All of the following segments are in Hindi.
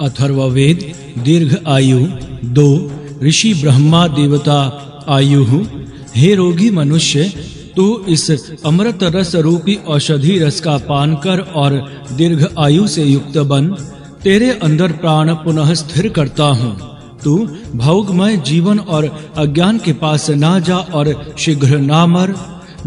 अथर्ववेद दीर्घ आयु। 2 ऋषि ब्रह्मा देवता आयु। हे रोगी मनुष्य, तू इस अमृत रस रूपी औषधि रस का पान कर और दीर्घ आयु से युक्त बन। तेरे अंदर प्राण पुनः स्थिर करता हूँ। तू भोगमय जीवन और अज्ञान के पास ना जा और शीघ्र ना मर।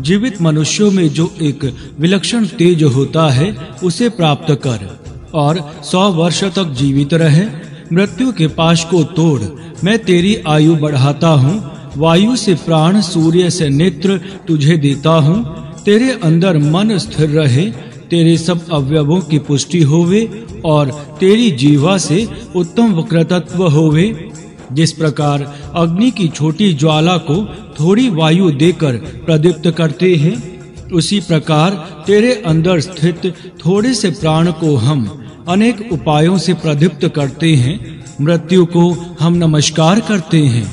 जीवित मनुष्यों में जो एक विलक्षण तेज होता है उसे प्राप्त कर और 100 वर्ष तक जीवित रहे। मृत्यु के पाश को तोड़, मैं तेरी आयु बढ़ाता हूँ। वायु से प्राण, सूर्य से नेत्र तुझे देता हूँ। तेरे अंदर मन स्थिर रहे, तेरे सब अवयवों की पुष्टि होवे और तेरी जीवा से उत्तम वक्रतत्व होवे। जिस प्रकार अग्नि की छोटी ज्वाला को थोड़ी वायु देकर प्रदीप्त करते हैं, उसी प्रकार तेरे अंदर स्थित थोड़े से प्राण को हम अनेक उपायों से प्रदीप्त करते हैं। मृत्यु को हम नमस्कार करते हैं।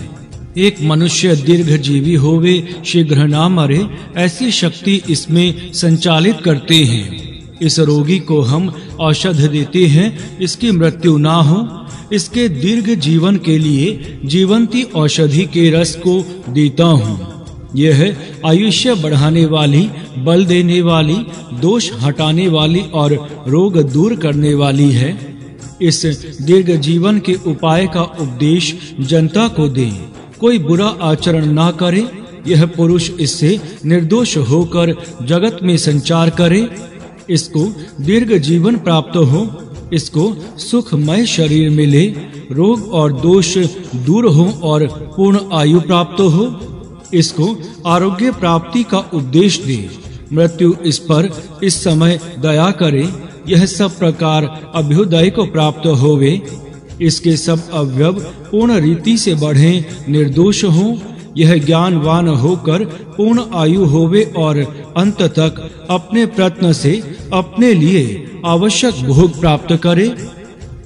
एक मनुष्य दीर्घजीवी होवे, शीघ्र ना मरे, ऐसी शक्ति इसमें संचालित करते हैं। इस रोगी को हम औषध देते हैं, इसकी मृत्यु ना हो। इसके दीर्घ जीवन के लिए जीवंती औषधि के रस को देता हूँ। यह आयुष्य बढ़ाने वाली, बल देने वाली, दोष हटाने वाली और रोग दूर करने वाली है। इस दीर्घ जीवन के उपाय का उपदेश जनता को दे। कोई बुरा आचरण ना करे। यह पुरुष इससे निर्दोष होकर जगत में संचार करे। इसको दीर्घ जीवन प्राप्त हो, इसको सुखमय शरीर मिले, रोग और दोष दूर हो और पूर्ण आयु प्राप्त हो। इसको आरोग्य प्राप्ति का उपदेश दे। मृत्यु इस पर इस समय दया करे। यह सब प्रकार अभ्युदय को प्राप्त होवे। इसके सब अवयव पूर्ण रीति से बढ़े, निर्दोष हो। यह ज्ञानवान होकर पूर्ण आयु होवे और अंत तक अपने प्रयत्न से अपने लिए आवश्यक भोग प्राप्त करे।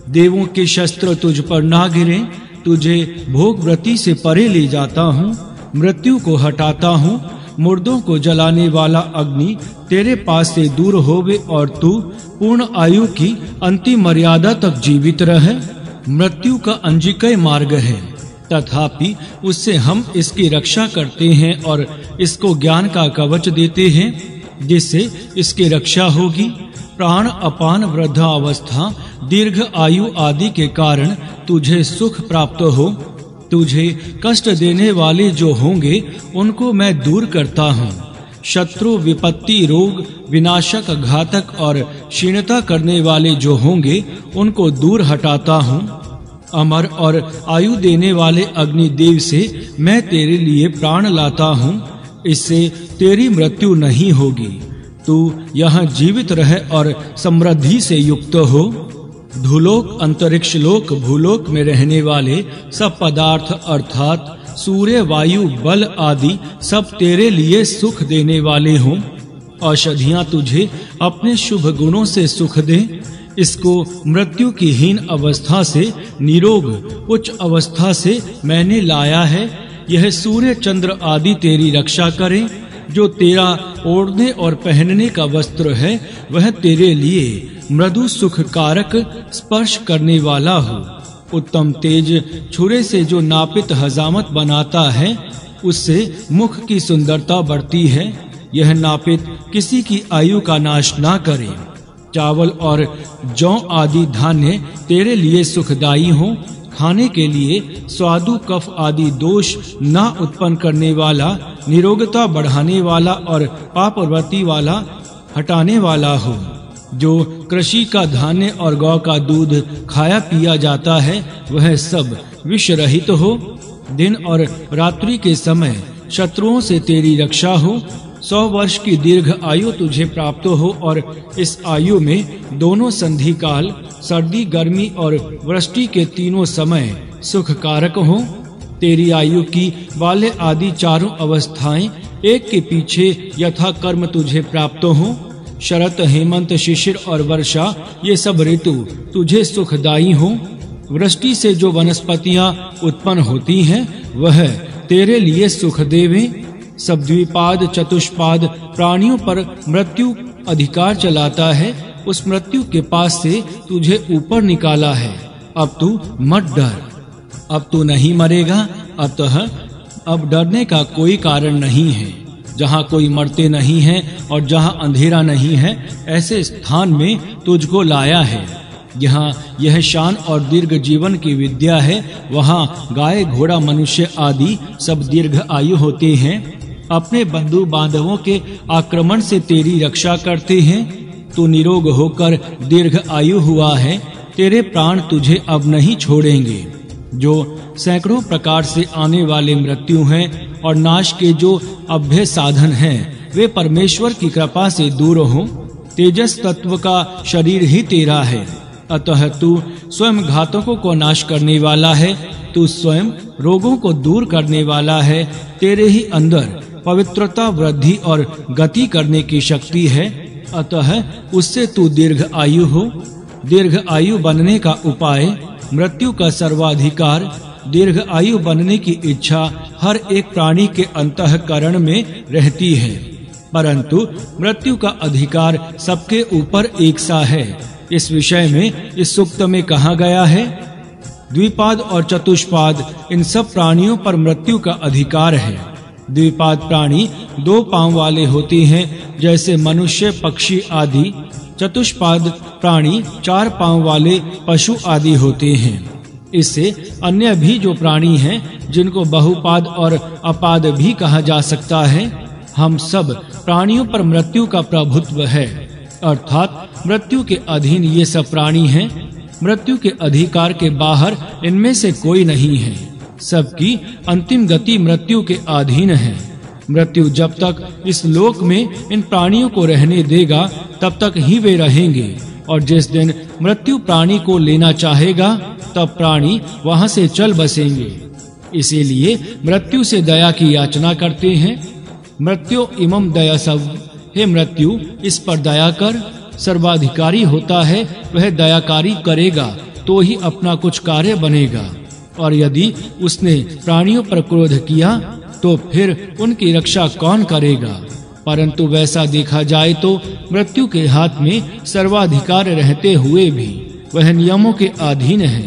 देवों के शस्त्र तुझ पर ना गिरे। तुझे भोग व्रति से परे ले जाता हूँ, मृत्यु को हटाता हूँ। मुर्दों को जलाने वाला अग्नि तेरे पास से दूर होवे और तू पूर्ण आयु की अंतिम मर्यादा तक जीवित रहे। मृत्यु का अंजिकय मार्ग है, तथापि उससे हम इसकी रक्षा करते हैं और इसको ज्ञान का कवच देते हैं, जिससे इसकी रक्षा होगी। प्राण अपान, वृद्धावस्था, दीर्घ आयु आदि के कारण तुझे सुख प्राप्त हो। तुझे कष्ट देने वाले जो होंगे उनको मैं दूर करता हूँ। शत्रु, विपत्ति, रोग, विनाशक, घातक और क्षीणता करने वाले जो होंगे उनको दूर हटाता हूँ। अमर और आयु देने वाले अग्निदेव से मैं तेरे लिए प्राण लाता हूँ। इससे तेरी मृत्यु नहीं होगी। तू यहाँ जीवित रहे और समृद्धि से युक्त हो। धुलोक, अंतरिक्ष लोक, भूलोक में रहने वाले सब पदार्थ अर्थात सूर्य, वायु, बल आदि सब तेरे लिए सुख देने वाले हों। औषधियाँ तुझे अपने शुभ गुणों से सुख दें। इसको मृत्यु की हीन अवस्था से निरोग उच्च अवस्था से मैंने लाया है। यह सूर्य, चंद्र आदि तेरी रक्षा करें। जो तेरा ओढ़ने और पहनने का वस्त्र है वह तेरे लिए मृदु सुख कारक, स्पर्श करने वाला हो। उत्तम तेज छुरे से जो नापित हजामत बनाता है उससे मुख की सुंदरता बढ़ती है। यह नापित किसी की आयु का नाश ना करे। चावल और जौ आदि धान्य तेरे लिए सुखदायी हो। खाने के लिए स्वादु, कफ आदि दोष ना उत्पन्न करने वाला, निरोगता बढ़ाने वाला और पापवृत्ति वाला हटाने वाला हो। जो कृषि का धान्य और गौ का दूध खाया पिया जाता है वह सब विष रहित हो। दिन और रात्रि के समय शत्रुओं से तेरी रक्षा हो। 100 वर्ष की दीर्घ आयु तुझे प्राप्त हो और इस आयु में दोनों संधि काल, सर्दी, गर्मी और वृष्टि के तीनों समय सुख कारक हो। तेरी आयु की बाल्य आदि चारों अवस्थाएं एक के पीछे यथा कर्म तुझे प्राप्त हो। शरत, हेमंत, शिशिर और वर्षा ये सब ऋतु तुझे सुखदायी हो। वृष्टि से जो वनस्पतियां उत्पन्न होती हैं वह तेरे लिए सुख देवे। सब द्विपाद, चतुष्पाद प्राणियों पर मृत्यु अधिकार चलाता है। उस मृत्यु के पास से तुझे ऊपर निकाला है। अब तू मत डर, अब तू नहीं मरेगा, अतः अब डरने का कोई कारण नहीं है। जहाँ कोई मरते नहीं है और जहाँ अंधेरा नहीं है, ऐसे स्थान में तुझको लाया है। यहाँ यह शान और दीर्घ जीवन की विद्या है। वहाँ गाय, घोड़ा, मनुष्य आदि सब दीर्घ आयु होते हैं। अपने बंधु बांधवों के आक्रमण से तेरी रक्षा करते हैं। तू निरोग होकर दीर्घ आयु हुआ है। तेरे प्राण तुझे अब नहीं छोड़ेंगे। जो सैकड़ों प्रकार से आने वाले मृत्यु हैं और नाश के जो अभ्य साधन हैं, वे परमेश्वर की कृपा से दूर हो। तेजस तत्व का शरीर ही तेरा है, अतः तू स्वयं घातकों को नाश करने वाला है। तू स्वयं रोगों को दूर करने वाला है। तेरे ही अंदर पवित्रता, वृद्धि और गति करने की शक्ति है, अतः उससे तू दीर्घ आयु हो। दीर्घ आयु बनने का उपाय, मृत्यु का सर्वाधिकार। दीर्घ आयु बनने की इच्छा हर एक प्राणी के अंतःकरण में रहती है, परंतु मृत्यु का अधिकार सबके ऊपर एक सा है। इस विषय में इस सूक्त में कहा गया है, द्विपाद और चतुष्पाद, इन सब प्राणियों पर मृत्यु का अधिकार है। द्विपाद प्राणी 2 पांव वाले होते हैं, जैसे मनुष्य, पक्षी आदि। चतुष्पाद प्राणी 4 पांव वाले पशु आदि होते हैं। इससे अन्य भी जो प्राणी हैं, जिनको बहुपाद और अपाद भी कहा जा सकता है, हम सब प्राणियों पर मृत्यु का प्रभुत्व है, अर्थात मृत्यु के अधीन ये सब प्राणी हैं। मृत्यु के अधिकार के बाहर इनमें से कोई नहीं है। सबकी अंतिम गति मृत्यु के अधीन है। मृत्यु जब तक इस लोक में इन प्राणियों को रहने देगा, तब तक ही वे रहेंगे, और जिस दिन मृत्यु प्राणी को लेना चाहेगा, तब प्राणी वहां से चल बसेंगे। इसीलिए मृत्यु से दया की याचना करते हैं। मृत्यु इमं दया सब, हे मृत्यु, इस पर दया कर। सर्वाधिकारी होता है, वह दयाकारी करेगा तो ही अपना कुछ कार्य बनेगा, और यदि उसने प्राणियों पर क्रोध किया तो फिर उनकी रक्षा कौन करेगा। परंतु वैसा देखा जाए तो मृत्यु के हाथ में सर्वाधिकार रहते हुए भी वह नियमों के अधीन है।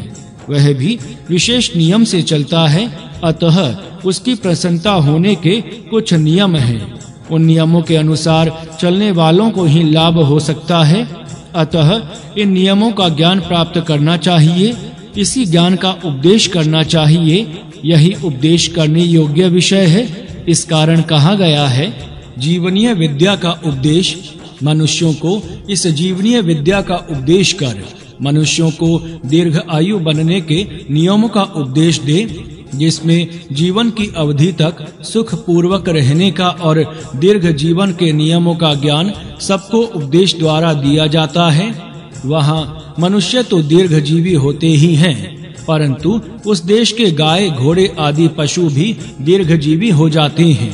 वह भी विशेष नियम से चलता है, अतः उसकी प्रसन्नता होने के कुछ नियम हैं। उन नियमों के अनुसार चलने वालों को ही लाभ हो सकता है। अतः इन नियमों का ज्ञान प्राप्त करना चाहिए। इसी ज्ञान का उपदेश करना चाहिए। यही उपदेश करने योग्य विषय है। इस कारण कहा गया है, जीवनीय विद्या का उपदेश। मनुष्यों को इस जीवनीय विद्या का उपदेश कर मनुष्यों को दीर्घ आयु बनने के नियमों का उपदेश दे, जिसमें जीवन की अवधि तक सुख पूर्वक रहने का और दीर्घ जीवन के नियमों का ज्ञान सबको उपदेश द्वारा दिया जाता है। वहाँ मनुष्य तो दीर्घजीवी होते ही हैं, परंतु उस देश के गाय, घोड़े आदि पशु भी दीर्घजीवी हो जाते हैं।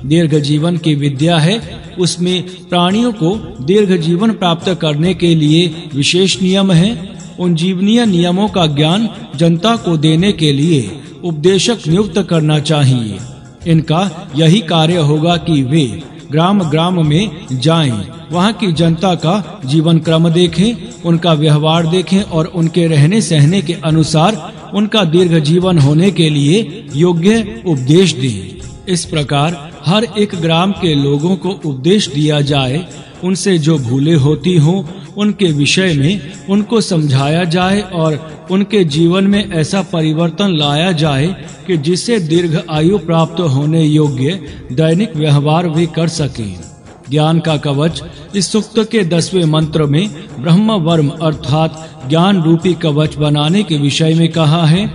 दीर्घ जीवन की विद्या है, उसमें प्राणियों को दीर्घ जीवन प्राप्त करने के लिए विशेष नियम हैं। उन जीवनीय नियमों का ज्ञान जनता को देने के लिए उपदेशक नियुक्त करना चाहिए। इनका यही कार्य होगा कि वे ग्राम ग्राम में जाएं, वहाँ की जनता का जीवन क्रम देखें, उनका व्यवहार देखें और उनके रहने सहने के अनुसार उनका दीर्घ जीवन होने के लिए योग्य उपदेश दें। इस प्रकार हर एक ग्राम के लोगों को उपदेश दिया जाए। उनसे जो भूले होती हों, उनके विषय में उनको समझाया जाए और उनके जीवन में ऐसा परिवर्तन लाया जाए कि जिससे दीर्घ आयु प्राप्त होने योग्य दैनिक व्यवहार वे कर सकें। ज्ञान का कवच इस सूक्त के 10वें मंत्र में ब्रह्म वर्म अर्थात ज्ञान रूपी कवच बनाने के विषय में कहा है।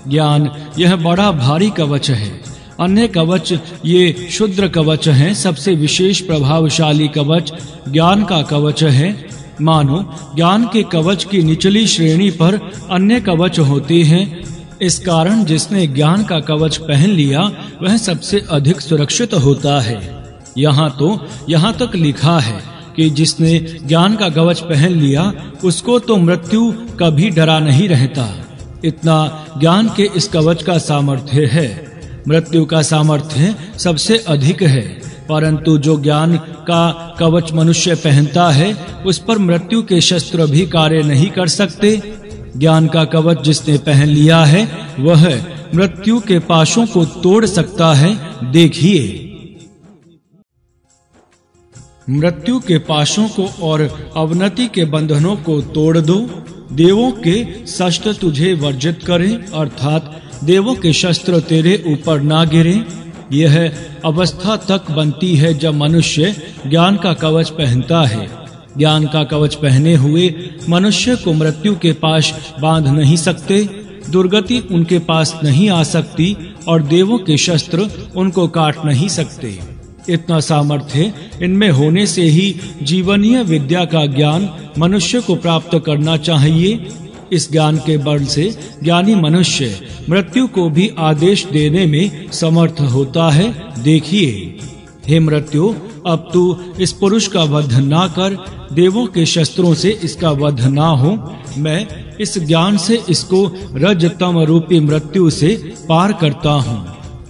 ज्ञान यह बड़ा भारी कवच है। अन्य कवच ये क्षुद्र कवच हैं। सबसे विशेष प्रभावशाली कवच ज्ञान का कवच है। मानो ज्ञान के कवच की निचली श्रेणी पर अन्य कवच होते हैं। इस कारण जिसने ज्ञान का कवच पहन लिया वह सबसे अधिक सुरक्षित होता है। यहाँ तक लिखा है कि जिसने ज्ञान का कवच पहन लिया उसको तो मृत्यु कभी डरा नहीं रहता। इतना ज्ञान के इस कवच का सामर्थ्य है। मृत्यु का सामर्थ्य सबसे अधिक है, परंतु जो ज्ञान का कवच मनुष्य पहनता है उस पर मृत्यु के शस्त्र भी कार्य नहीं कर सकते। ज्ञान का कवच जिसने पहन लिया है वह मृत्यु के पाशों को तोड़ सकता है। देखिए, मृत्यु के पाशों को और अवनति के बंधनों को तोड़ दो। देवों के शस्त्र तुझे वर्जित करें, अर्थात देवों के शस्त्र तेरे ऊपर ना गिरे। यह अवस्था तक बनती है जब मनुष्य ज्ञान का कवच पहनता है। ज्ञान का कवच पहने हुए मनुष्य को मृत्यु के पाश बांध नहीं सकते, दुर्गति उनके पास नहीं आ सकती और देवों के शस्त्र उनको काट नहीं सकते। इतना सामर्थ्य इनमें होने से ही जीवनीय विद्या का ज्ञान मनुष्य को प्राप्त करना चाहिए। इस ज्ञान के बल से ज्ञानी मनुष्य मृत्यु को भी आदेश देने में समर्थ होता है। देखिए, हे मृत्यु, अब तू इस पुरुष का वध ना कर, देवों के शस्त्रों से इसका वध ना हो। मैं इस ज्ञान से इसको रजतम रूपी मृत्यु से पार करता हूँ,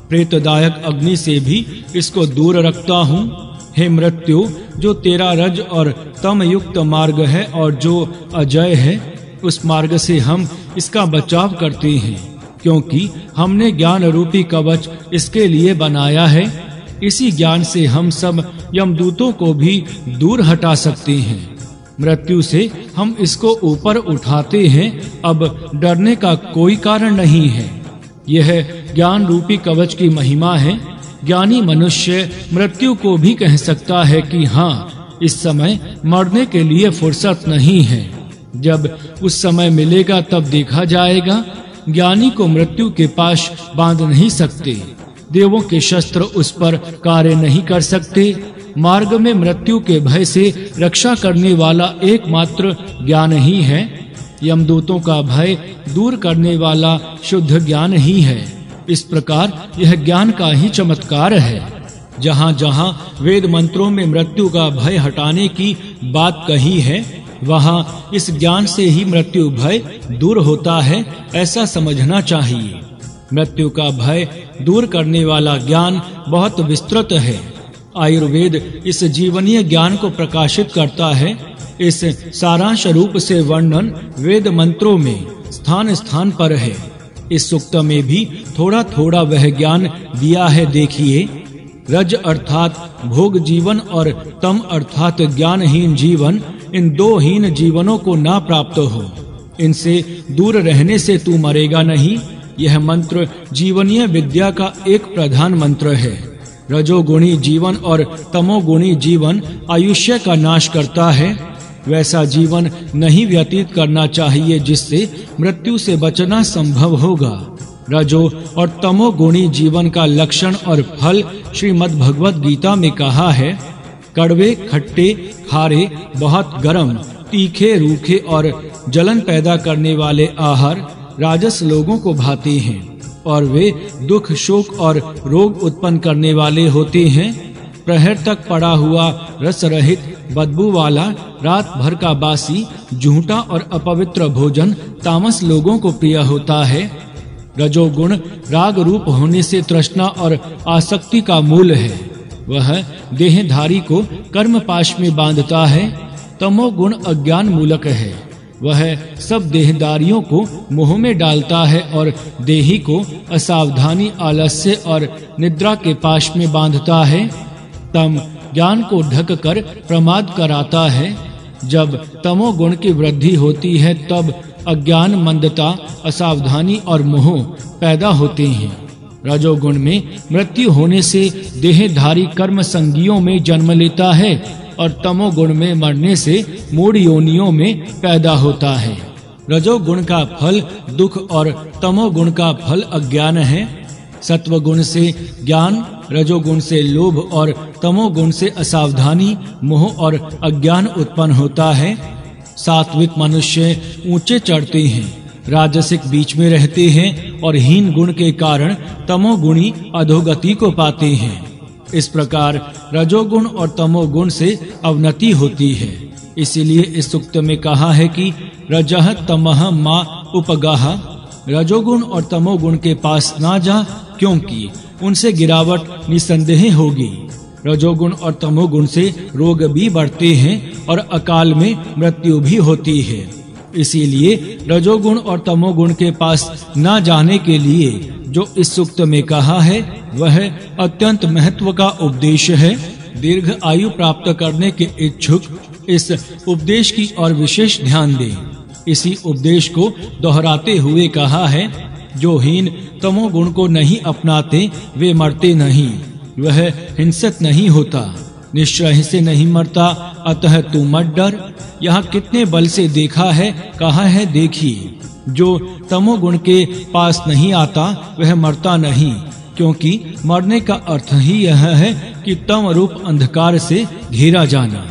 प्रेतदायक अग्नि से भी इसको दूर रखता हूँ। हे मृत्यु, जो तेरा रज और तम युक्त मार्ग है और जो अजय है, उस मार्ग से हम इसका बचाव करते हैं, क्योंकि हमने ज्ञान रूपी कवच इसके लिए बनाया है। इसी ज्ञान से हम सब यमदूतों को भी दूर हटा सकते हैं। मृत्यु से हम इसको ऊपर उठाते हैं, अब डरने का कोई कारण नहीं है। यह ज्ञान रूपी कवच की महिमा है। ज्ञानी मनुष्य मृत्यु को भी कह सकता है कि हाँ, इस समय मरने के लिए फुर्सत नहीं है। जब उस समय मिलेगा तब देखा जाएगा। ज्ञानी को मृत्यु के पाश बांध नहीं सकते, देवों के शस्त्र उस पर कार्य नहीं कर सकते। मार्ग में मृत्यु के भय से रक्षा करने वाला एकमात्र ज्ञान ही है। यमदूतों का भय दूर करने वाला शुद्ध ज्ञान ही है। इस प्रकार यह ज्ञान का ही चमत्कार है। जहाँ-जहाँ वेद मंत्रों में मृत्यु का भय हटाने की बात कही है, वहाँ इस ज्ञान से ही मृत्यु भय दूर होता है, ऐसा समझना चाहिए। मृत्यु का भय दूर करने वाला ज्ञान बहुत विस्तृत है। आयुर्वेद इस जीवनीय ज्ञान को प्रकाशित करता है। इस सारांश रूप से वर्णन वेद मंत्रों में स्थान स्थान पर है। इस सूक्त में भी थोड़ा थोड़ा वह ज्ञान दिया है। देखिए, रज अर्थात भोग जीवन और तम अर्थात ज्ञानहीन जीवन, इन दो हीन जीवनों को ना प्राप्त हो। इनसे दूर रहने से तू मरेगा नहीं। यह मंत्र जीवनीय विद्या का एक प्रधान मंत्र है। रजोगुणी जीवन और तमोगुणी जीवन आयुष्य का नाश करता है। वैसा जीवन नहीं व्यतीत करना चाहिए जिससे मृत्यु से बचना संभव होगा। रजो और तमोगुणी जीवन का लक्षण और फल श्रीमद् भगवत गीता में कहा है। कड़वे, खट्टे, खारे, बहुत गर्म, तीखे, रूखे और जलन पैदा करने वाले आहार राजस लोगों को भाते हैं और वे दुख, शोक और रोग उत्पन्न करने वाले होते हैं। प्रहर तक पड़ा हुआ रस रहित, बदबू वाला, रात भर का बासी, झूठा और अपवित्र भोजन तामस लोगों को प्रिय होता है। रजोगुण राग रूप होने से तृष्णा और आसक्ति का मूल है। वह देहधारी को कर्म पाश में बांधता है। तमोगुण अज्ञान मूलक है। वह सब देहदारियों को मोह में डालता है और देही को असावधानी, आलस्य और निद्रा के पाश में बांधता है। तम ज्ञान को ढक कर प्रमाद कराता है। जब तमोगुण की वृद्धि होती है तब अज्ञान, मंदता, असावधानी और मोह पैदा होते हैं। रजोगुण में मृत्यु होने से देहधारी कर्म संगियों में जन्म लेता है और तमोगुण में मरने से मूढ़ योनियों में पैदा होता है। रजोगुण का फल दुख और तमोगुण का फल अज्ञान है। सत्वगुण से ज्ञान, रजोगुण से लोभ और तमोगुण से असावधानी, मोह और अज्ञान उत्पन्न होता है। सात्विक मनुष्य ऊंचे चढ़ते हैं, राजसिक बीच में रहते हैं और हीन गुण के कारण तमोगुणी अधोगति को पाते हैं। इस प्रकार रजोगुण और तमोगुण से अवनति होती है। इसीलिए इस सूक्त में कहा है कि रजः तमः मा उपगाह, रजोगुण और तमोगुण के पास ना जा, क्योंकि उनसे गिरावट निसंदेह होगी। रजोगुण और तमोगुण से रोग भी बढ़ते हैं और अकाल में मृत्यु भी होती है। इसीलिए रजोगुण और तमोगुण के पास न जाने के लिए जो इस सूक्त में कहा है वह अत्यंत महत्व का उपदेश है। दीर्घ आयु प्राप्त करने के इच्छुक इस उपदेश की ओर विशेष ध्यान दें। इसी उपदेश को दोहराते हुए कहा है, जो हीन तमोगुण को नहीं अपनाते वे मरते नहीं, वह हिंसक नहीं होता, निश्चय से नहीं मरता, अतः तू मत डर। यहाँ कितने बल से देखा है, कहा है देखिए, जो तमोगुण के पास नहीं आता वह मरता नहीं, क्योंकि मरने का अर्थ ही यह है कि तम रूप अंधकार से घेरा जाना।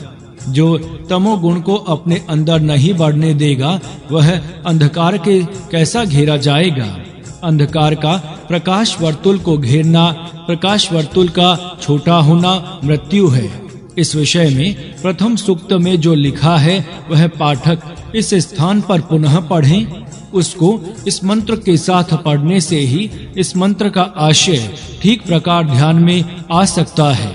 जो तमोगुण को अपने अंदर नहीं बढ़ने देगा वह अंधकार के कैसा घेरा जाएगा। अंधकार का प्रकाश वर्तुल को घेरना, प्रकाश वर्तुल का छोटा होना मृत्यु है। इस विषय में प्रथम सूक्त में जो लिखा है वह पाठक इस स्थान पर पुनः पढ़ें। उसको इस मंत्र के साथ पढ़ने से ही इस मंत्र का आशय ठीक प्रकार ध्यान में आ सकता है।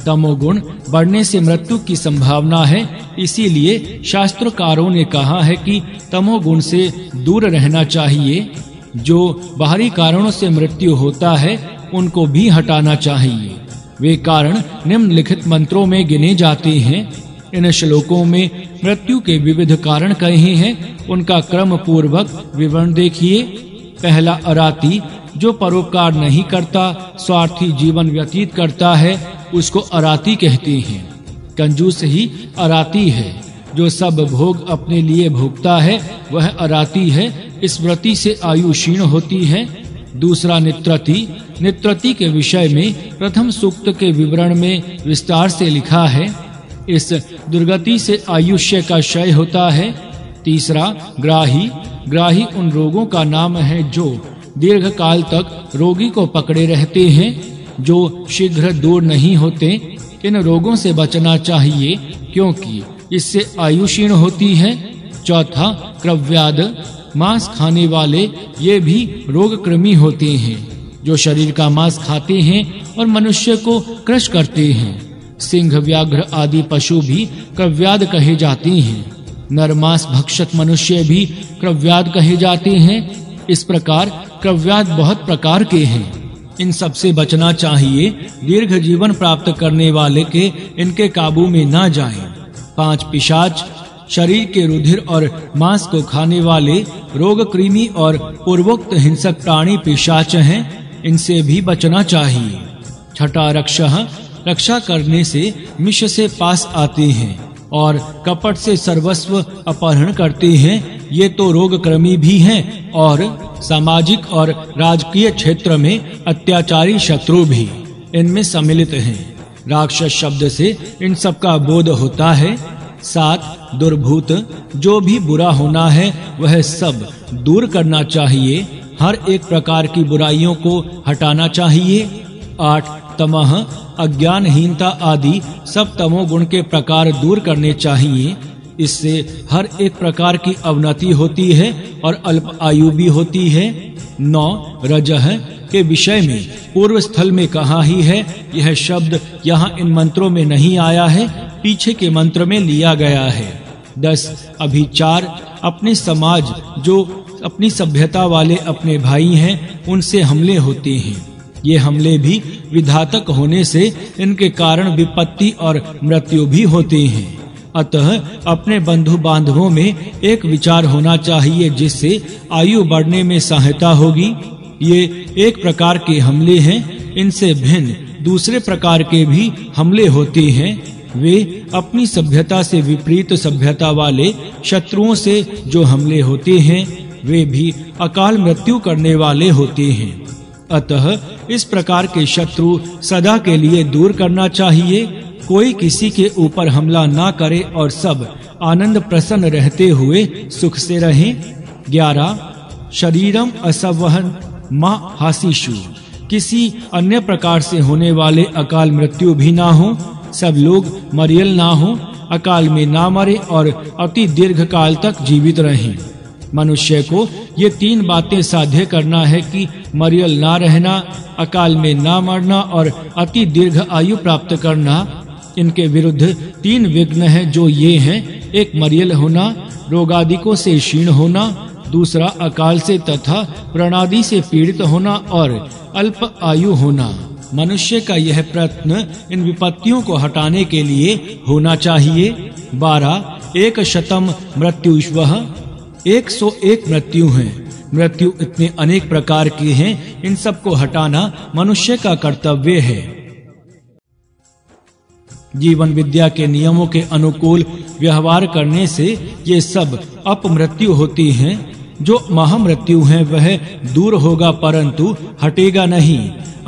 तमोगुण बढ़ने से मृत्यु की संभावना है, इसीलिए शास्त्रकारों ने कहा है कि तमोगुण से दूर रहना चाहिए। जो बाहरी कारणों से मृत्यु होता है उनको भी हटाना चाहिए। वे कारण निम्नलिखित मंत्रों में गिने जाते हैं। इन श्लोकों में मृत्यु के विविध कारण कहे हैं, उनका क्रम पूर्वक विवरण देखिए। पहला अराती, जो परोपकार नहीं करता, स्वार्थी जीवन व्यतीत करता है, उसको अराती कहते हैं। कंजूस ही अराती है। जो सब भोग अपने लिए भोगता है वह अराती है। इस व्रति से आयु क्षीण होती है। दूसरा नित्रति। नित्रति के विषय में प्रथम सूक्त के विवरण में विस्तार से लिखा है। इस दुर्गति से आयुष्य का क्षय होता है। तीसरा ग्राही। ग्राही उन रोगों का नाम है जो दीर्घ काल तक रोगी को पकड़े रहते हैं, जो शीघ्र दूर नहीं होते। इन रोगों से बचना चाहिए, क्योंकि इससे आयु क्षीण होती है। चौथा क्रव्याद। मांस खाने वाले ये भी रोग कृमि होते हैं, जो शरीर का मांस खाते हैं और मनुष्य को क्रश करते हैं। सिंह, व्याघ्र आदि पशु भी क्रव्याद कहे जाते हैं। नरमांस भक्षक मनुष्य भी क्रव्याद कहे जाते हैं। इस प्रकार क्रव्याद बहुत प्रकार के हैं। इन सब से बचना चाहिए। दीर्घ जीवन प्राप्त करने वाले के इनके काबू में ना जाएं। 5 पिशाच। शरीर के रुधिर और मांस को खाने वाले रोग कृमि और पूर्वोक्त हिंसक प्राणी पिशाच हैं, इनसे भी बचना चाहिए। छठा रक्षः। रक्षा करने से मिश से पास आते हैं और कपट से सर्वस्व अपहरण करते हैं। ये तो रोग कृमि भी हैं और सामाजिक और राजकीय क्षेत्र में अत्याचारी शत्रु भी इनमें सम्मिलित हैं। राक्षस शब्द से इन सब का बोध होता है। 7 दुर्भूत। जो भी बुरा होना है वह सब दूर करना चाहिए। हर एक प्रकार की बुराइयों को हटाना चाहिए। 8 तमः। अज्ञानहीनता आदि सब तमोगुण के प्रकार दूर करने चाहिए। इससे हर एक प्रकार की अवनति होती है और अल्प आयु भी होती है। 9 रजः के विषय में पूर्व स्थल में कहा ही है। यह शब्द यहाँ इन मंत्रों में नहीं आया है, पीछे के मंत्र में लिया गया है। 10 अभिचार। अपने समाज जो अपनी सभ्यता वाले अपने भाई हैं उनसे हमले होते हैं। ये हमले भी विधातक होने से इनके कारण विपत्ति और मृत्यु भी होते हैं। अतः अपने बंधु बांधवों में एक विचार होना चाहिए जिससे आयु बढ़ने में सहायता होगी। ये एक प्रकार के हमले हैं। इनसे भिन्न दूसरे प्रकार के भी हमले होते हैं। वे अपनी सभ्यता से विपरीत सभ्यता वाले शत्रुओं से जो हमले होते हैं वे भी अकाल मृत्यु करने वाले होते हैं। अतः इस प्रकार के शत्रु सदा के लिए दूर करना चाहिए। कोई किसी के ऊपर हमला ना करे और सब आनंद प्रसन्न रहते हुए सुख से रहें। 11 शरीरम असवहन महासीषु। किसी अन्य प्रकार से होने वाले अकाल मृत्यु भी ना हो। सब लोग मरियल ना हो, अकाल में ना मरे और अति दीर्घ काल तक जीवित रहें। मनुष्य को ये 3 बातें साध्य करना है कि मरियल ना रहना, अकाल में ना मरना और अति दीर्घ आयु प्राप्त करना। इनके विरुद्ध 3 विघ्न हैं जो ये हैं। 1 मरियल होना, रोगादिकों से क्षीण होना, दूसरा अकाल से तथा प्रणादि से पीड़ित होना और अल्प आयु होना। मनुष्य का यह प्रयत्न इन विपत्तियों को हटाने के लिए होना चाहिए। 12 एक शतम मृत्युष्वः, 101 मृत्यु हैं। मृत्यु इतने अनेक प्रकार की हैं, इन सब को हटाना मनुष्य का कर्तव्य है। जीवन विद्या के नियमों के अनुकूल व्यवहार करने से ये सब अपमृत्यु होती हैं। जो महामृत्यु है वह दूर होगा परंतु हटेगा नहीं।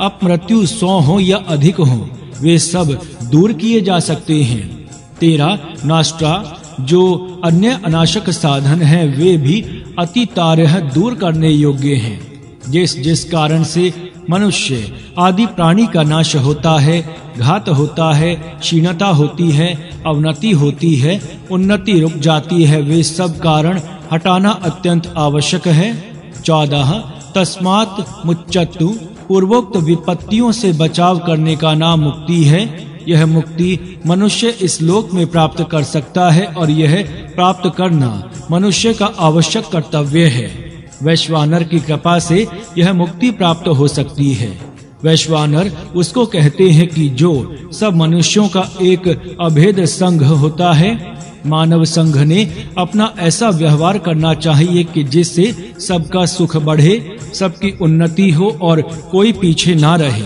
अपमृत्यु 100 हो या अधिक हो, वे सब दूर किए जा सकते हैं। 13 नाष्ट्रा, जो अन्य अनाशक साधन है वे भी अति तारह दूर करने योग्य हैं। जिस जिस कारण से मनुष्य आदि प्राणी का नाश होता है, घात होता है, क्षीणता होती है, अवनति होती है, उन्नति रुक जाती है, वे सब कारण हटाना अत्यंत आवश्यक है। 14 तस्मात् मुच्यतु, पूर्वोक्त विपत्तियों से बचाव करने का नाम मुक्ति है। यह मुक्ति मनुष्य इस लोक में प्राप्त कर सकता है और यह प्राप्त करना मनुष्य का आवश्यक कर्तव्य है। वैश्वानर की कृपा से यह मुक्ति प्राप्त हो सकती है। वैश्वानर उसको कहते हैं कि जो सब मनुष्यों का एक अभेद संघ होता है। मानव संघ ने अपना ऐसा व्यवहार करना चाहिए कि जिससे सबका सुख बढ़े, सबकी उन्नति हो और कोई पीछे ना रहे।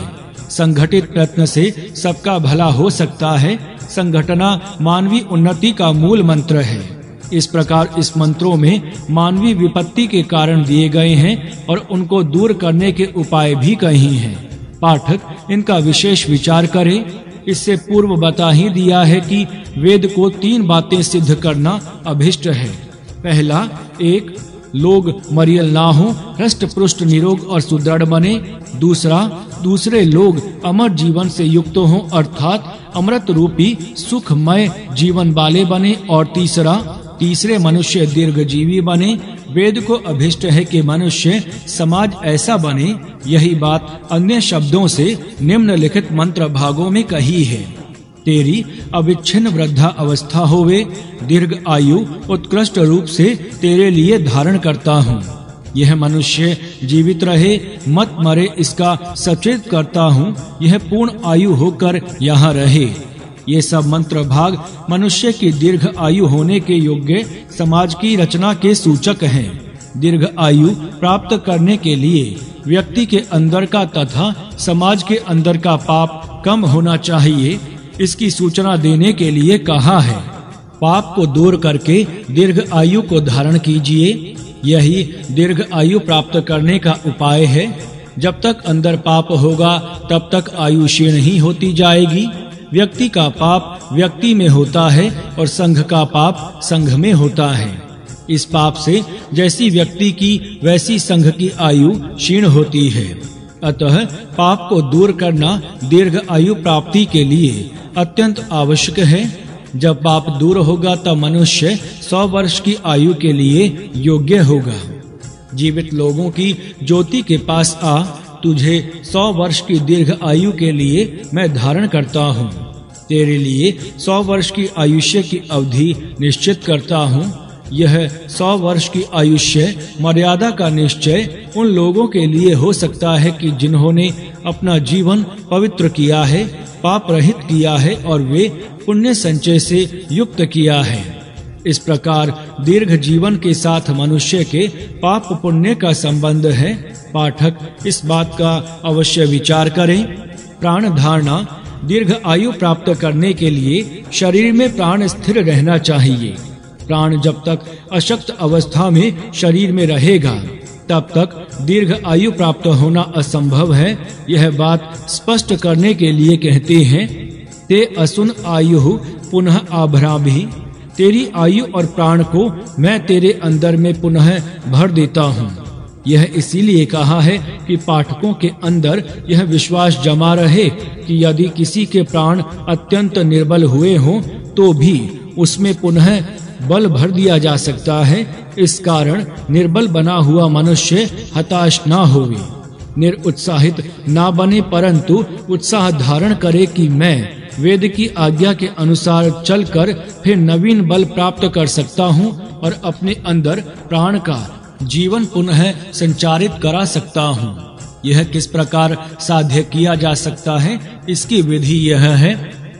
संगठित प्रयत्न से सबका भला हो सकता है। संगठना मानवीय उन्नति का मूल मंत्र है। इस प्रकार इस मंत्रों में मानवीय विपत्ति के कारण दिए गए हैं और उनको दूर करने के उपाय भी कही हैं। पाठक इनका विशेष विचार करे। इससे पूर्व बता ही दिया है कि वेद को 3 बातें सिद्ध करना अभिष्ट है। पहला, 1 लोग मरियल ना हो, हृष्ट पुष्ट निरोग और सुदृढ़ बने। दूसरे लोग अमर जीवन से युक्त हों अर्थात अमृत रूपी सुखमय जीवन वाले बने। और तीसरे मनुष्य दीर्घजीवी बने। वेद को अभिष्ट है कि मनुष्य समाज ऐसा बने। यही बात अन्य शब्दों से निम्नलिखित मंत्र भागों में कही है। तेरी अविच्छिन्न वृद्धा अवस्था होवे, दीर्घ आयु उत्कृष्ट रूप से तेरे लिए धारण करता हूँ। यह मनुष्य जीवित रहे, मत मरे, इसका सचेत करता हूँ। यह पूर्ण आयु होकर यहाँ रहे। ये सब मंत्र भाग मनुष्य की दीर्घ आयु होने के योग्य समाज की रचना के सूचक हैं। दीर्घ आयु प्राप्त करने के लिए व्यक्ति के अंदर का तथा समाज के अंदर का पाप कम होना चाहिए, इसकी सूचना देने के लिए कहा है। पाप को दूर करके दीर्घ आयु को धारण कीजिए। यही दीर्घ आयु प्राप्त करने का उपाय है। जब तक अंदर पाप होगा तब तक आयु क्षीण ही होती जाएगी। व्यक्ति का पाप व्यक्ति में होता है और संघ का पाप संघ में होता है। इस पाप से जैसी व्यक्ति की वैसी संघ की आयु क्षीण होती है। अतः पाप को दूर करना दीर्घ आयु प्राप्ति के लिए अत्यंत आवश्यक है। जब पाप दूर होगा तब मनुष्य 100 वर्ष की आयु के लिए योग्य होगा। जीवित लोगों की ज्योति के पास आ, तुझे 100 वर्ष की दीर्घ आयु के लिए मैं धारण करता हूँ। तेरे लिए 100 वर्ष की आयुष्य की अवधि निश्चित करता हूँ। यह 100 वर्ष की आयुष्य मर्यादा का निश्चय उन लोगों के लिए हो सकता है कि जिन्होंने अपना जीवन पवित्र किया है, पाप रहित किया है और वे पुण्य संचय से युक्त किया है। इस प्रकार दीर्घ जीवन के साथ मनुष्य के पाप पुण्य का संबंध है। पाठक इस बात का अवश्य विचार करें। प्राण धारणा, दीर्घ आयु प्राप्त करने के लिए शरीर में प्राण स्थिर रहना चाहिए। प्राण जब तक अशक्त अवस्था में शरीर में रहेगा तब तक दीर्घ आयु प्राप्त होना असंभव है। यह बात स्पष्ट करने के लिए कहते हैं, ते असुन आयु पुनः आभराभि। तेरी आयु और प्राण को मैं तेरे अंदर में पुनः भर देता हूँ। यह इसीलिए कहा है कि पाठकों के अंदर यह विश्वास जमा रहे कि यदि किसी के प्राण अत्यंत निर्बल हुए हों तो भी उसमें पुनः बल भर दिया जा सकता है। इस कारण निर्बल बना हुआ मनुष्य हताश ना होवे, निरुत्साहित ना बने, परंतु उत्साह धारण करे कि मैं वेद की आज्ञा के अनुसार चलकर फिर नवीन बल प्राप्त कर सकता हूँ और अपने अंदर प्राण का जीवन पुनः संचारित करा सकता हूँ। यह किस प्रकार साध्य किया जा सकता है, इसकी विधि यह है।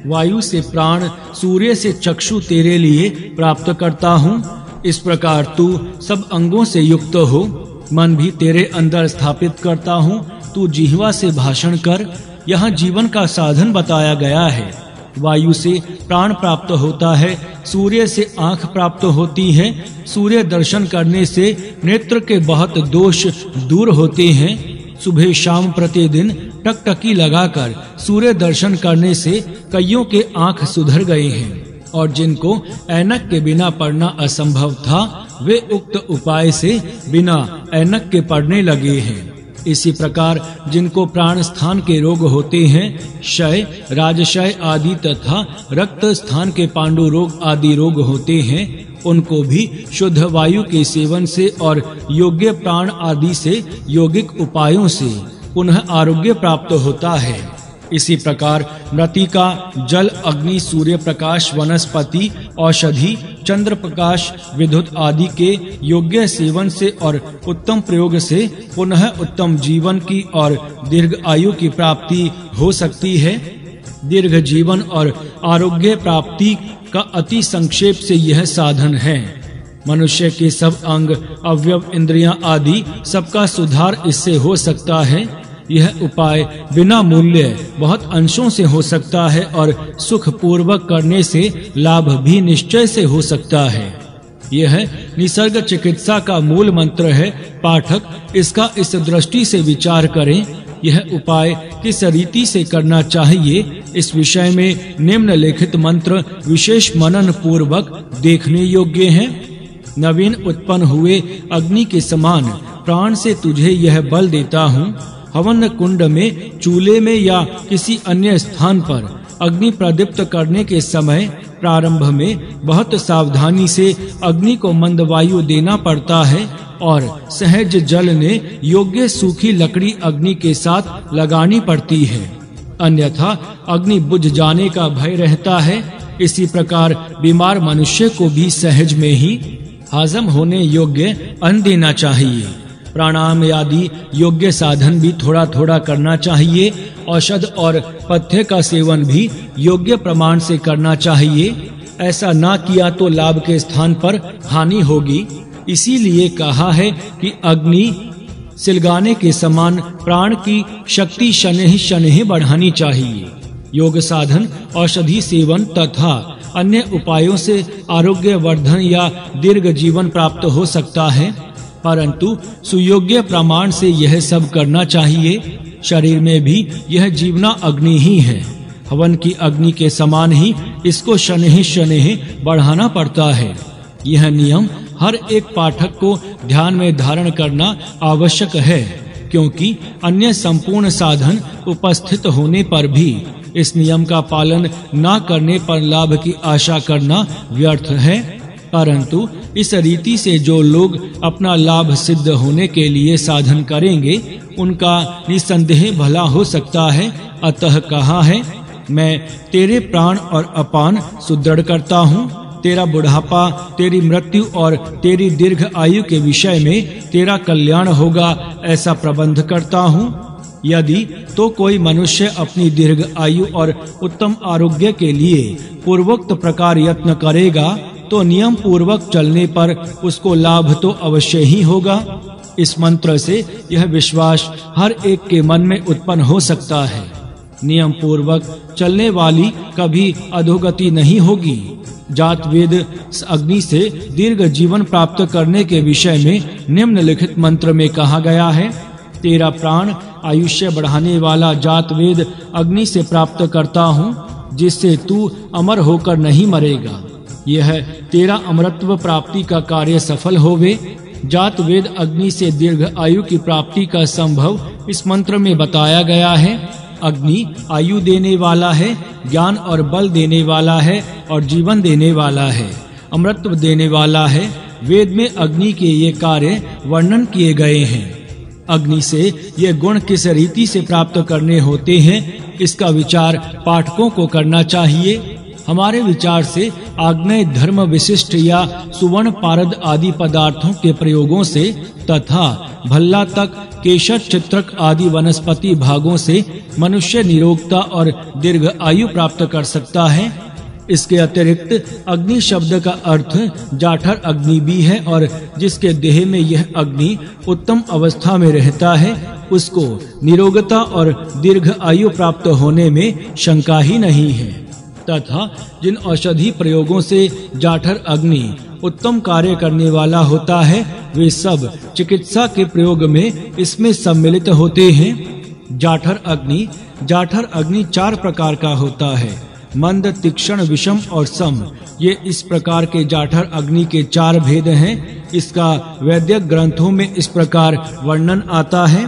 वायु से प्राण, सूर्य से चक्षु तेरे लिए प्राप्त करता हूँ। इस प्रकार तू सब अंगों से युक्त हो। मन भी तेरे अंदर स्थापित करता हूँ। तू जिह्वा से भाषण कर। यहाँ जीवन का साधन बताया गया है। वायु से प्राण प्राप्त होता है, सूर्य से आंख प्राप्त होती है। सूर्य दर्शन करने से नेत्र के बहुत दोष दूर होते हैं। सुबह शाम प्रतिदिन टकटकी लगाकर सूर्य दर्शन करने से कईयों के आंख सुधर गए हैं और जिनको ऐनक के बिना पढ़ना असंभव था, वे उक्त उपाय से बिना ऐनक के पढ़ने लगे हैं। इसी प्रकार जिनको प्राण स्थान के रोग होते हैं, क्षय, राजक्षय आदि तथा रक्त स्थान के पांडु रोग आदि रोग होते हैं, उनको भी शुद्ध वायु के सेवन से और योग्य प्राण आदि से यौगिक उपायों से पुनः आरोग्य प्राप्त होता है। इसी प्रकार मृत्तिका, जल, अग्नि, सूर्य प्रकाश, वनस्पति, औषधि, चंद्र प्रकाश, विद्युत आदि के योग्य सेवन से और उत्तम प्रयोग से पुनः उत्तम जीवन की और दीर्घ आयु की प्राप्ति हो सकती है। दीर्घ जीवन और आरोग्य प्राप्ति का अति संक्षेप से यह साधन है। मनुष्य के सब अंग, अवयव, इंद्रियां आदि सबका सुधार इससे हो सकता है। यह उपाय बिना मूल्य बहुत अंशों से हो सकता है और सुख पूर्वक करने से लाभ भी निश्चय से हो सकता है। यह निसर्ग चिकित्सा का मूल मंत्र है। पाठक इसका इस दृष्टि से विचार करें। यह उपाय किस रीति से करना चाहिए, इस विषय में निम्नलिखित मंत्र विशेष मनन पूर्वक देखने योग्य हैं। नवीन उत्पन्न हुए अग्नि के समान प्राण से तुझे यह बल देता हूँ। हवन कुंड में, चूल्हे में या किसी अन्य स्थान पर अग्नि प्रदीप्त करने के समय प्रारंभ में बहुत सावधानी से अग्नि को मंद वायु देना पड़ता है और सहज जल ने योग्य सूखी लकड़ी अग्नि के साथ लगानी पड़ती है, अन्यथा अग्नि बुझ जाने का भय रहता है। इसी प्रकार बीमार मनुष्य को भी सहज में ही हजम होने योग्य अन्न देना चाहिए। प्राणायाम आदि योग्य साधन भी थोड़ा थोड़ा करना चाहिए। औषध और पथ्य का सेवन भी योग्य प्रमाण से करना चाहिए। ऐसा ना किया तो लाभ के स्थान पर हानि होगी। इसीलिए कहा है कि अग्नि सिलगाने के समान प्राण की शक्ति शनैः शनैः बढ़ानी चाहिए। योग साधन, औषधि सेवन तथा अन्य उपायों से आरोग्य वर्धन या दीर्घ जीवन प्राप्त हो सकता है, परंतु सुयोग्य प्रमाण से यह सब करना चाहिए। शरीर में भी यह जीवना अग्नि ही है। हवन की अग्नि के समान ही इसको शनैः शनैः बढ़ाना पड़ता है। यह नियम हर एक पाठक को ध्यान में धारण करना आवश्यक है, क्योंकि अन्य संपूर्ण साधन उपस्थित होने पर भी इस नियम का पालन न करने पर लाभ की आशा करना व्यर्थ है। परंतु इस रीति से जो लोग अपना लाभ सिद्ध होने के लिए साधन करेंगे, उनका निसंदेह भला हो सकता है। अतः कहा है, मैं तेरे प्राण और अपान सुदृढ़ करता हूँ। तेरा बुढ़ापा, तेरी मृत्यु और तेरी दीर्घ आयु के विषय में तेरा कल्याण होगा, ऐसा प्रबंध करता हूँ। यदि तो कोई मनुष्य अपनी दीर्घ आयु और उत्तम आरोग्य के लिए पूर्वोक्त प्रकार यत्न करेगा, तो नियम पूर्वक चलने पर उसको लाभ तो अवश्य ही होगा। इस मंत्र से यह विश्वास हर एक के मन में उत्पन्न हो सकता है। नियम पूर्वक चलने वाली कभी अधोगति नहीं होगी। जात वेद अग्नि से दीर्घ जीवन प्राप्त करने के विषय में निम्नलिखित मंत्र में कहा गया है, तेरा प्राण आयुष्य बढ़ाने वाला जात वेद अग्नि से प्राप्त करता हूँ, जिससे तू अमर होकर नहीं मरेगा। यह तेरा अमरत्व प्राप्ति का कार्य सफल होवे। जात वेद अग्नि से दीर्घ आयु की प्राप्ति का संभव इस मंत्र में बताया गया है। अग्नि आयु देने वाला है, ज्ञान और बल देने वाला है और जीवन देने वाला है, अमृतत्व देने वाला है। वेद में अग्नि के ये कार्य वर्णन किए गए हैं। अग्नि से ये गुण किस रीति से प्राप्त करने होते हैं, इसका विचार पाठकों को करना चाहिए। हमारे विचार से आग्नेय धर्म विशिष्ट या सुवर्ण पारद आदि पदार्थों के प्रयोगों से तथा भल्ला तक केशर चित्रक आदि वनस्पति भागों से मनुष्य निरोगता और दीर्घ आयु प्राप्त कर सकता है। इसके अतिरिक्त अग्नि शब्द का अर्थ जाठर अग्नि भी है और जिसके देह में यह अग्नि उत्तम अवस्था में रहता है उसको निरोगता और दीर्घ आयु प्राप्त होने में शंका ही नहीं है। तथा जिन औषधि प्रयोगों से जाठर अग्नि उत्तम कार्य करने वाला होता है वे सब चिकित्सा के प्रयोग में इसमें सम्मिलित होते हैं। जाठर अग्नि 4 प्रकार का होता है, मंद, तीक्ष्ण, विषम और सम। ये इस प्रकार के जाठर अग्नि के 4 भेद हैं। इसका वैद्य ग्रंथों में इस प्रकार वर्णन आता है।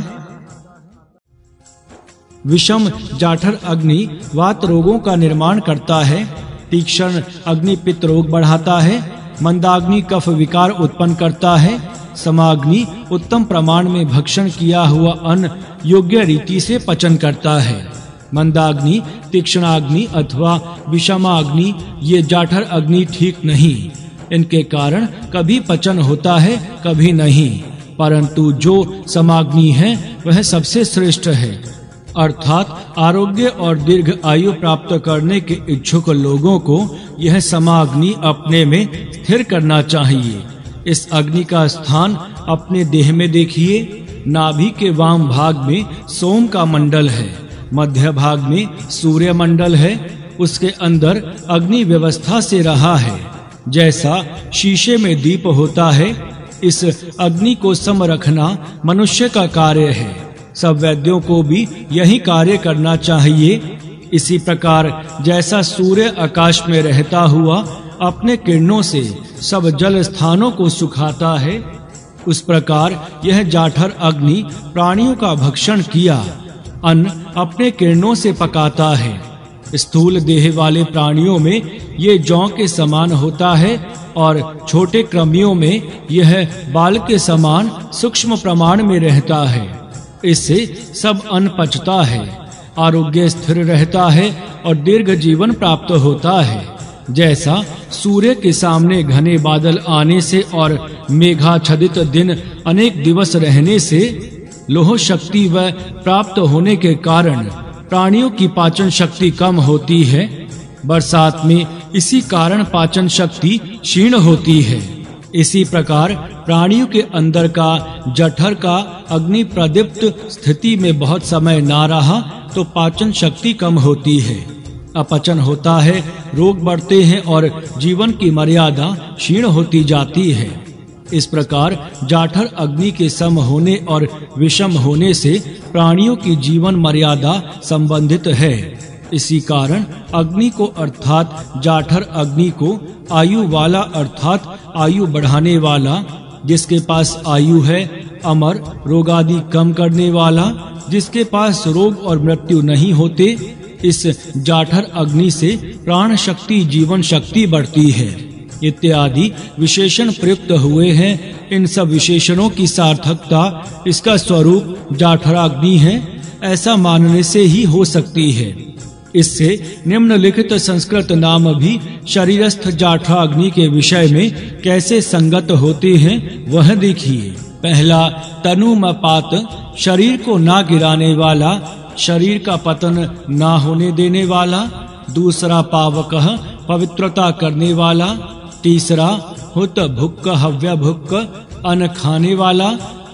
विषम जाठर अग्नि वात रोगों का निर्माण करता है। तीक्ष्ण अग्नि पित्त रोग बढ़ाता है। मंदाग्नि कफ विकार उत्पन्न करता है। समाग्नि उत्तम प्रमाण में भक्षण किया हुआ अन्न योग्य रीति से पचन करता है। मंदाग्नि, तीक्ष्णाग्नि अथवा विषमाग्नि ये जाठर अग्नि ठीक नहीं। इनके कारण कभी पचन होता है, कभी नहीं, परंतु जो समाग्नि है वह सबसे श्रेष्ठ है। अर्थात आरोग्य और दीर्घ आयु प्राप्त करने के इच्छुक लोगों को यह समाग्नि अपने में स्थिर करना चाहिए। इस अग्नि का स्थान अपने देह में देखिए। नाभि के वाम भाग में सोम का मंडल है, मध्य भाग में सूर्य मंडल है, उसके अंदर अग्नि व्यवस्था से रहा है। जैसा शीशे में दीप होता है, इस अग्नि को सम रखना मनुष्य का कार्य है। सब वैद्यों को भी यही कार्य करना चाहिए। इसी प्रकार जैसा सूर्य आकाश में रहता हुआ अपने किरणों से सब जल स्थानों को सुखाता है, उस प्रकार यह जाठर अग्नि प्राणियों का भक्षण किया अन्न अपने किरणों से पकाता है। स्थूल देह वाले प्राणियों में ये जौ के समान होता है और छोटे कृमियों में यह बाल के समान सूक्ष्म प्रमाण में रहता है। इससे सब अन्न पचता है, आरोग्य स्थिर रहता है और दीर्घ जीवन प्राप्त होता है। जैसा सूर्य के सामने घने बादल आने से और मेघाच्छादित दिन अनेक दिवस रहने से लोह शक्ति व प्राप्त होने के कारण प्राणियों की पाचन शक्ति कम होती है, बरसात में इसी कारण पाचन शक्ति क्षीण होती है। इसी प्रकार प्राणियों के अंदर का जठर का अग्नि प्रदीप्त स्थिति में बहुत समय ना रहा तो पाचन शक्ति कम होती है, अपचन होता है, रोग बढ़ते हैं और जीवन की मर्यादा क्षीण होती जाती है। इस प्रकार जाठर अग्नि के सम होने और विषम होने से प्राणियों की जीवन मर्यादा संबंधित है। इसी कारण अग्नि को अर्थात जाठर अग्नि को आयु वाला अर्थात आयु बढ़ाने वाला, जिसके पास आयु है, अमर, रोग आदि कम करने वाला, जिसके पास रोग और मृत्यु नहीं होते, इस जाठर अग्नि से प्राण शक्ति जीवन शक्ति बढ़ती है इत्यादि विशेषण प्रयुक्त हुए हैं। इन सब विशेषणों की सार्थकता इसका स्वरूप जाठराग्नि है ऐसा मानने से ही हो सकती है। इससे निम्नलिखित संस्कृत नाम भी शरीरस्थ जाठराग्नि के विषय में कैसे संगत होते हैं वह देखिए। पहला तनुमपात, शरीर को ना गिराने वाला, शरीर का पतन ना होने देने वाला। दूसरा पावकः, पवित्रता करने वाला। तीसरा हुत भुक्क हव्य भुक्क, अन्न खाने वाला।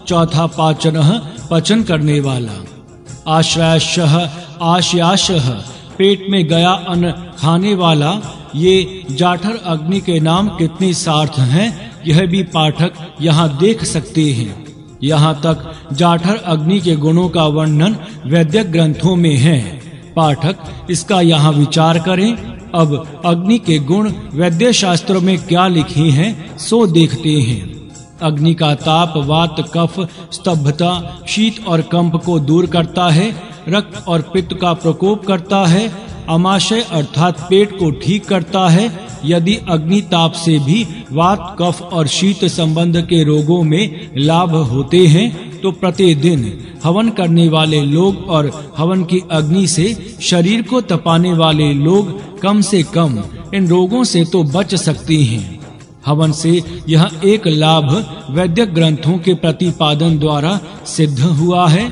चौथा पाचनः, पचन करने वाला। आश्रयशः, आश्याशः, पेट में गया अन्न खाने वाला। ये जाठर अग्नि के नाम कितने सार्थ हैं यह भी पाठक यहाँ देख सकते हैं। यहाँ तक जाठर अग्नि के गुणों का वर्णन वैदिक ग्रंथों में है। पाठक इसका यहाँ विचार करें। अब अग्नि के गुण वैद्य शास्त्रों में क्या लिखे हैं सो देखते हैं। अग्नि का ताप वात कफ स्तब्धता शीत और कंप को दूर करता है, रक्त और पित्त का प्रकोप करता है, अमाशय अर्थात पेट को ठीक करता है। यदि अग्नि ताप से भी वात कफ और शीत संबंध के रोगों में लाभ होते हैं तो प्रतिदिन हवन करने वाले लोग और हवन की अग्नि से शरीर को तपाने वाले लोग कम से कम इन रोगों से तो बच सकते हैं। हवन से यह एक लाभ वैदिक ग्रंथों के प्रतिपादन द्वारा सिद्ध हुआ है।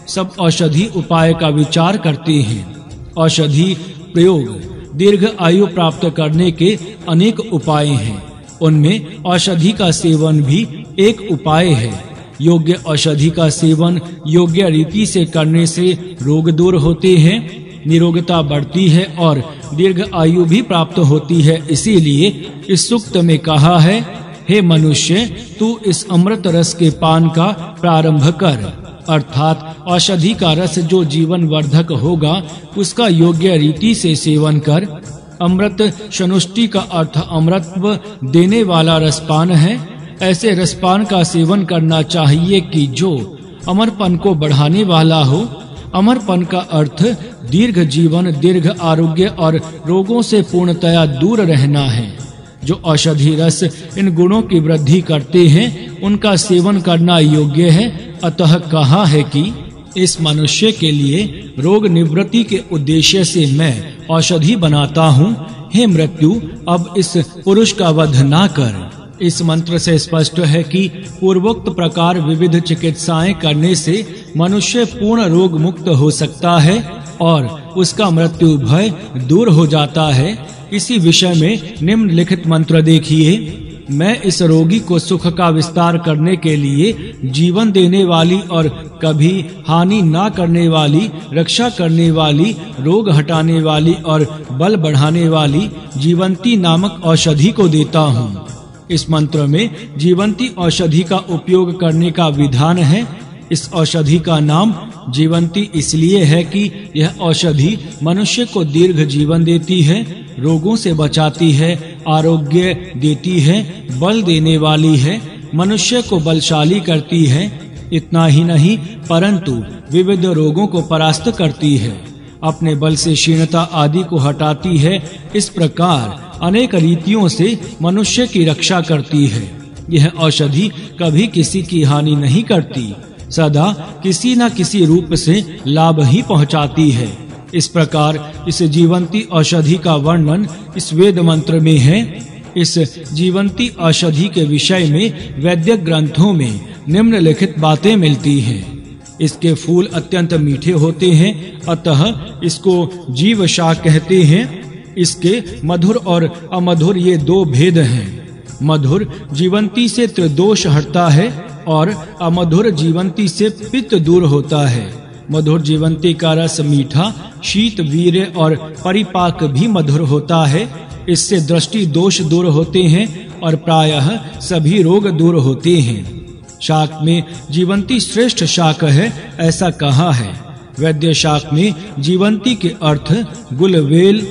सब औषधि उपाय का विचार करते हैं। औषधि प्रयोग दीर्घ आयु प्राप्त करने के अनेक उपाय हैं। उनमें औषधि का सेवन भी एक उपाय है। योग्य औषधि का सेवन योग्य रीति से करने से रोग दूर होते हैं, निरोगता बढ़ती है और दीर्घ आयु भी प्राप्त होती है। इसीलिए इस सूक्त में कहा है, हे मनुष्य, तू इस अमृत रस के पान का प्रारंभ कर, अर्थात औषधि का रस जो जीवन वर्धक होगा उसका योग्य रीति से सेवन कर। अमृत शनुष्टि का अर्थ अमृतत्व देने वाला रसपान है। ऐसे रसपान का सेवन करना चाहिए कि जो अमरपन को बढ़ाने वाला हो। अमरपन का अर्थ दीर्घ जीवन, दीर्घ आरोग्य और रोगों से पूर्णतया दूर रहना है। जो औषधि रस इन गुणों की वृद्धि करते हैं उनका सेवन करना योग्य है। अतः कहा है कि इस मनुष्य के लिए रोग निवृत्ति के उद्देश्य से मैं औषधि बनाता हूँ। हे मृत्यु, अब इस पुरुष का वध ना कर। इस मंत्र से स्पष्ट है कि पूर्वोक्त प्रकार विविध चिकित्साएं करने से मनुष्य पूर्ण रोग मुक्त हो सकता है और उसका मृत्यु भय दूर हो जाता है। इसी विषय में निम्नलिखित मंत्र देखिए। मैं इस रोगी को सुख का विस्तार करने के लिए जीवन देने वाली और कभी हानि ना करने वाली, रक्षा करने वाली, रोग हटाने वाली और बल बढ़ाने वाली जीवंती नामक औषधि को देता हूँ। इस मंत्र में जीवंती औषधि का उपयोग करने का विधान है। इस औषधि का नाम जीवंती इसलिए है कि यह औषधि मनुष्य को दीर्घ जीवन देती है, रोगों से बचाती है, आरोग्य देती है, बल देने वाली है, मनुष्य को बलशाली करती है। इतना ही नहीं परंतु विविध रोगों को परास्त करती है, अपने बल से क्षीणता आदि को हटाती है। इस प्रकार अनेक रीतियों से मनुष्य की रक्षा करती है। यह औषधि कभी किसी की हानि नहीं करती, सदा किसी न किसी रूप से लाभ ही पहुंचाती है। इस प्रकार इस जीवंती औषधि का वर्णन इस वेद मंत्र में है। इस जीवंती औषधि के विषय में वैदिक ग्रंथों में निम्नलिखित बातें मिलती हैं। इसके फूल अत्यंत मीठे होते हैं, अतः इसको जीव शाक कहते हैं। इसके मधुर और अमधुर ये दो भेद हैं। मधुर जीवंती से त्रिदोष हटता है और अमधुर जीवंती से पित्त दूर होता है। मधुर जीवंती का रस मीठा, शीत, वीर्य और परिपाक भी मधुर होता है। इससे दृष्टि दोष दूर होते हैं और प्रायः सभी रोग दूर होते हैं। शाक में जीवंती श्रेष्ठ शाक है, ऐसा कहा है। वैद्य शाक में जीवंती के अर्थ गुलवेल,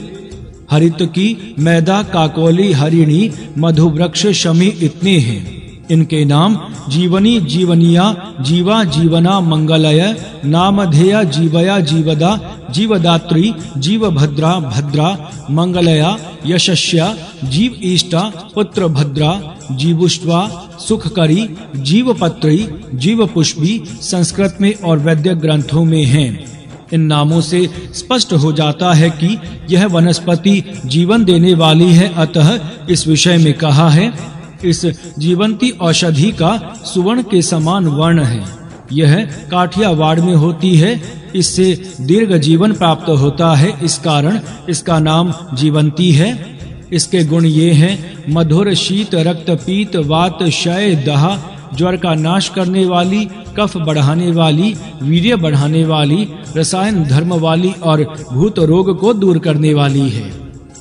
हरितकी, मैदा, काकोली, हरिणी, मधुवृक्ष, शमी इतने हैं। इनके नाम जीवनी, जीवनिया, जीवा, जीवना, मंगलय, नामधेया, जीवया, जीवदा, जीवदात्री, जीवभद्रा, भद्रा, मंगलया, यशस्या, जीव इष्टा, पुत्र भद्रा, जीवुष्वा, सुखकरी, जीवपत्री, जीवपुष्पी संस्कृत में और वैदिक ग्रंथों में हैं। इन नामों से स्पष्ट हो जाता है कि यह वनस्पति जीवन देने वाली है। अतः इस विषय में कहा है, इस जीवंती औषधि का सुवर्ण के समान वर्ण है। यह काठियावाड़ में होती है। इससे दीर्घ जीवन प्राप्त होता है, इस कारण इसका नाम जीवंती है। इसके गुण ये हैं: मधुर, शीत, रक्त, पीत, वात, क्षय, दाह, ज्वर का नाश करने वाली, कफ बढ़ाने वाली, वीर्य बढ़ाने वाली, रसायन धर्म वाली और भूत रोग को दूर करने वाली है।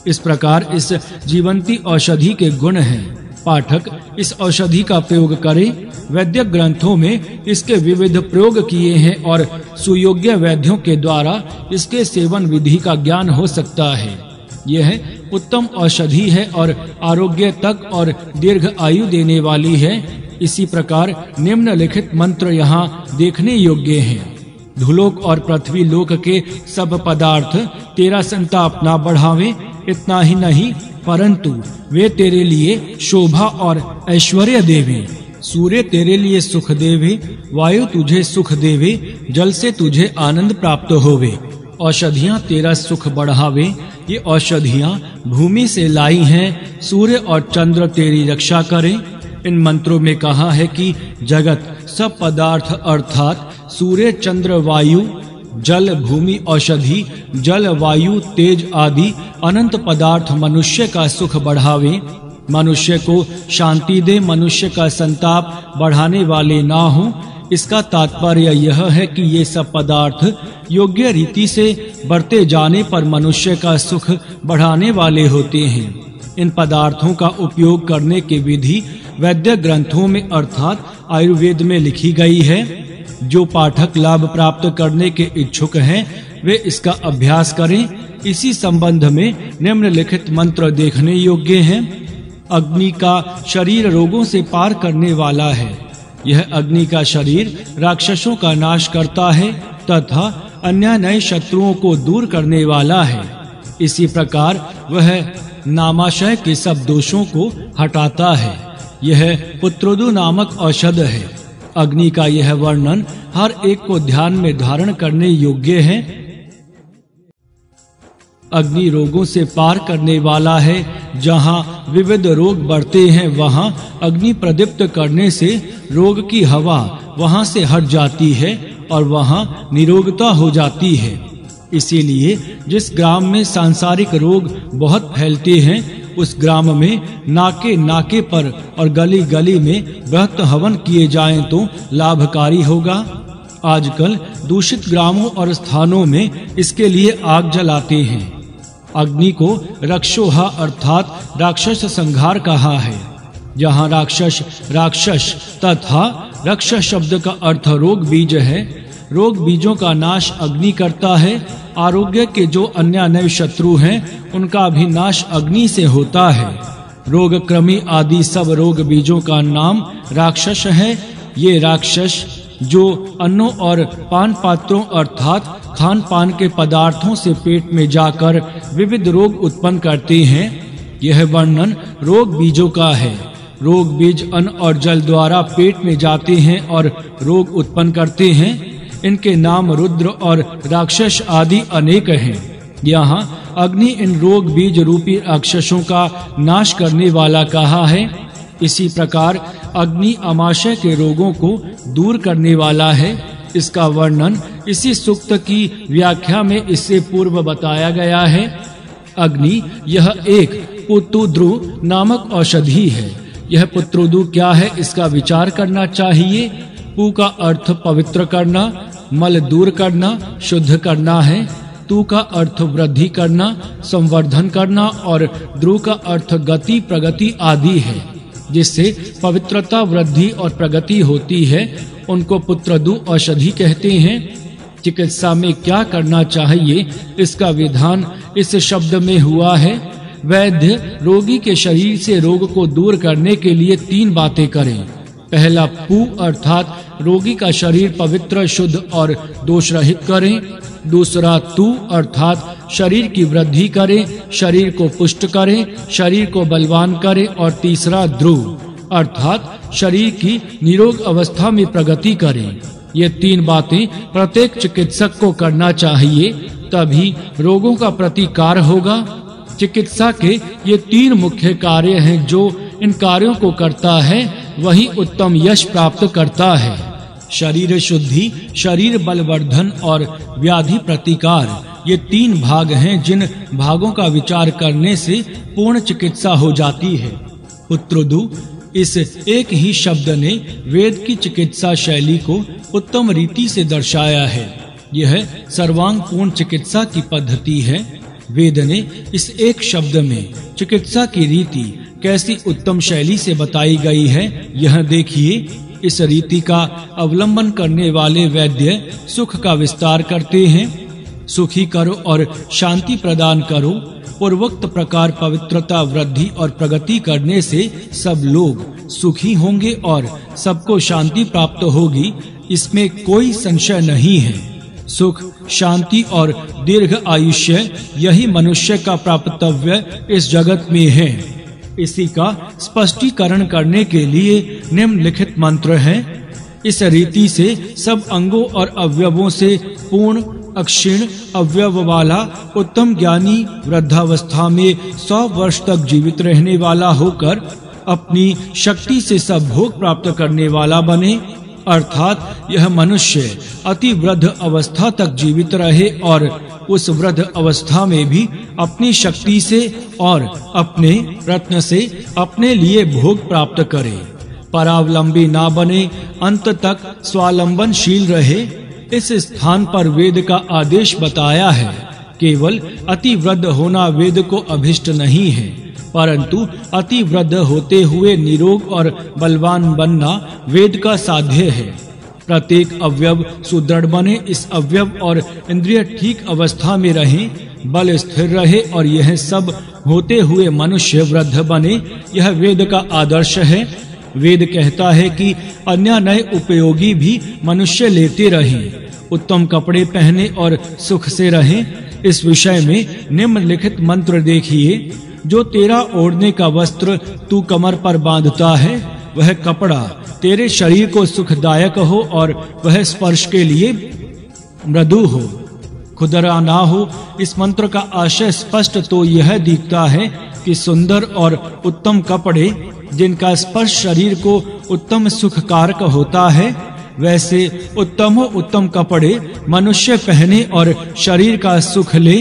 इस प्रकार इस जीवंती औषधि के गुण हैं। पाठक इस औषधि का प्रयोग करें। वैद्यक ग्रंथों में इसके विविध प्रयोग किए हैं और सुयोग्य वैद्यों के द्वारा इसके सेवन विधि का ज्ञान हो सकता है। यह उत्तम औषधि है और आरोग्य तक और दीर्घ आयु देने वाली है। इसी प्रकार निम्नलिखित मंत्र यहाँ देखने योग्य हैं। धुलोक और पृथ्वी लोक के सब पदार्थ तेरा संताप ना बढ़ावें। इतना ही नहीं परंतु वे तेरे लिए शोभा और ऐश्वर्य देवें। सूर्य तेरे लिए सुख देवे, वायु तुझे सुख देवे, जल से तुझे आनंद प्राप्त होवे। औषधियाँ तेरा सुख बढ़ावे, ये औषधियाँ भूमि से लाई हैं। सूर्य और चंद्र तेरी रक्षा करें। इन मंत्रों में कहा है कि जगत सब पदार्थ अर्थात सूर्य, चंद्र, वायु, जल, भूमि, औषधि, जल, वायु, तेज आदि अनंत पदार्थ मनुष्य का सुख बढ़ावे, मनुष्य को शांति दे, मनुष्य का संताप बढ़ाने वाले ना हो। इसका तात्पर्य यह है कि ये सब पदार्थ योग्य रीति से बरते जाने पर मनुष्य का सुख बढ़ाने वाले होते हैं। इन पदार्थों का उपयोग करने की विधि वैद्य ग्रंथों में अर्थात आयुर्वेद में लिखी गई है। जो पाठक लाभ प्राप्त करने के इच्छुक हैं वे इसका अभ्यास करें। इसी संबंध में निम्नलिखित मंत्र देखने योग्य हैं। अग्नि का शरीर रोगों से पार करने वाला है। यह अग्नि का शरीर राक्षसों का नाश करता है तथा अन्य नए शत्रुओं को दूर करने वाला है। इसी प्रकार वह नामाशय के सब दोषों को हटाता है। यह पुत्रोदु नामक औषध है। अग्नि का यह वर्णन हर एक को ध्यान में धारण करने योग्य है। अग्नि रोगों से पार करने वाला है। जहाँ विविध रोग बढ़ते हैं वहाँ अग्नि प्रदीप्त करने से रोग की हवा वहाँ से हट जाती है और वहाँ निरोगता हो जाती है। इसीलिए जिस ग्राम में सांसारिक रोग बहुत फैलते हैं उस ग्राम में नाके नाके पर और गली गली में बृहत हवन किए जाएं तो लाभकारी होगा। आजकल दूषित ग्रामों और स्थानों में इसके लिए आग जलाते हैं। अग्नि को रक्षोहा अर्थात राक्षस संहार कहा है। जहाँ राक्षस तथा रक्ष शब्द का अर्थ रोग बीज है। रोग बीजों का नाश अग्नि करता है। आरोग्य के जो अन्य नए शत्रु हैं उनका भी नाश अग्नि से होता है। रोग कृमि आदि सब रोग बीजों का नाम राक्षस है। ये राक्षस जो अन्नों और पान पात्रों अर्थात खान पान के पदार्थों से पेट में जाकर विविध रोग उत्पन्न करते हैं, यह वर्णन रोग बीजों का है। रोग बीज अन्न और जल द्वारा पेट में जाते हैं और रोग उत्पन्न करते हैं। इनके नाम रुद्र और राक्षस आदि अनेक हैं। यहाँ अग्नि इन रोग बीज रूपी राक्षसों का नाश करने वाला कहा है। इसी प्रकार अग्नि आमाशय के रोगों को दूर करने वाला है। इसका वर्णन इसी सूक्त की व्याख्या में इससे पूर्व बताया गया है। अग्नि यह एक पुत्रुदु नामक औषधि है। यह पुत्रुदु क्या है इसका विचार करना चाहिए। पु का अर्थ पवित्र करना, मल दूर करना, शुद्ध करना है। तु का अर्थ वृद्धि करना, संवर्धन करना और द्रु का अर्थ गति, प्रगति आदि है। जिससे पवित्रता, वृद्धि और प्रगति होती है उनको पुत्रदु औषधि कहते हैं। चिकित्सा में क्या करना चाहिए इसका विधान इस शब्द में हुआ है। वैद्य रोगी के शरीर से रोग को दूर करने के लिए 3 बातें करें। पहला पु अर्थात रोगी का शरीर पवित्र, शुद्ध और दोष रहित करें। दूसरा तु अर्थात शरीर की वृद्धि करें, शरीर को पुष्ट करें, शरीर को बलवान करें। और तीसरा द्रु अर्थात शरीर की निरोग अवस्था में प्रगति करें। ये 3 बातें प्रत्येक चिकित्सक को करना चाहिए, तभी रोगों का प्रतिकार होगा। चिकित्सा के ये 3 मुख्य कार्य हैं। जो इन कार्यों को करता है वही उत्तम यश प्राप्त करता है। शरीर शुद्धि, शरीर बलवर्धन और व्याधि प्रतिकार, ये 3 भाग हैं जिन भागों का विचार करने से पूर्ण चिकित्सा हो जाती है। पुत्रोदु इस एक ही शब्द ने वेद की चिकित्सा शैली को उत्तम रीति से दर्शाया है। यह सर्वांग पूर्ण चिकित्सा की पद्धति है। वेद ने इस एक शब्द में चिकित्सा की रीति कैसी उत्तम शैली से बताई गई है यह देखिए। इस रीति का अवलंबन करने वाले वैद्य सुख का विस्तार करते हैं। सुखी करो और शांति प्रदान करो। पूर्वोक्त प्रकार पवित्रता, वृद्धि और प्रगति करने से सब लोग सुखी होंगे और सबको शांति प्राप्त होगी, इसमें कोई संशय नहीं है। सुख, शांति और दीर्घ आयुष्य यही मनुष्य का प्राप्तव्य इस जगत में है। इसी का स्पष्टीकरण करने के लिए निम्नलिखित मंत्र है। इस रीति से सब अंगों और अवयवों से पूर्ण अक्षीण अवयव वाला उत्तम ज्ञानी वृद्धावस्था में 100 वर्ष तक जीवित रहने वाला होकर अपनी शक्ति से सब भोग प्राप्त करने वाला बने, अर्थात यह मनुष्य अति वृद्ध अवस्था तक जीवित रहे और उस वृद्ध अवस्था में भी अपनी शक्ति से और अपने प्रयत्न से अपने लिए भोग प्राप्त करे, परावलंबी ना बने, अंत तक स्वावलंबनशील रहे। इस स्थान पर वेद का आदेश बताया है। केवल अति वृद्ध होना वेद को अभिष्ट नहीं है, परंतु अति वृद्ध होते हुए निरोग और बलवान बनना वेद का साध्य है। प्रत्येक अवयव सुदृढ़ बने, इस अवयव और इंद्रिय ठीक अवस्था में रहें, बल स्थिर रहे और यह सब होते हुए मनुष्य वृद्ध बने, यह वेद का आदर्श है। वेद कहता है कि अन्य नए उपयोगी भी मनुष्य लेते रहें, उत्तम कपड़े पहने और सुख से रहें। इस विषय में निम्नलिखित मंत्र देखिए। जो तेरा ओढ़ने का वस्त्र तू कमर पर बांधता है, वह कपड़ा तेरे शरीर को सुखदायक हो और वह स्पर्श के लिए मृदु हो, खुदरा ना हो। इस मंत्र का आशय स्पष्ट तो यह दिखता है कि सुंदर और उत्तम कपड़े जिनका स्पर्श शरीर को उत्तम सुखकारक होता है, वैसे उत्तम कपड़े मनुष्य पहने और शरीर का सुख ले।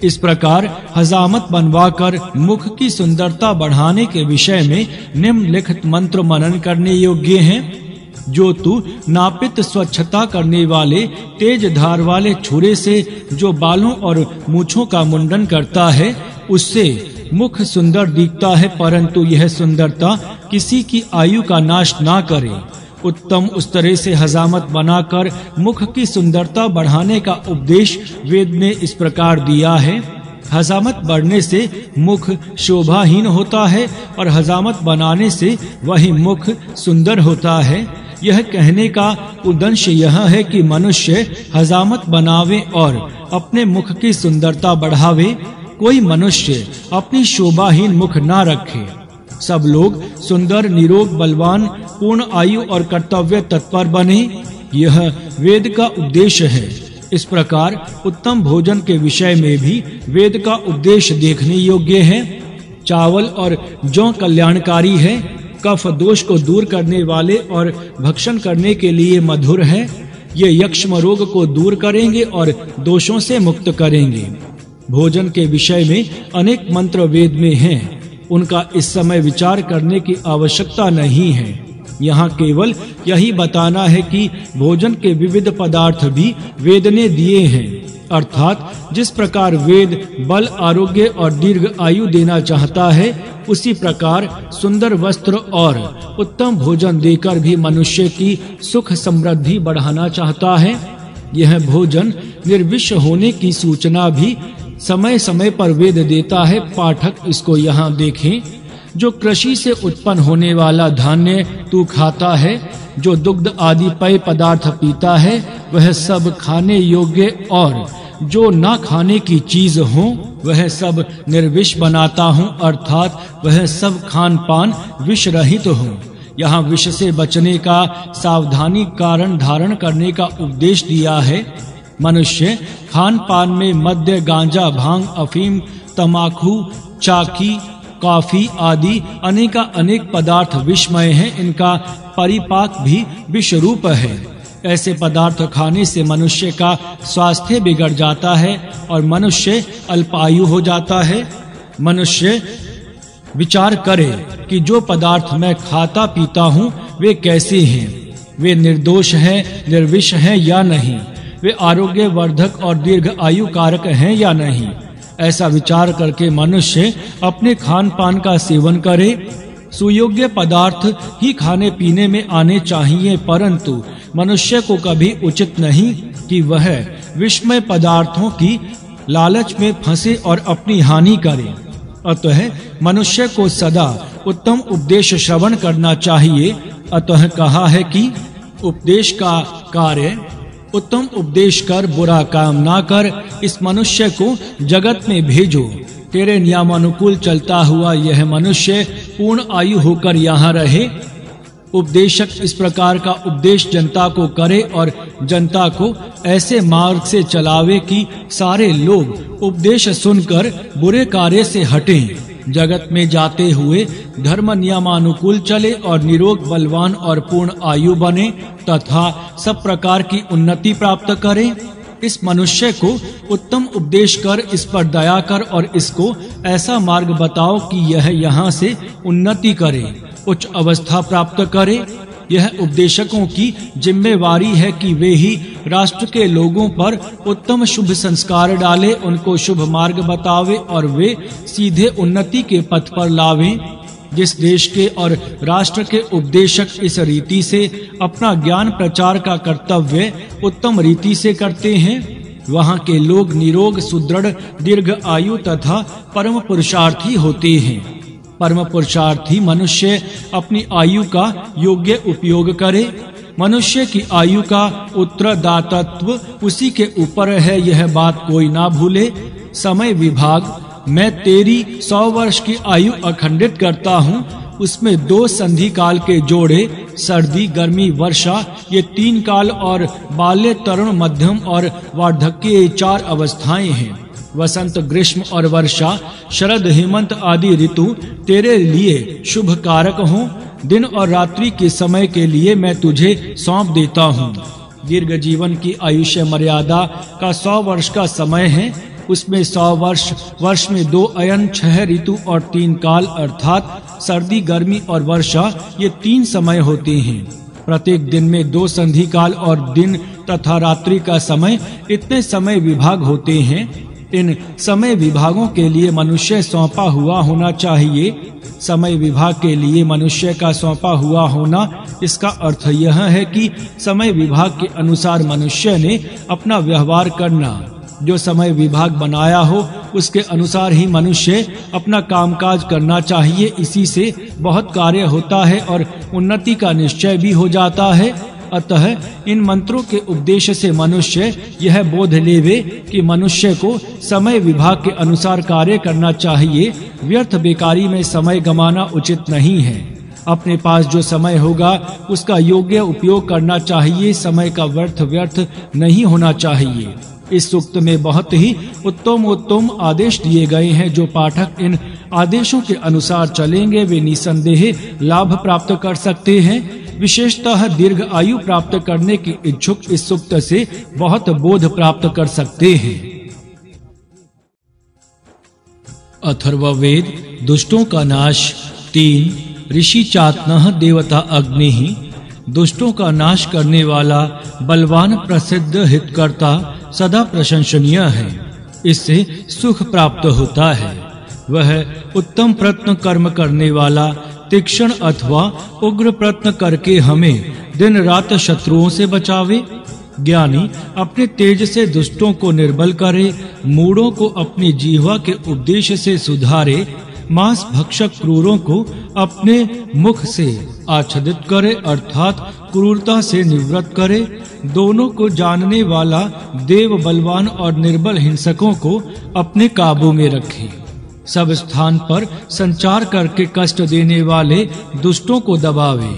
इस प्रकार हजामत बनवाकर मुख की सुंदरता बढ़ाने के विषय में निम्नलिखित मंत्र मनन करने योग्य हैं। जो तू नापित स्वच्छता करने वाले तेज धार वाले छुरे से जो बालों और मूछों का मुंडन करता है, उससे मुख सुंदर दिखता है, परंतु यह सुंदरता किसी की आयु का नाश ना करे। उत्तम उस तरह से हजामत बनाकर मुख की सुंदरता बढ़ाने का उपदेश वेद ने इस प्रकार दिया है। हजामत बढ़ने से मुख शोभाहीन होता है और हजामत बनाने से वही मुख सुंदर होता है। यह कहने का उद्देश्य यह है कि मनुष्य हजामत बनावे और अपने मुख की सुंदरता बढ़ावे। कोई मनुष्य अपनी शोभाहीन मुख ना रखे। सब लोग सुंदर, निरोग, बलवान, पूर्ण आयु और कर्तव्य तत्पर बने, यह वेद का उद्देश्य है। इस प्रकार उत्तम भोजन के विषय में भी वेद का उद्देश्य देखने योग्य है। चावल और जौ कल्याणकारी है, कफ दोष को दूर करने वाले और भक्षण करने के लिए मधुर है। ये यक्ष्म रोग को दूर करेंगे और दोषों से मुक्त करेंगे। भोजन के विषय में अनेक मंत्र वेद में हैं, उनका इस समय विचार करने की आवश्यकता नहीं है। यहाँ केवल यही बताना है कि भोजन के विविध पदार्थ भी वेद ने दिए हैं, अर्थात जिस प्रकार वेद बल, आरोग्य और दीर्घ आयु देना चाहता है, उसी प्रकार सुंदर वस्त्र और उत्तम भोजन देकर भी मनुष्य की सुख समृद्धि बढ़ाना चाहता है। यह भोजन निर्विष होने की सूचना भी समय समय पर वेद देता है। पाठक इसको यहाँ देखें। जो कृषि से उत्पन्न होने वाला धान्य तू खाता है, जो दुग्ध आदि पेय पदार्थ पीता है, वह सब खाने योग्य, और जो ना खाने की चीज हो वह सब निर्विष बनाता हूँ, अर्थात वह सब खान पान विष रहित हो। यहाँ विष से बचने का सावधानी कारण धारण करने का उपदेश दिया है। मनुष्य खान पान में मद्य, गांजा, भांग, अफीम, तमाकू, चाकी, कॉफी आदि अनेक पदार्थ विषमय हैं। इनका परिपाक भी विष रूप है। ऐसे पदार्थ खाने से मनुष्य का स्वास्थ्य बिगड़ जाता है और मनुष्य अल्पायु हो जाता है। मनुष्य विचार करे कि जो पदार्थ मैं खाता पीता हूँ वे कैसे हैं, वे निर्दोष हैं, निर्विष हैं या नहीं, वे आरोग्य वर्धक और दीर्घ आयु कारक हैं या नहीं। ऐसा विचार करके मनुष्य अपने खान पान का सेवन करे। सुयोग्य पदार्थ ही खाने पीने में आने चाहिए, परंतु मनुष्य को कभी उचित नहीं कि वह विषमय पदार्थों की लालच में फंसे और अपनी हानि करे। अतः मनुष्य को सदा उत्तम उपदेश श्रवण करना चाहिए। अतः कहा है कि उपदेश का कार्य उत्तम उपदेश कर, बुरा काम ना कर। इस मनुष्य को जगत में भेजो, तेरे नियमानुकूल चलता हुआ यह मनुष्य पूर्ण आयु होकर यहाँ रहे। उपदेशक इस प्रकार का उपदेश जनता को करे और जनता को ऐसे मार्ग से चलावे कि सारे लोग उपदेश सुनकर बुरे कार्य से हटें। जगत में जाते हुए धर्म नियमानुकूल चले और निरोग, बलवान और पूर्ण आयु बने तथा सब प्रकार की उन्नति प्राप्त करे। इस मनुष्य को उत्तम उपदेश कर इस पर दया कर और इसको ऐसा मार्ग बताओ कि यह यहाँ से उन्नति करे, उच्च अवस्था प्राप्त करे। यह उपदेशकों की जिम्मेवारी है कि वे ही राष्ट्र के लोगों पर उत्तम शुभ संस्कार डाले, उनको शुभ मार्ग बतावे और वे सीधे उन्नति के पथ पर लावें। जिस देश के और राष्ट्र के उपदेशक इस रीति से अपना ज्ञान प्रचार का कर्तव्य उत्तम रीति से करते हैं, वहाँ के लोग निरोग, सुदृढ़, दीर्घ आयु तथा परम पुरुषार्थी होते हैं। परम पुरुषार्थी मनुष्य अपनी आयु का योग्य उपयोग करे। मनुष्य की आयु का उत्तरदायित्व उसी के ऊपर है, यह बात कोई ना भूले। समय विभाग, मैं तेरी 100 वर्ष की आयु अखंडित करता हूँ। उसमें 2 संधि काल के जोड़े, सर्दी, गर्मी, वर्षा, ये 3 काल और बाल्य, तरुण, मध्यम और वार्धक्य, ये 4 अवस्थाएं हैं। वसंत, ग्रीष्म और वर्षा, शरद, हेमंत आदि ऋतु तेरे लिए शुभ कारक हों। दिन और रात्रि के समय के लिए मैं तुझे सौंप देता हूँ। दीर्घ जीवन की आयुष्य मर्यादा का 100 वर्ष का समय है। उसमें 100 वर्ष में 2 अयन, 6 ऋतु और 3 काल अर्थात सर्दी, गर्मी और वर्षा, ये 3 समय होते हैं। प्रत्येक दिन में 2 संधि काल और दिन तथा रात्रि का समय, इतने समय विभाग होते हैं। इन समय विभागों के लिए मनुष्य सौंपा हुआ होना चाहिए। समय विभाग के लिए मनुष्य का सौंपा हुआ होना, इसका अर्थ यह है कि समय विभाग के अनुसार मनुष्य ने अपना व्यवहार करना। जो समय विभाग बनाया हो उसके अनुसार ही मनुष्य अपना कामकाज करना चाहिए। इसी से बहुत कार्य होता है और उन्नति का निश्चय भी हो जाता है। अतः इन मंत्रों के उपदेश से मनुष्य यह बोध लेवे कि मनुष्य को समय विभाग के अनुसार कार्य करना चाहिए। व्यर्थ बेकारी में समय गंवाना उचित नहीं है। अपने पास जो समय होगा उसका योग्य उपयोग करना चाहिए। समय का व्यर्थ नहीं होना चाहिए। इस सूक्त में बहुत ही उत्तम आदेश दिए गए हैं। जो पाठक इन आदेशों के अनुसार चलेंगे वे निसंदेह लाभ प्राप्त कर सकते हैं। विशेषतः दीर्घ आयु प्राप्त करने के इच्छुक इस सूक्त से बहुत बोध प्राप्त कर सकते हैं। अथर्ववेद दुष्टों का नाश 3। ऋषि चात्नः देवता अग्नि। दुष्टों का नाश करने वाला बलवान प्रसिद्ध हितकर्ता सदा प्रशंसनीय है। इससे सुख प्राप्त होता है। वह उत्तम प्रयत्न कर्म करने वाला तीक्ष्ण अथवा उग्र प्रयत्न करके हमें दिन रात शत्रुओं से बचावे। ज्ञानी अपने तेज से दुष्टों को निर्बल करे, मूढ़ों को अपनी जीवा के उपदेश से सुधारे, मांस भक्षक क्रूरों को अपने मुख से आच्छादित करे अर्थात क्रूरता से निवृत्त करे। दोनों को जानने वाला देव बलवान और निर्बल हिंसकों को अपने काबू में रखे। सब स्थान पर संचार करके कष्ट देने वाले दुष्टों को दबावे।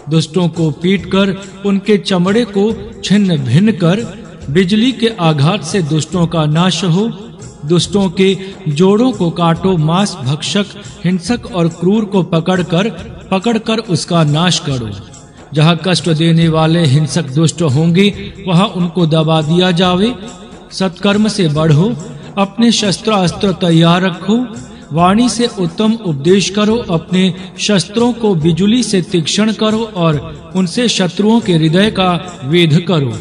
दुष्टों को पीटकर उनके चमड़े को छिन्न भिन्न कर बिजली के आघात से दुष्टों का नाश हो। दुष्टों के जोड़ों को काटो। मांस भक्षक हिंसक और क्रूर को पकड़कर उसका नाश करो। जहाँ कष्ट देने वाले हिंसक दुष्ट होंगे वहाँ उनको दबा दिया जावे। सत्कर्म से बढ़ो। अपने शस्त्र अस्त्र तैयार रखो। वाणी से उत्तम उपदेश करो। अपने शस्त्रों को बिजुली से तीक्ष्ण करो और उनसे शत्रुओं के हृदय का वेध करो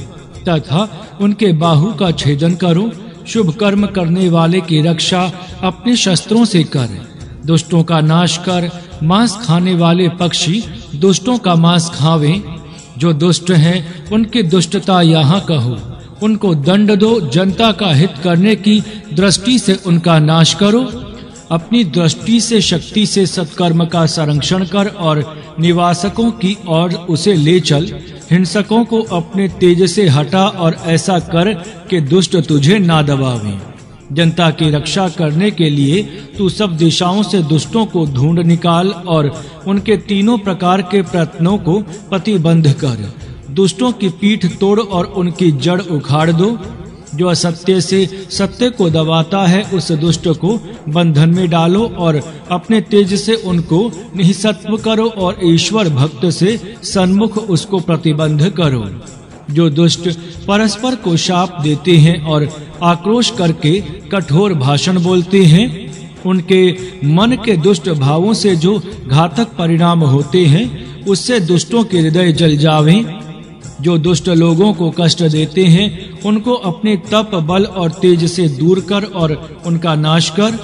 तथा उनके बाहु का छेदन करो। शुभ कर्म करने वाले की रक्षा अपने शस्त्रों से कर। दुष्टों का नाश कर। मांस खाने वाले पक्षी दुष्टों का मांस खावें। जो दुष्ट हैं उनकी दुष्टता यहाँ कहो। उनको दंड दो। जनता का हित करने की दृष्टि से उनका नाश करो। अपनी दृष्टि से शक्ति से सत्कर्म का संरक्षण कर और निवासकों की ओर उसे ले चल। हिंसकों को अपने तेज से हटा और ऐसा कर कि दुष्ट तुझे ना दबावें। जनता की रक्षा करने के लिए तू सब दिशाओं से दुष्टों को ढूंढ निकाल और उनके तीनों प्रकार के प्रयत्नों को प्रतिबंध कर। दुष्टों की पीठ तोड़ और उनकी जड़ उखाड़ दो। जो असत्य से सत्य को दबाता है उस दुष्ट को बंधन में डालो और अपने तेज से उनको निःसत्व करो और ईश्वर भक्त से सन्मुख उसको प्रतिबंध करो। जो दुष्ट परस्पर को शाप देते हैं और आक्रोश करके कठोर भाषण बोलते हैं, उनके मन के दुष्ट भावों से जो घातक परिणाम होते हैं उससे दुष्टों के हृदय जल जावें। जो दुष्ट लोगों को कष्ट देते हैं उनको अपने तप बल और तेज से दूर कर और उनका नाश कर।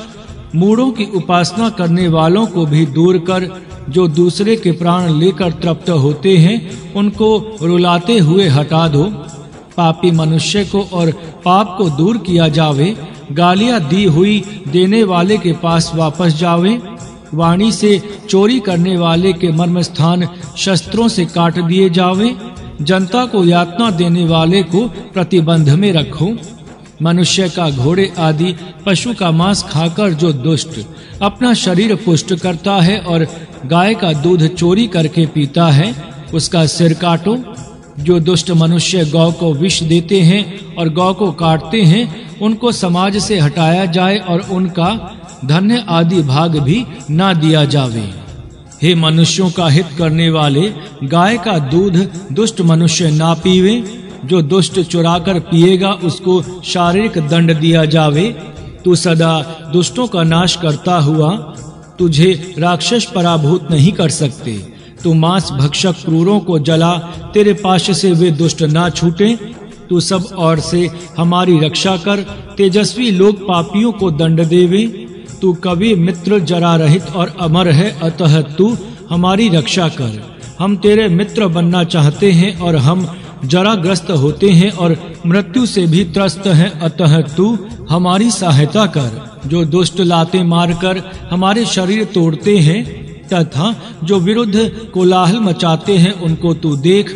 मूढ़ों की उपासना करने वालों को भी दूर कर। जो दूसरे के प्राण लेकर तृप्त होते हैं उनको रुलाते हुए हटा दो। पापी मनुष्य को और पाप को दूर किया जावे। गालियां दी हुई देने वाले के पास वापस जावे। वाणी से चोरी करने वाले के मर्म स्थान शस्त्रों से काट दिए जावे। जनता को यातना देने वाले को प्रतिबंध में रखो। मनुष्य का घोड़े आदि पशु का मांस खाकर जो दुष्ट अपना शरीर पुष्ट करता है और गाय का दूध चोरी करके पीता है उसका सिर काटो। जो दुष्ट मनुष्य गौ को विष देते हैं और गौ को काटते हैं उनको समाज से हटाया जाए और उनका धन्य आदि भाग भी ना दिया जावे। हे मनुष्यों का हित करने वाले, गाय का दूध दुष्ट मनुष्य ना पीवे। जो दुष्ट चुराकर पिएगा उसको शारीरिक दंड दिया जावे। तू सदा दुष्टों का नाश करता हुआ तुझे राक्षस पराभूत नहीं कर सकते। तू मांस भक्षक क्रूरों को जला, तेरे पाश से वे दुष्ट ना छूटे। तू सब ओर से हमारी रक्षा कर, तेजस्वी लोग पापियों को दंड देवे। तू कवि मित्र जरा रहित और अमर है, अतः तू हमारी रक्षा कर। हम तेरे मित्र बनना चाहते हैं और हम जराग्रस्त होते हैं और मृत्यु से भी त्रस्त हैं, अतः तू हमारी सहायता कर। जो दुष्ट लाते मारकर हमारे शरीर तोड़ते हैं तथा जो विरुद्ध कोलाहल मचाते हैं उनको तू देख।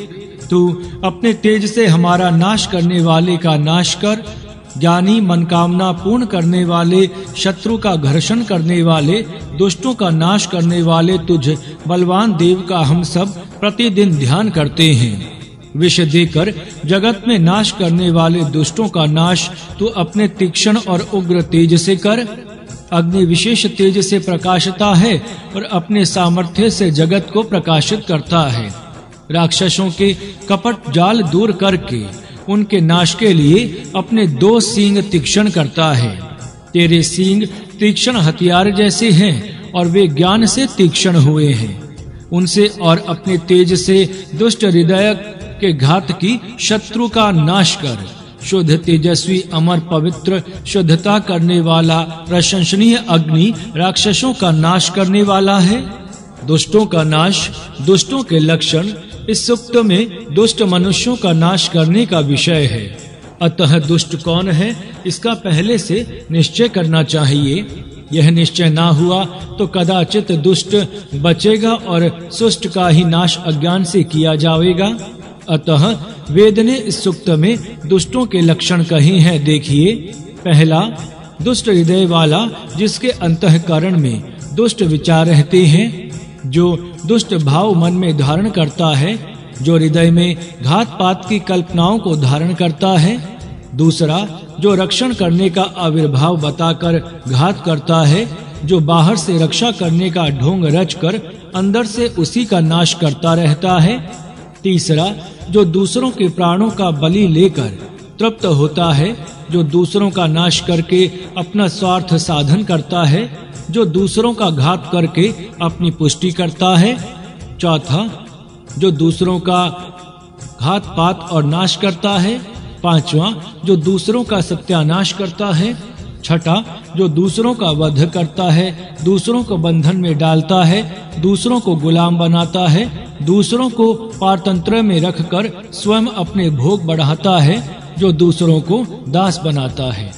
तू अपने तेज से हमारा नाश करने वाले का नाश कर। ज्ञानी मनकामना पूर्ण करने वाले, शत्रु का घर्षण करने वाले, दुष्टों का नाश करने वाले तुझ बलवान देव का हम सब प्रतिदिन ध्यान करते हैं। विष देकर जगत में नाश करने वाले दुष्टों का नाश तू अपने तीक्ष्ण और उग्र तेज से कर। अग्नि विशेष तेज से प्रकाशता है और अपने सामर्थ्य से जगत को प्रकाशित करता है। राक्षसों के कपट जाल दूर करके उनके नाश के लिए अपने 2 सींग तीक्ष्ण करता है। तेरे सींग तीक्ष्ण हथियार जैसे हैं और वे ज्ञान से तीक्ष्ण हुए हैं। उनसे और अपने तेज से दुष्ट हृदय के घात की शत्रु का नाश कर। शुद्ध तेजस्वी अमर पवित्र शुद्धता करने वाला प्रशंसनीय अग्नि राक्षसों का नाश करने वाला है। दुष्टों का नाश, दुष्टों के लक्षण इस सूक्त में दुष्ट मनुष्यों का नाश करने का विषय है। अतः दुष्ट कौन है इसका पहले से निश्चय करना चाहिए। यह निश्चय ना हुआ तो कदाचित दुष्ट बचेगा और सुष्ट का ही नाश अज्ञान से किया जाएगा। अतः वेद ने इस सूक्त में दुष्टों के लक्षण कहे हैं। देखिए, पहला, दुष्ट हृदय वाला जिसके अंतःकरण में दुष्ट विचार रहते हैं, जो दुष्ट भाव मन में धारण करता है, जो हृदय में घात पात की कल्पनाओं को धारण करता है। दूसरा, जो रक्षण करने का आविर्भाव बताकर घात करता है, जो बाहर से रक्षा करने का ढोंग रचकर अंदर से उसी का नाश करता रहता है। तीसरा, जो दूसरों के प्राणों का बलि लेकर तृप्त होता है, जो दूसरों का नाश करके अपना स्वार्थ साधन करता है, जो दूसरों का घात करके अपनी पुष्टि करता है। चौथा, जो दूसरों का घात पात और नाश करता है। पांचवा, जो दूसरों का सत्यानाश करता है। छठा, जो दूसरों का वध करता है, दूसरों को बंधन में डालता है, दूसरों को गुलाम बनाता है, दूसरों को पारतंत्र में रखकर स्वयं अपने भोग बढ़ाता है, जो दूसरों को दास बनाता है।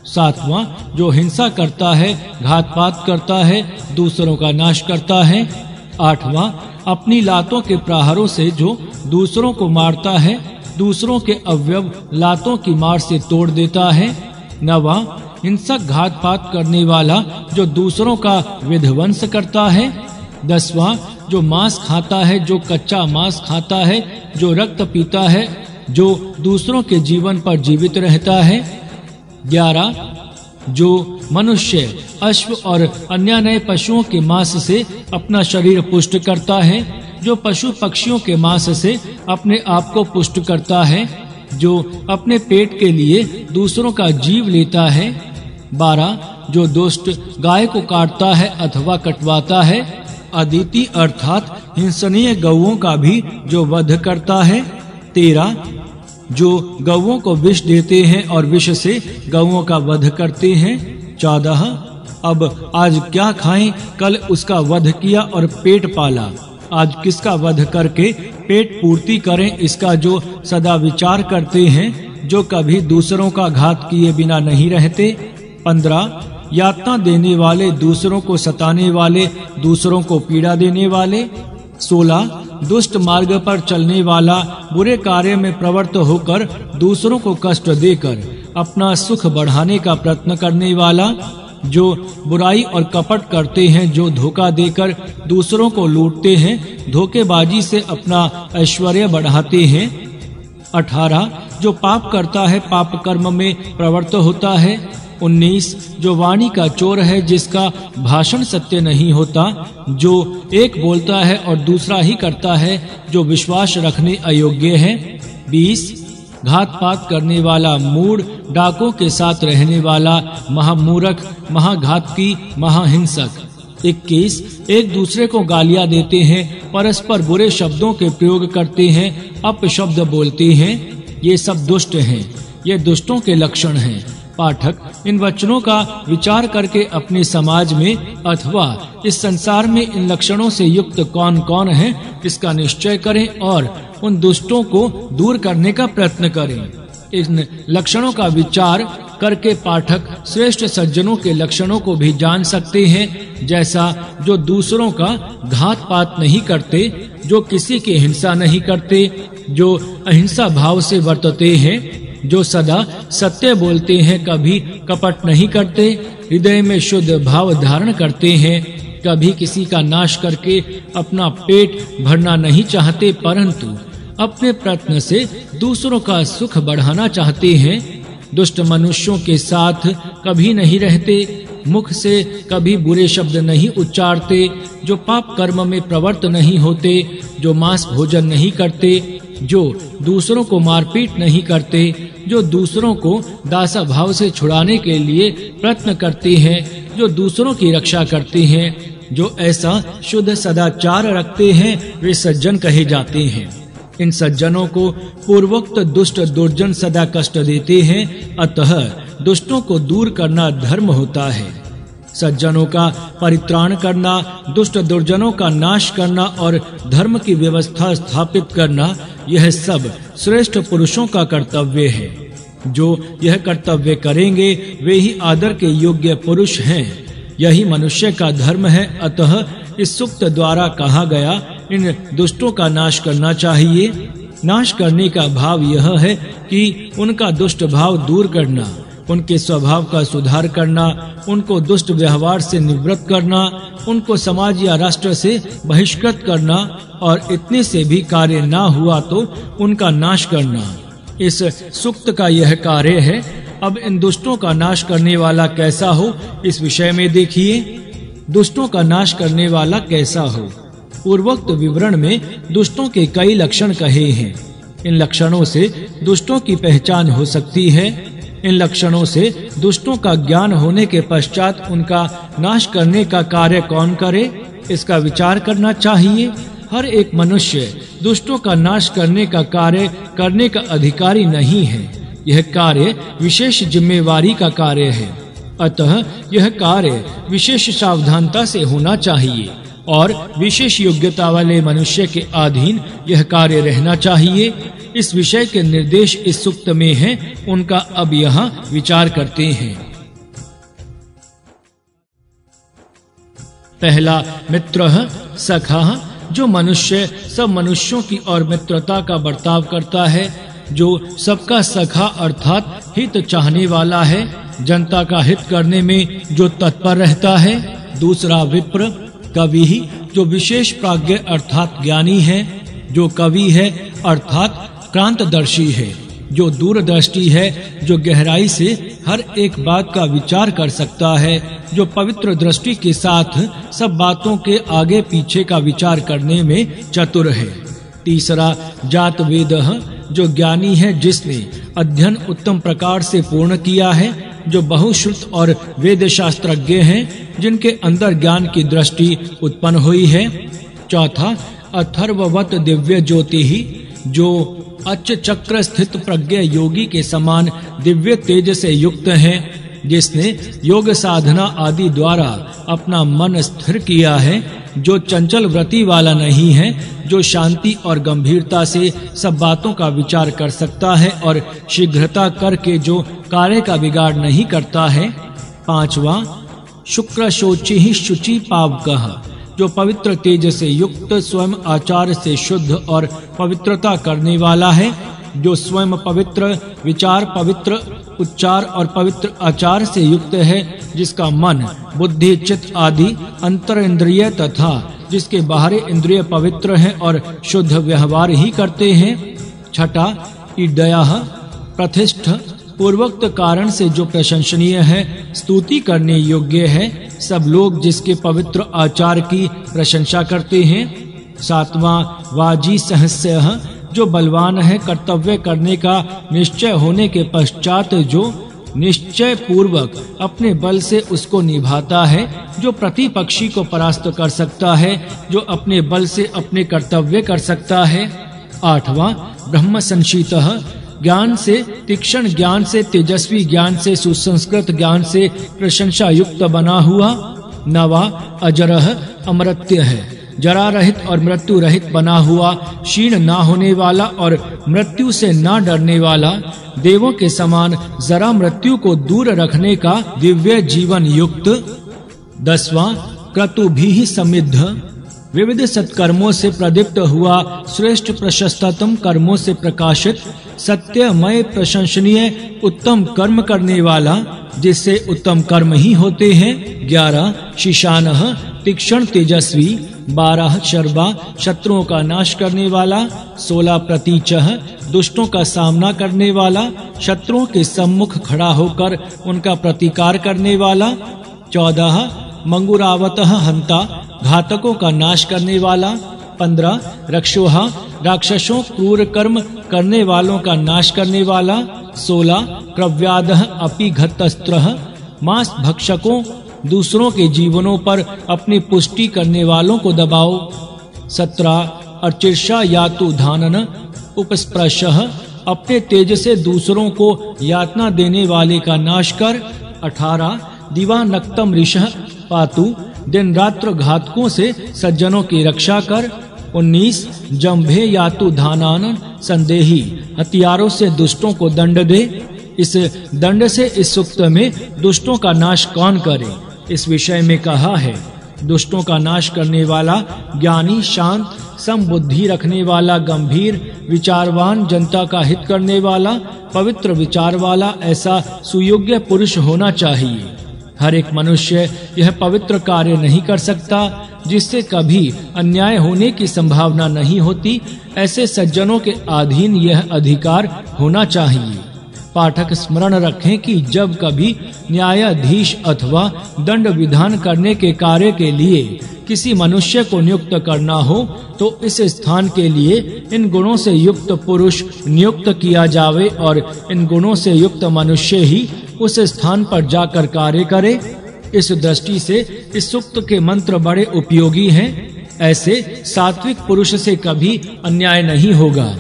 सातवां, जो हिंसा करता है, घात पात करता है, दूसरों का नाश करता है। आठवां, अपनी लातों के प्रहारों से जो दूसरों को मारता है, दूसरों के अवयव लातों की मार से तोड़ देता है। नवां, हिंसक घात पात करने वाला जो दूसरों का विध्वंस करता है। 10वां जो मांस खाता है, जो कच्चा मांस खाता है, जो रक्त पीता है, जो दूसरों के जीवन पर जीवित रहता है। 11 जो मनुष्य अश्व और अन्य नए पशुओं के मांस से अपना शरीर पुष्ट करता है, जो पशु पक्षियों के मांस से अपने आप को पुष्ट करता है, जो अपने पेट के लिए दूसरों का जीव लेता है। 12 जो दुष्ट गाय को काटता है अथवा कटवाता है, अदिति अर्थात हिंसनीय गौओं का भी जो वध करता है। 13 जो गौओं को विष देते हैं और विष से गौओं का वध करते हैं। 14 अब आज क्या खाएं, कल उसका वध किया और पेट पाला, आज किसका वध करके पेट पूर्ति करें, इसका जो सदा विचार करते हैं, जो कभी दूसरों का घात किए बिना नहीं रहते। 15 यातना देने वाले, दूसरों को सताने वाले, दूसरों को पीड़ा देने वाले। 16 दुष्ट मार्ग पर चलने वाला, बुरे कार्य में प्रवृत्त होकर दूसरों को कष्ट देकर अपना सुख बढ़ाने का प्रयत्न करने वाला, जो बुराई और कपट करते हैं, जो धोखा देकर दूसरों को लूटते हैं, धोखेबाजी से अपना ऐश्वर्य बढ़ाते हैं। 18 जो पाप करता है, पाप कर्म में प्रवृत्त होता है। 19 जो वाणी का चोर है, जिसका भाषण सत्य नहीं होता, जो एक बोलता है और दूसरा ही करता है, जो विश्वास रखने अयोग्य है। 20 घात पात करने वाला, मूढ़, डाकों के साथ रहने वाला, महामूर्ख, महाघातकी, महाहिंसक। 21 एक दूसरे को गालियां देते हैं, परस्पर बुरे शब्दों के प्रयोग करते हैं, अपशब्द बोलते हैं, ये सब दुष्ट हैं, ये दुष्टों के लक्षण हैं। पाठक इन वचनों का विचार करके अपने समाज में अथवा इस संसार में इन लक्षणों से युक्त कौन कौन है, इसका निश्चय करें और उन दुष्टों को दूर करने का प्रयत्न करें। इन लक्षणों का विचार करके पाठक श्रेष्ठ सज्जनों के लक्षणों को भी जान सकते हैं, जैसा जो दूसरों का घात पात नहीं करते, जो किसी की हिंसा नहीं करते, जो अहिंसा भाव से वर्तते हैं, जो सदा सत्य बोलते हैं, कभी कपट नहीं करते, हृदय में शुद्ध भाव धारण करते हैं, कभी किसी का नाश करके अपना पेट भरना नहीं चाहते, परंतु अपने प्रयत्न से दूसरों का सुख बढ़ाना चाहते हैं। दुष्ट मनुष्यों के साथ कभी नहीं रहते, मुख से कभी बुरे शब्द नहीं उच्चारते, जो पाप कर्म में प्रवृत्त नहीं होते, जो मांस भोजन नहीं करते, जो दूसरों को मारपीट नहीं करते, जो दूसरों को दासा भाव से छुड़ाने के लिए प्रयत्न करते हैं, जो दूसरों की रक्षा करते हैं, जो ऐसा शुद्ध सदाचार रखते हैं, वे सज्जन कहे जाते हैं। इन सज्जनों को पूर्वोक्त दुष्ट दुर्जन सदा कष्ट देते हैं, अतः दुष्टों को दूर करना धर्म होता है। सज्जनों का परित्राण करना, दुष्ट दुर्जनों का नाश करना और धर्म की व्यवस्था स्थापित करना, यह सब श्रेष्ठ पुरुषों का कर्तव्य है। जो यह कर्तव्य करेंगे वे ही आदर के योग्य पुरुष हैं। यही मनुष्य का धर्म है। अतः इस सूक्त द्वारा कहा गया, इन दुष्टों का नाश करना चाहिए। नाश करने का भाव यह है कि उनका दुष्ट भाव दूर करना, उनके स्वभाव का सुधार करना, उनको दुष्ट व्यवहार से निवृत्त करना, उनको समाज या राष्ट्र से बहिष्कृत करना, और इतने से भी कार्य ना हुआ तो उनका नाश करना। इस सूक्त का यह कार्य है। अब इन दुष्टों का नाश करने वाला कैसा हो, इस विषय में देखिए। दुष्टों का नाश करने वाला कैसा हो। पूर्वोक्त विवरण में दुष्टों के कई लक्षण कहे हैं। इन लक्षणों से दुष्टों की पहचान हो सकती है। इन लक्षणों से दुष्टों का ज्ञान होने के पश्चात उनका नाश करने का कार्य कौन करे, इसका विचार करना चाहिए। हर एक मनुष्य दुष्टों का नाश करने का कार्य करने का अधिकारी नहीं है। यह कार्य विशेष जिम्मेवारी का कार्य है। अतः यह कार्य विशेष सावधानता से होना चाहिए और विशेष योग्यता वाले मनुष्य के अधीन यह कार्य रहना चाहिए। इस विषय के निर्देश इस सूक्त में हैं, उनका अब यहाँ विचार करते हैं। पहला, मित्रः सखः। जो मनुष्य सब मनुष्यों की ओर मित्रता का बर्ताव करता है, जो सबका सखा अर्थात हित चाहने वाला है, जनता का हित करने में जो तत्पर रहता है। दूसरा विप्र कवि ही, जो विशेष प्राज्ञ अर्थात ज्ञानी है। जो कवि है अर्थात क्रांतदर्शी है, जो दूरदृष्टि है, जो गहराई से हर एक बात का विचार कर सकता है, जो पवित्र दृष्टि के साथ सब बातों के आगे पीछे का विचार करने में चतुर है। तीसरा जात वेदः, जो ज्ञानी है, जिसने अध्ययन उत्तम प्रकार से पूर्ण किया है, जो बहुश्रुत और वेद शास्त्रज्ञ हैं, जिनके अंदर ज्ञान की दृष्टि उत्पन्न हुई है। चौथा अथर्ववत दिव्य ज्योति ही, जो अच्च चक्र स्थित प्रज्ञ योगी के समान दिव्य तेज से युक्त है, जिसने योग साधना आदि द्वारा अपना मन स्थिर किया है, जो चंचल वृत्ति वाला नहीं है, जो शांति और गंभीरता से सब बातों का विचार कर सकता है और शीघ्रता करके जो कार्य का बिगाड़ नहीं करता है। पांचवा शुक्र शोचि ही शुचि पावकः, जो पवित्र तेज से युक्त स्वयं आचार से शुद्ध और पवित्रता करने वाला है, जो स्वयं पवित्र विचार, पवित्र उच्चार और पवित्र आचार से युक्त है, जिसका मन, बुद्धि, चित्त आदि अंतर इंद्रिय तथा जिसके बाहरी इंद्रिय पवित्र हैं और शुद्ध व्यवहार ही करते हैं। छठा ईडयः प्रतिष्ठ, पूर्वोक्त कारण से जो प्रशंसनीय है, स्तुति करने योग्य है, सब लोग जिसके पवित्र आचार की प्रशंसा करते हैं। सातवां वाजी सहस्यः, जो बलवान है, कर्तव्य करने का निश्चय होने के पश्चात जो निश्चय पूर्वक अपने बल से उसको निभाता है, जो प्रतिपक्षी को परास्त कर सकता है, जो अपने बल से अपने कर्तव्य कर सकता है। आठवां ब्रह्म संशीतः, ज्ञान से तीक्ष्ण, ज्ञान से तेजस्वी, ज्ञान से सुसंस्कृत, ज्ञान से प्रशंसा युक्त बना हुआ। नवा अजरः अमर्त्य है, जरा रहित और मृत्यु रहित बना हुआ, क्षीण ना होने वाला और मृत्यु से ना डरने वाला, देवों के समान जरा मृत्यु को दूर रखने का दिव्य जीवन युक्त। दसवां क्रतुभिः समृद्ध, विविध सत्कर्मों से प्रदीप्त हुआ, श्रेष्ठ प्रशस्ततम कर्मों से प्रकाशित, सत्यमय, प्रशंसनीय, उत्तम कर्म करने वाला, जिससे उत्तम कर्म ही होते हैं। 11 शीशानः, तीक्ष्ण तेजस्वी। 12 शर्वा, शत्रुओं का नाश करने वाला। 16 प्रतीचः, दुष्टों का सामना करने वाला, शत्रुओं के सम्मुख खड़ा होकर उनका प्रतिकार करने वाला। 14 मंगुरावतः हंता, घातकों का नाश करने वाला। 15 रक्षोहा, राक्षसों क्रूर कर्म करने वालों का नाश करने वाला। 16 क्रव्यादः अपि घतस्त्रः, मांस भक्षकों, दूसरों के जीवनों पर अपनी पुष्टि करने वालों को दबाओ। 17 अर्चिर्षा यातु धानन उपस्पृशः, अपने तेज से दूसरों को यातना देने वाले का नाश कर। 18 दिवानक्तम ऋषः पातु, दिन रात्र घातकों से सज्जनों की रक्षा कर। 19 जम्भे यातु धानान संदेही, हथियारों से दुष्टों को दंड दे। इस दंड से इस सूक्त में दुष्टों का नाश कौन करे, इस विषय में कहा है। दुष्टों का नाश करने वाला ज्ञानी, शांत, समबुद्धि रखने वाला, गंभीर, विचारवान, जनता का हित करने वाला, पवित्र विचार वाला, ऐसा सुयोग्य पुरुष होना चाहिए। हर एक मनुष्य यह पवित्र कार्य नहीं कर सकता जिससे कभी अन्याय होने की संभावना नहीं होती। ऐसे सज्जनों के अधीन यह अधिकार होना चाहिए। पाठक स्मरण रखें कि जब कभी न्यायाधीश अथवा दंड विधान करने के कार्य के लिए किसी मनुष्य को नियुक्त करना हो तो इस स्थान के लिए इन गुणों से युक्त पुरुष नियुक्त किया जावे और इन गुणों से युक्त मनुष्य ही उस स्थान पर जाकर कार्य करे। इस दृष्टि से इस सूक्त के मंत्र बड़े उपयोगी हैं। ऐसे सात्विक पुरुष से कभी अन्याय नहीं होगा।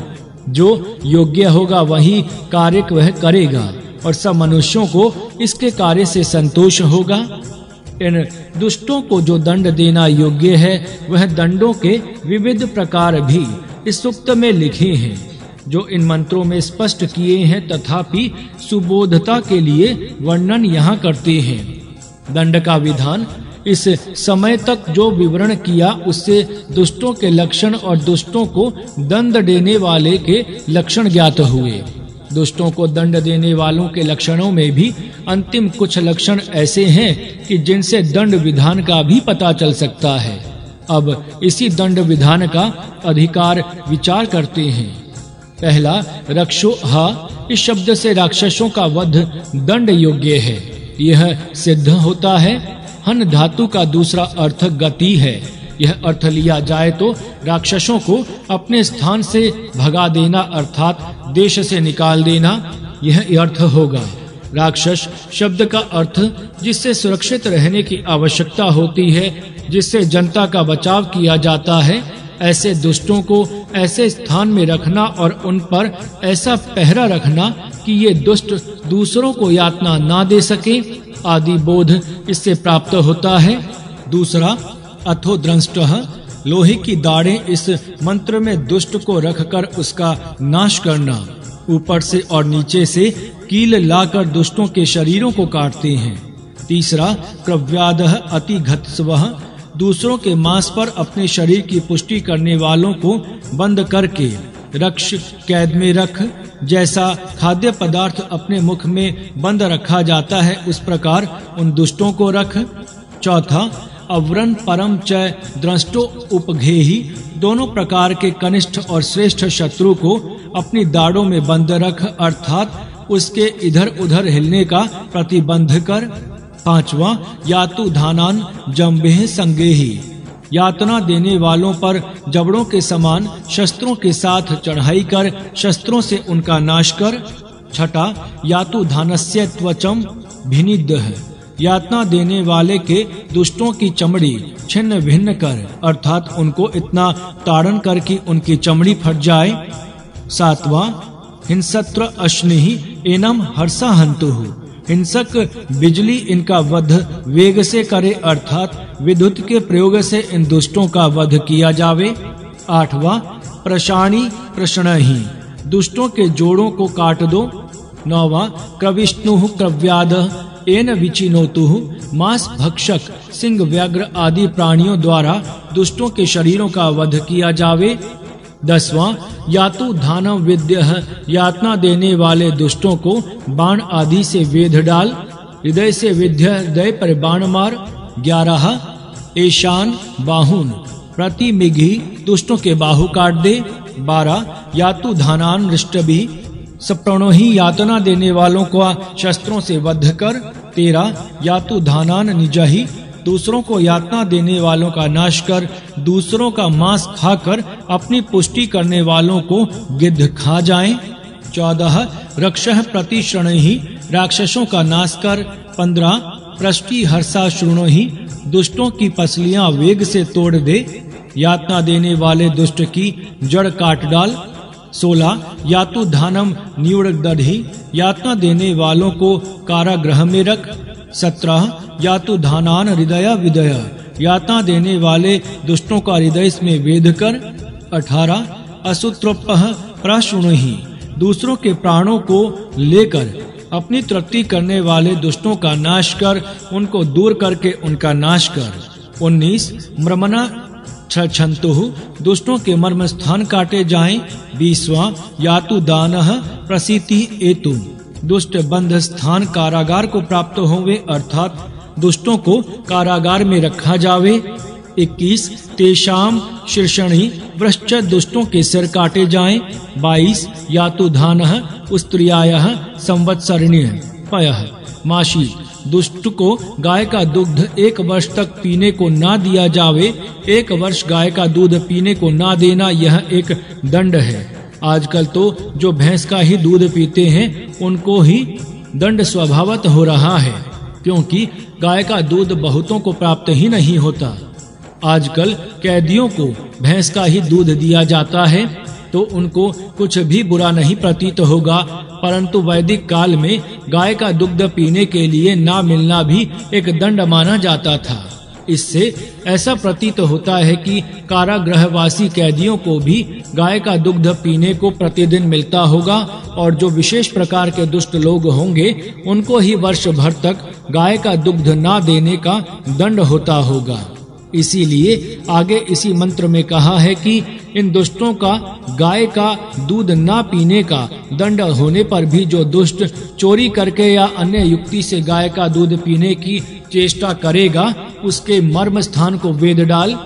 जो योग्य होगा वही कार्य वह करेगा और सब मनुष्यों को इसके कार्य से संतोष होगा। इन दुष्टों को जो दंड देना योग्य है वह दंडों के विविध प्रकार भी इस सूक्त में लिखे हैं जो इन मंत्रों में स्पष्ट किए हैं, तथापि सुबोधता के लिए वर्णन यहाँ करते हैं। दंड का विधान इस समय तक जो विवरण किया उससे दुष्टों के लक्षण और दुष्टों को दंड देने वाले के लक्षण ज्ञात हुए। दुष्टों को दंड देने वालों के लक्षणों में भी अंतिम कुछ लक्षण ऐसे हैं कि जिनसे दंड विधान का भी पता चल सकता है। अब इसी दंड विधान का अधिकार विचार करते हैं। पहला, रक्षोहा। इस शब्द से राक्षसों का वध दंड योग्य है, यह सिद्ध होता है। हन धातु का दूसरा अर्थ गति है। यह अर्थ लिया जाए तो राक्षसों को अपने स्थान से भगा देना अर्थात देश से निकाल देना, यह अर्थ होगा। राक्षस शब्द का अर्थ जिससे सुरक्षित रहने की आवश्यकता होती है, जिससे जनता का बचाव किया जाता है, ऐसे दुष्टों को ऐसे स्थान में रखना और उन पर ऐसा पहरा रखना कि ये दुष्ट दूसरों को यातना ना दे सके, आदि बोध इससे प्राप्त होता है। दूसरा, अथो द्रष्टः। लोहे की दाढ़ें इस मंत्र में दुष्ट को रखकर उसका नाश करना। ऊपर से और नीचे से कील लाकर दुष्टों के शरीरों को काटते हैं। तीसरा, क्रव्यादः अति घत्स्वः। दूसरों के मांस पर अपने शरीर की पुष्टि करने वालों को बंद करके रक्ष, कैद में रख। जैसा खाद्य पदार्थ अपने मुख में बंद रखा जाता है, उस प्रकार उन दुष्टों को रख। चौथा, अव्रन परम च द्रष्टो उपघेहि। दोनों प्रकार के कनिष्ठ और श्रेष्ठ शत्रु को अपनी दाढ़ों में बंद रख, अर्थात उसके इधर-उधर हिलने का प्रतिबंध कर। पांचवा, यातु धानान जम्बेह संगेहि। यातना देने वालों पर जबड़ों के समान शस्त्रों के साथ चढ़ाई कर शस्त्रों से उनका नाश कर। छठा, यातु धानस्य त्वचम भिनिद्दः। यातना देने वाले के दुष्टों की चमड़ी छिन्न भिन्न कर, अर्थात उनको इतना ताड़न कर कि उनकी चमड़ी फट जाए। सातवां, हिंसत्र अश्निहि एनम हर्षा हंतुः। हिंसक बिजली इनका वध वेग से करे, अर्थात विद्युत के प्रयोग से इन दुष्टों का वध किया जावे। आठवां, प्रशाणी प्रशणहि। दुष्टों के जोड़ों को काट दो। नौवां, क्रविष्णुः क्रव्यादः एन विचिनोतुः। मांस भक्षक सिंह, व्याघ्र आदि प्राणियों द्वारा दुष्टों के शरीरों का वध किया जावे। 10वां, यातु धानम विद्यः। यातना देने वाले दुष्टों को बाण आदि से वेध डाल। हृदय से विद्य, हृदय पर बाण मार। 11, ऐशान बाहुन। प्रति मिघी दुष्टों के बाहु काट दे। 12, यातु धानान रिष्टभि। सप्रणो ही यातना देने वालों को शस्त्रों से वध कर। 13, यातु धानान निजहि। दूसरों को यातना देने वालों का नाश कर, दूसरों का मांस खाकर अपनी पुष्टि करने वालों को गिद्ध खा जाएं। 14, रक्षः प्रतिशृणहि। राक्षसों का नाश कर। 15, पृष्टि हर्षा शृणोहि। दुष्टों की पसलियां वेग से तोड़ दे। यातना देने वाले दुष्ट की जड़ काट डाल। 16, यातु धानम न्यूढ़दधि। यातना देने वालों को कारागृह में रख। 17, यातु धानान हृदय विदय। यातना देने वाले दुष्टों का हृदय में वेध कर। 18, असुत्रोपः प्रशृणुहि। दूसरों के प्राणों को लेकर अपनी तृप्ति करने वाले दुष्टों का नाश कर, उनको दूर करके उनका नाश कर। 19, मर्मना छन्तुः। दुष्टों के मर्म स्थान काटे जाएं। 20वां, यातु दानः प्रसीति एतु। दुष्ट बंध स्थान कारागार को प्राप्त होवे, अर्थात दुष्टों को कारागार में रखा जावे। 21, तेषाम शीर्षणि वृश्च। दुष्टों के सिर काटे जाएं। 22, यातु धानः उस्त्रियायः संवत्सरिण्यः पयः माशी। दुष्ट को गाय का दुग्ध 1 वर्ष तक पीने को ना दिया जावे। 1 वर्ष गाय का दूध पीने को ना देना, यह एक दंड है। आजकल तो जो भैंस का ही दूध पीते हैं उनको ही दंड स्वभावत हो रहा है, क्योंकि गाय का दूध बहुतों को प्राप्त ही नहीं होता। आजकल कैदियों को भैंस का ही दूध दिया जाता है तो उनको कुछ भी बुरा नहीं प्रतीत होगा, परंतु वैदिक काल में गाय का दुग्ध पीने के लिए ना मिलना भी एक दंड माना जाता था। इससे ऐसा प्रतीत होता है कि कारागृहवासी कैदियों को भी गाय का दुग्ध पीने को प्रतिदिन मिलता होगा, और जो विशेष प्रकार के दुष्ट लोग होंगे उनको ही वर्ष भर तक गाय का दुग्ध ना देने का दंड होता होगा। इसीलिए आगे इसी मंत्र में कहा है कि इन दुष्टों का गाय का दूध ना पीने का दंड होने पर भी जो दुष्ट चोरी करके या अन्य युक्ति से गाय का दूध पीने की चेष्टा करेगा, उसके मर्म स्थान को वेद डाल।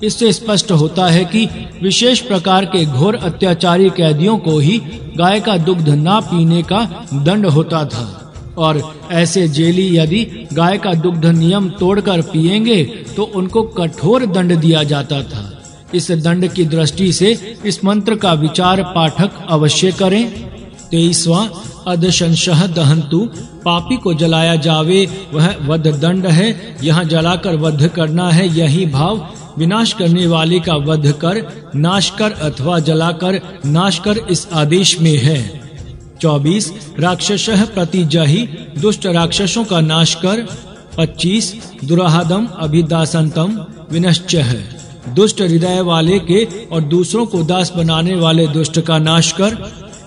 इससे स्पष्ट होता है कि विशेष प्रकार के घोर अत्याचारी कैदियों को ही गाय का दुग्ध ना पीने का दंड होता था, और ऐसे जेली यदि गाय का दुग्ध नियम तोड़कर पिएंगे तो उनको कठोर दंड दिया जाता था। इस दंड की दृष्टि से इस मंत्र का विचार पाठक अवश्य करें। 23वां अदशंशः दहन्तु, पापी को जलाया जावे वह वध दंड है। यहाँ जलाकर वध करना है, यही भाव विनाश करने वाले का वध कर, नाश कर अथवा जलाकर नाश कर इस आदेश में है। 24 राक्षसः प्रतिजहि, दुष्ट राक्षसों का नाश कर। 25 दुराहदम अभिदासंतम विनश्चः, दुष्ट हृदय वाले के और दूसरों को दास बनाने वाले दुष्ट का नाश कर।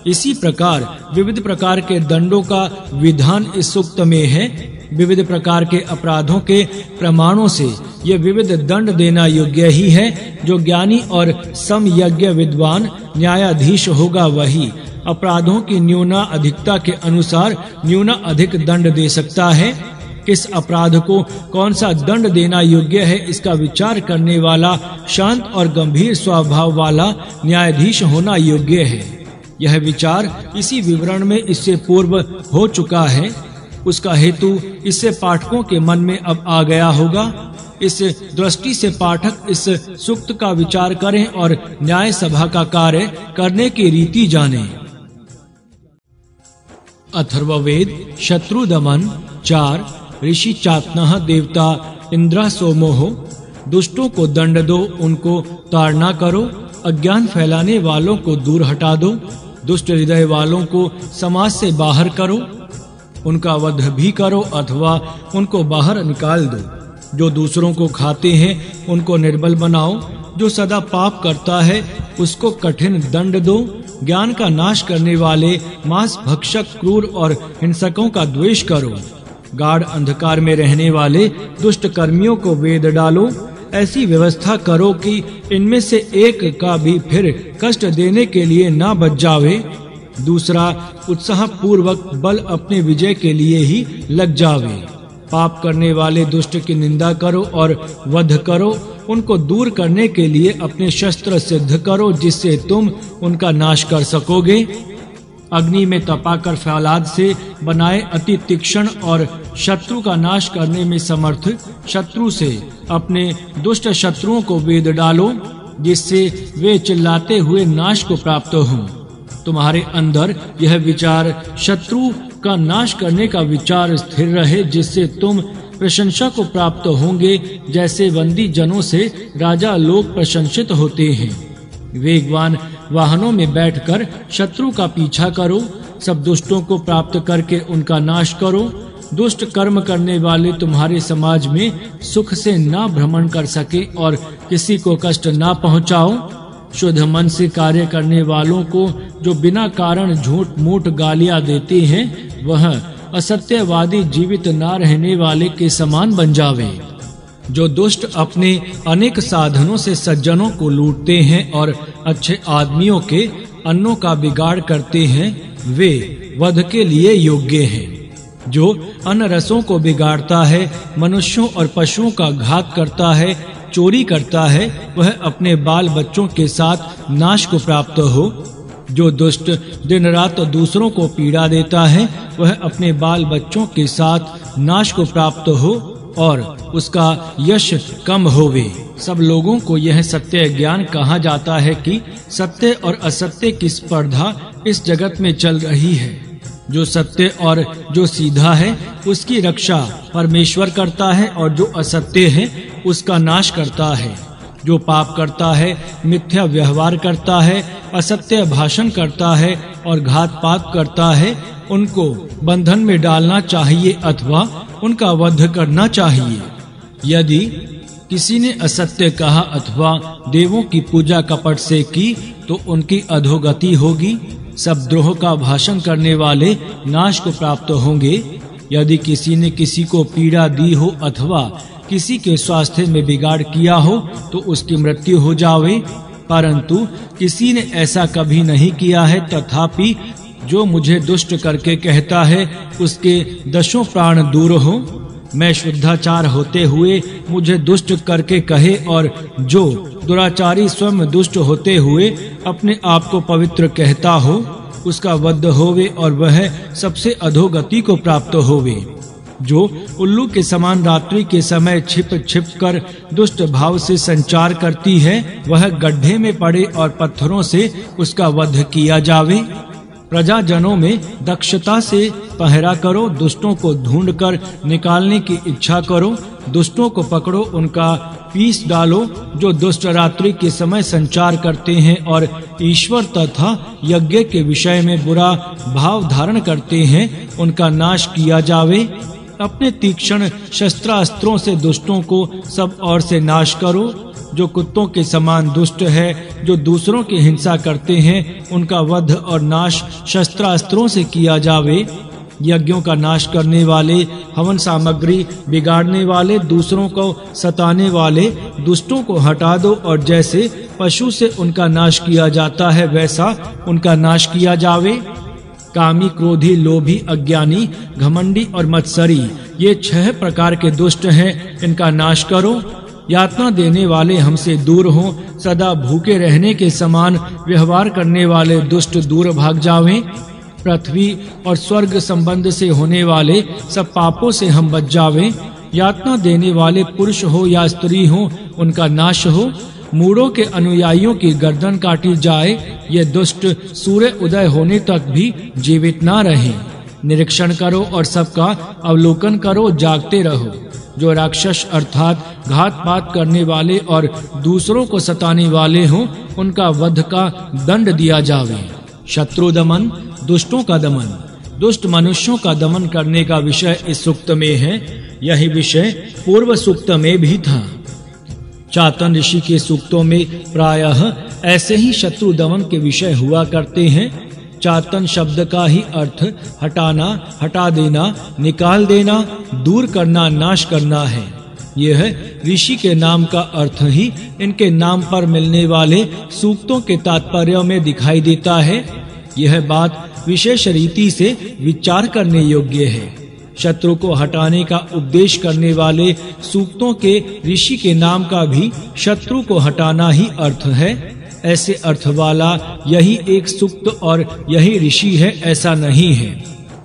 इसी प्रकार विविध प्रकार के दंडों का विधान इस सूक्त में है। विविध प्रकार के अपराधों के प्रमाणों से ये विविध दंड देना योग्य ही है। जो ज्ञानी और समयज्ञ विद्वान न्यायाधीश होगा वही अपराधों की न्यूना अधिकता के अनुसार न्यूना अधिक दंड दे सकता है। किस अपराध को कौन सा दंड देना योग्य है, इसका विचार करने वाला शांत और गंभीर स्वभाव वाला न्यायाधीश होना योग्य है। यह विचार इसी विवरण में इससे पूर्व हो चुका है। उसका हेतु इससे पाठकों के मन में अब आ गया होगा। इस दृष्टि से पाठक इस सूक्त का विचार करें और न्याय सभा का कार्य करने की रीति जानें। अथर्ववेद शत्रु दमन 4 ऋषि चात्नः देवता इंद्र सोमोह, दुष्टों को दंड दो, उनको ताड़ना करो, अज्ञान फैलाने वालों को दूर हटा दो, दुष्ट हृदय वालों को समाज से बाहर करो, उनका वध भी करो अथवा उनको बाहर निकाल दो। जो दूसरों को खाते हैं उनको निर्बल बनाओ, जो सदा पाप करता है उसको कठिन दंड दो। ज्ञान का नाश करने वाले मांस भक्षक क्रूर और हिंसकों का द्वेष करो। गाढ़ अंधकार में रहने वाले दुष्ट कर्मियों को वेद डालो। ऐसी व्यवस्था करो कि इनमें से एक का भी फिर कष्ट देने के लिए ना बच जावे। दूसरा उत्साह पूर्वक बल अपने विजय के लिए ही लग जावे। पाप करने वाले दुष्ट की निंदा करो और वध करो। उनको दूर करने के लिए अपने शस्त्र सिद्ध करो, जिससे तुम उनका नाश कर सकोगे। अग्नि में तपाकर फौलाद से बनाए अति तीक्ष्ण और शत्रु का नाश करने में समर्थ शत्रु से अपने दुष्ट शत्रुओं को वेद डालो, जिससे वे चिल्लाते हुए नाश को प्राप्त हों। तुम्हारे अंदर यह विचार शत्रु का नाश करने का विचार स्थिर रहे, जिससे तुम प्रशंसा को प्राप्त होंगे, जैसे बंदी जनों से राजा लोग प्रशंसित होते हैं। वेगवान वाहनों में बैठकर शत्रु का पीछा करो। सब दुष्टों को प्राप्त करके उनका नाश करो। दुष्ट कर्म करने वाले तुम्हारे समाज में सुख से ना भ्रमण कर सके और किसी को कष्ट ना पहुंचाओ। शुद्ध मन से कार्य करने वालों को जो बिना कारण झूठ मूठ गालियां देते हैं, वह असत्यवादी जीवित ना रहने वाले के समान बन जावे। जो दुष्ट अपने अनेक साधनों से सज्जनों को लूटते हैं और अच्छे आदमियों के अन्नों का बिगाड़ करते हैं, वे वध के लिए योग्य हैं। जो अन्न रसों को बिगाड़ता है, मनुष्यों और पशुओं का घात करता है, चोरी करता है, वह अपने बाल बच्चों के साथ नाश को प्राप्त हो। जो दुष्ट दिन रात दूसरों को पीड़ा देता है, वह अपने बाल बच्चों के साथ नाश को प्राप्त हो और उसका यश कम होवे। सब लोगों को यह सत्य ज्ञान कहा जाता है कि सत्य और असत्य की स्पर्धा इस जगत में चल रही है। जो सत्य और जो सीधा है उसकी रक्षा परमेश्वर करता है, और जो असत्य है उसका नाश करता है। जो पाप करता है, मिथ्या व्यवहार करता है, असत्य भाषण करता है और घात पात करता है, उनको बंधन में डालना चाहिए अथवा उनका वध करना चाहिए। यदि किसी ने असत्य कहा अथवा देवों की पूजा कपट से की, तो उनकी अधोगति होगी। सब द्रोह का भाषण करने वाले नाश को प्राप्त होंगे। यदि किसी ने किसी को पीड़ा दी हो अथवा किसी के स्वास्थ्य में बिगाड़ किया हो, तो उसकी मृत्यु हो जावे। परंतु किसी ने ऐसा कभी नहीं किया है। तथापि जो मुझे दुष्ट करके कहता है उसके 10 प्राण दूर हो। मैं शुद्धाचार होते हुए मुझे दुष्ट करके कहे और जो दुराचारी स्वयं दुष्ट होते हुए अपने आप को पवित्र कहता हो उसका वध होवे और वह सबसे अधोगति को प्राप्त होवे। जो उल्लू के समान रात्रि के समय छिप छिप कर दुष्ट भाव से संचार करती है वह गड्ढे में पड़े और पत्थरों से उसका वध किया जावे। प्रजाजनों में दक्षता से पहरा करो, दुष्टों को ढूंढकर निकालने की इच्छा करो, दुष्टों को पकड़ो, उनका पीस डालो। जो दुष्ट रात्रि के समय संचार करते हैं और ईश्वर तथा यज्ञ के विषय में बुरा भाव धारण करते हैं उनका नाश किया जावे। अपने तीक्ष्ण शस्त्रास्त्रों से दुष्टों को सब ओर से नाश करो। जो कुत्तों के समान दुष्ट है, जो दूसरों की हिंसा करते हैं उनका वध और नाश शस्त्रास्त्रों से किया जावे। यज्ञों का नाश करने वाले, हवन सामग्री बिगाड़ने वाले, दूसरों को सताने वाले दुष्टों को हटा दो और जैसे पशु से उनका नाश किया जाता है वैसा उनका नाश किया जावे। कामी, क्रोधी, लोभी, अज्ञानी, घमंडी और मत्सरी ये 6 प्रकार के दुष्ट हैं, इनका नाश करो। यातना देने वाले हमसे दूर हों, सदा भूखे रहने के समान व्यवहार करने वाले दुष्ट दूर भाग जावें। पृथ्वी और स्वर्ग संबंध से होने वाले सब पापों से हम बच जावें। यातना देने वाले पुरुष हो या स्त्री हो उनका नाश हो। मूढ़ों के अनुयायियों की गर्दन काटी जाए, ये दुष्ट सूर्य उदय होने तक भी जीवित ना रहें। निरीक्षण करो और सबका अवलोकन करो, जागते रहो। जो राक्षस अर्थात घात पात करने वाले और दूसरों को सताने वाले हों उनका वध का दंड दिया जावे। शत्रु दमन, दुष्टों का दमन। दुष्ट मनुष्यों का दमन करने का विषय इस सूक्त में है। यही विषय पूर्व सूक्त में भी था। चातन ऋषि के सूक्तों में प्रायः ऐसे ही शत्रु दमन के विषय हुआ करते हैं। चातन शब्द का ही अर्थ हटाना, हटा देना, निकाल देना, दूर करना, नाश करना है। यह ऋषि के नाम का अर्थ ही इनके नाम पर मिलने वाले सूक्तों के तात्पर्य में दिखाई देता है। यह बात विशेष रीति से विचार करने योग्य है। शत्रु को हटाने का उपदेश करने वाले सूक्तों के ऋषि के नाम का भी शत्रु को हटाना ही अर्थ है। ऐसे अर्थ वाला यही एक सूक्त और यही ऋषि है ऐसा नहीं है।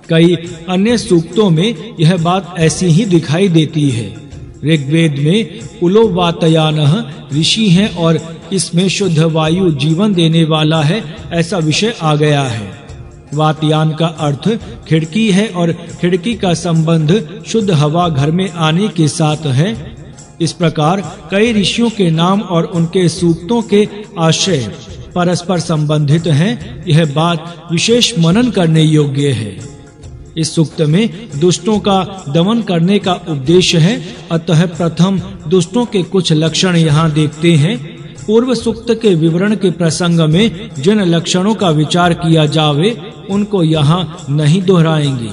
कई अन्य सूक्तों में यह बात ऐसी ही दिखाई देती है। ऋग्वेद में उलोवातयानः ऋषि है और इसमें शुद्ध वायु जीवन देने वाला है ऐसा विषय आ गया है। वातयान का अर्थ खिड़की है और खिड़की का संबंध शुद्ध हवा घर में आने के साथ है। इस प्रकार कई ऋषियों के नाम और उनके सूक्तों के आशय परस्पर संबंधित हैं। यह बात विशेष मनन करने योग्य है। इस सूक्त में दुष्टों का दमन करने का उपदेश है। अतः प्रथम दुष्टों के कुछ लक्षण यहाँ देखते हैं। पूर्व सूक्त के विवरण के प्रसंग में जिन लक्षणों का विचार किया जावे उनको यहाँ नहीं दोहराएंगे।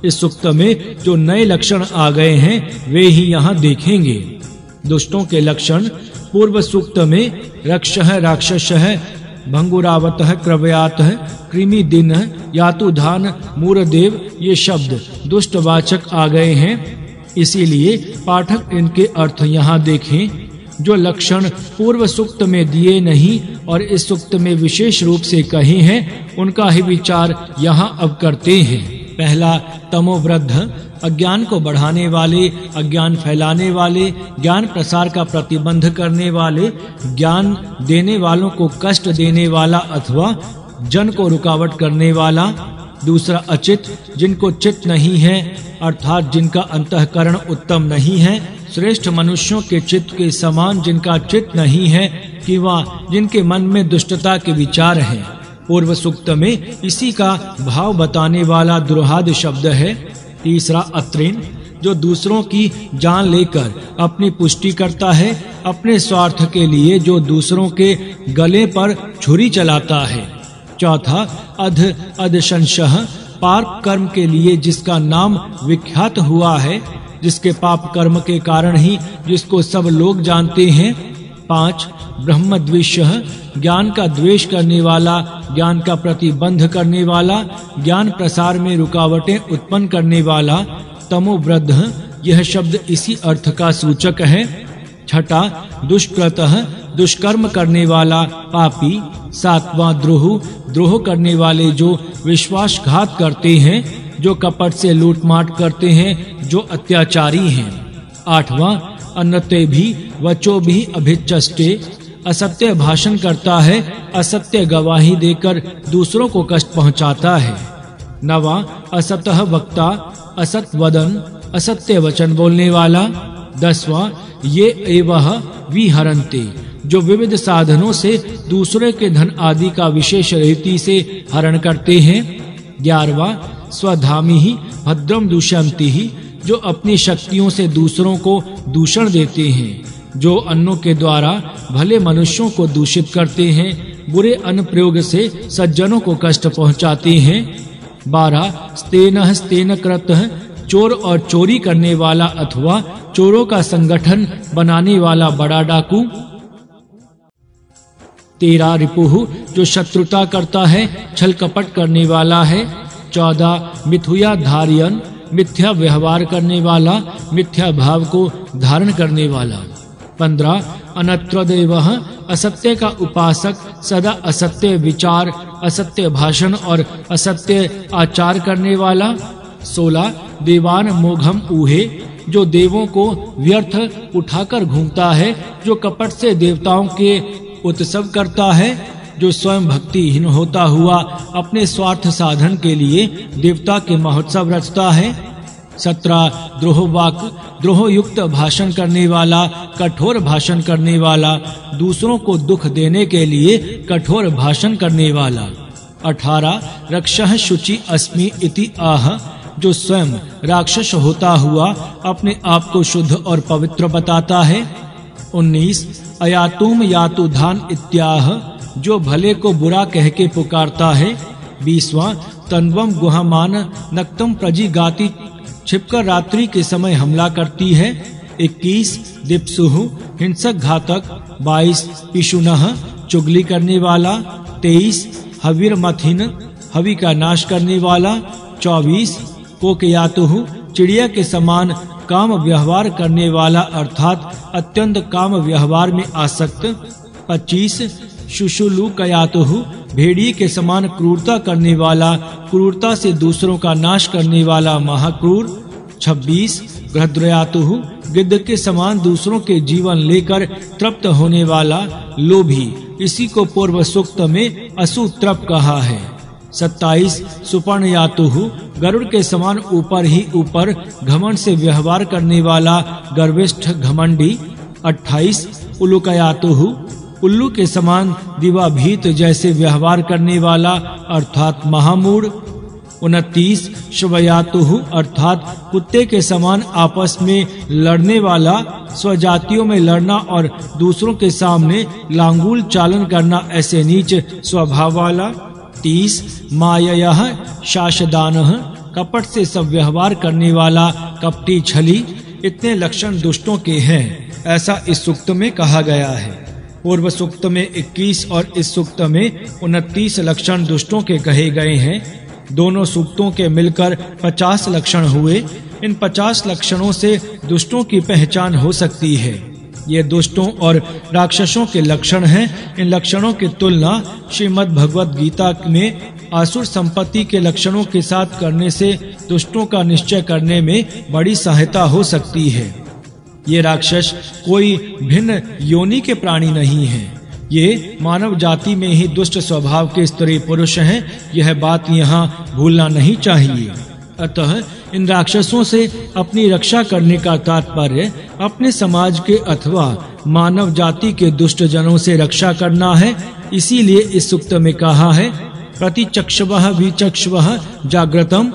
इस सूक्त में जो नए लक्षण आ गए हैं वे ही यहाँ देखेंगे। दुष्टों के लक्षण पूर्व सूक्त में रक्षः, राक्षसः, भंगुरावतः, क्रव्यातः, कृमि दिन, यातुधान, मूरदेव ये शब्द दुष्टवाचक आ गए हैं। इसीलिए पाठक इनके अर्थ यहाँ देखें। जो लक्षण पूर्व सूक्त में दिए नहीं और इस सूक्त में विशेष रूप से कहे हैं उनका ही विचार यहाँ अब करते हैं। पहला, तमोवृद्ध, अज्ञान को बढ़ाने वाले, अज्ञान फैलाने वाले, ज्ञान प्रसार का प्रतिबंध करने वाले, ज्ञान देने वालों को कष्ट देने वाला अथवा जन को रुकावट करने वाला। दूसरा, अचित, जिनको चित्त नहीं है अर्थात जिनका अंतःकरण उत्तम नहीं है, श्रेष्ठ मनुष्यों के चित्त के समान जिनका चित्त नहीं है कि वह जिनके मन में दुष्टता के विचार हैं। पूर्व सूक्त में इसी का भाव बताने वाला दुर्हाद शब्द है। तीसरा, अत्रिन, जो दूसरों की जान लेकर अपनी पुष्टि करता है, अपने स्वार्थ के लिए जो दूसरों के गले पर छुरी चलाता है। चौथा, अध, अधशंशः, पाप कर्म के लिए जिसका नाम विख्यात हुआ है, जिसके पाप कर्म के कारण ही जिसको सब लोग जानते हैं। 5, ब्रह्मद्वेषः, ज्ञान का द्वेष करने वाला, ज्ञान का प्रतिबंध करने वाला, ज्ञान प्रसार में रुकावटें उत्पन्न करने वाला। तमोवृद्धः, यह शब्द इसी अर्थ का सूचक है। छठा दुष्कृतः, दुष्कर्म करने वाला, पापी। सातवां द्रोह करने वाले, जो विश्वासघात करते हैं, जो कपट से लूटमाट करते हैं, जो अत्याचारी हैं। आठवां अन्यते भी वचो भी अभिचष्टे, असत्य भाषण करता है, असत्य गवाही देकर दूसरों को कष्ट पहुंचाता है। नवां असतः वक्ता, असत वदन, असत्य वचन बोलने वाला। 10वां ये एवह विहरन्ते, जो विविध साधनों से दूसरे के धन आदि का विशेष रीति से हरण करते हैं। 11वां स्वधामी ही भद्रम दूषन्ति ही, जो अपनी शक्तियों से दूसरों को दूषण देते हैं, जो अन्नों के द्वारा भले मनुष्यों को दूषित करते हैं, बुरे अन्न प्रयोग से सज्जनों को कष्ट पहुंचाते हैं। 12 स्तेनः स्तेनकृतः, चोर और चोरी करने वाला अथवा चोरों का संगठन बनाने वाला बड़ा डाकू। 13 रिपुः, जो शत्रुता करता है, छल कपट करने वाला है। 14 मिथुया धार्यन, मिथ्या व्यवहार करने वाला, मिथ्या भाव को धारण करने वाला। 15 अनत्रदेवः, असत्य का उपासक, सदा असत्य विचार, असत्य भाषण और असत्य आचार करने वाला। 16 देवान मोघम ऊहे, जो देवों को व्यर्थ उठाकर घूमता है, जो कपट से देवताओं के उत्सव करता है, जो स्वयं भक्तिहीन होता हुआ अपने स्वार्थ साधन के लिए देवता के महोत्सव रचता है। 17 द्रोहवाक, द्रोह युक्त भाषण करने वाला, कठोर भाषण करने वाला, दूसरों को दुख देने के लिए कठोर भाषण करने वाला। 18 रक्षः शुचि अस्मि इति आह, जो स्वयं राक्षस होता हुआ अपने आप को शुद्ध और पवित्र बताता है। 19 अयातुम यातु धान इत्याह, जो भले को बुरा कह के पुकारता है। 20वां तन्वम गुहमान नक्तम प्रजिगाति, छिपकर रात्रि के समय हमला करती है। 21 दिप्सुहु, हिंसक घातक। 22 पिशुनः, चुगली करने वाला। 23 हविर्मथिन, हवि का नाश करने वाला। 24 कोकयातुहु, चिड़िया के समान काम व्यवहार करने वाला, अर्थात अत्यंत काम व्यवहार में आसक्त। 25 शुशुलुकयातुहु, भेड़िए के समान क्रूरता करने वाला, क्रूरता से दूसरों का नाश करने वाला महाक्रूर। 26 गृहद्रयातुहु, गिद्ध के समान दूसरों के जीवन लेकर तृप्त होने वाला, लोभी। इसी को पूर्व सूक्त में असुत्रप कहा है। 27 सुपर्णयातुहु, गरुड़ के समान ऊपर ही ऊपर घमंड से व्यवहार करने वाला, गर्विष्ठ घमंडी। 28 उल्लुकयातुहु, उल्लू के समान दिवाभीत जैसे व्यवहार करने वाला, अर्थात महामूढ़। 29 शवयातुहु, अर्थात कुत्ते के समान आपस में लड़ने वाला, स्वजातियों में लड़ना और दूसरों के सामने लांगुल चालन करना, ऐसे नीच स्वभाव वाला। 30 माययः शासदानः, कपट से सब व्यवहार करने वाला, कपटी छली। इतने लक्षण दुष्टों के हैं, ऐसा इस सूक्त में कहा गया है। पूर्व सूक्त में 21 और इस सूक्त में 29 लक्षण दुष्टों के कहे गए हैं। दोनों सूक्तों के मिलकर 50 लक्षण हुए। इन 50 लक्षणों से दुष्टों की पहचान हो सकती है। ये दुष्टों और राक्षसों के लक्षण हैं। इन लक्षणों की तुलना श्रीमद् भगवत गीता में आसुर संपत्ति के लक्षणों के साथ करने से दुष्टों का निश्चय करने में बड़ी सहायता हो सकती है। ये राक्षस कोई भिन्न योनि के प्राणी नहीं हैं। ये मानव जाति में ही दुष्ट स्वभाव के स्त्री पुरुष हैं। यह बात यहाँ भूलना नहीं चाहिए। अतः इन राक्षसों से अपनी रक्षा करने का तात्पर्य अपने समाज के अथवा मानव जाति के दुष्ट जनों से रक्षा करना है। इसीलिए इस सूक्त में कहा है, प्रतिचक्षवः विचक्षवः जागृतम,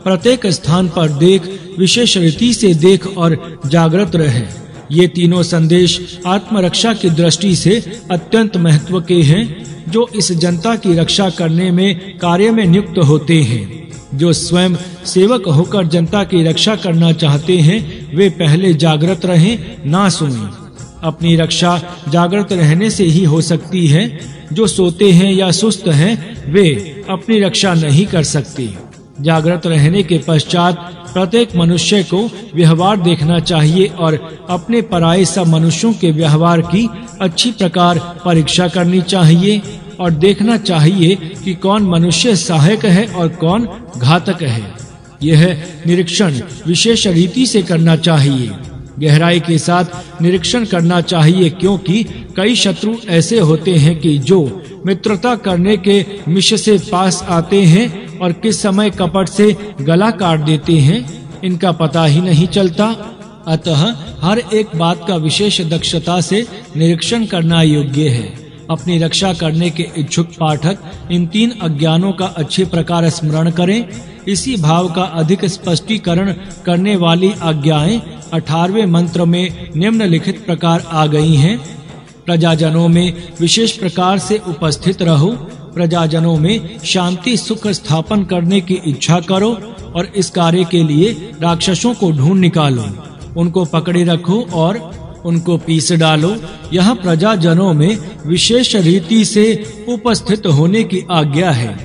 प्रत्येक स्थान पर देख, विशेष रीति से देख और जागृत रहे। ये तीनों संदेश आत्मरक्षा की दृष्टि से अत्यंत महत्व के हैं, जो इस जनता की रक्षा करने में कार्य में नियुक्त होते हैं। जो स्वयं सेवक होकर जनता की रक्षा करना चाहते हैं, वे पहले जागृत रहें, ना सुनें। अपनी रक्षा जागृत रहने से ही हो सकती है। जो सोते हैं या सुस्त हैं वे अपनी रक्षा नहीं कर सकते। जागृत रहने के पश्चात प्रत्येक मनुष्य को व्यवहार देखना चाहिए और अपने पराये सब मनुष्यों के व्यवहार की अच्छी प्रकार परीक्षा करनी चाहिए और देखना चाहिए कि कौन मनुष्य सहायक है और कौन घातक है। यह निरीक्षण विशेष रीति से करना चाहिए, गहराई के साथ निरीक्षण करना चाहिए, क्योंकि कई शत्रु ऐसे होते हैं कि जो मित्रता करने के मिश से पास आते हैं और किस समय कपट से गला काट देते हैं इनका पता ही नहीं चलता। अतः हर एक बात का विशेष दक्षता से निरीक्षण करना योग्य है। अपनी रक्षा करने के इच्छुक पाठक इन 3 अज्ञानों का अच्छी प्रकार स्मरण करें। इसी भाव का अधिक स्पष्टीकरण करने वाली आज्ञाएं 18वें मंत्र में निम्नलिखित प्रकार आ गई हैं। प्रजाजनों में विशेष प्रकार से उपस्थित रहो, प्रजाजनों में शांति सुख स्थापन करने की इच्छा करो और इस कार्य के लिए राक्षसों को ढूंढ निकालो, उनको पकड़े रखो और उनको पीस डालो। यह प्रजाजनों में विशेष रीति से उपस्थित होने की आज्ञा है।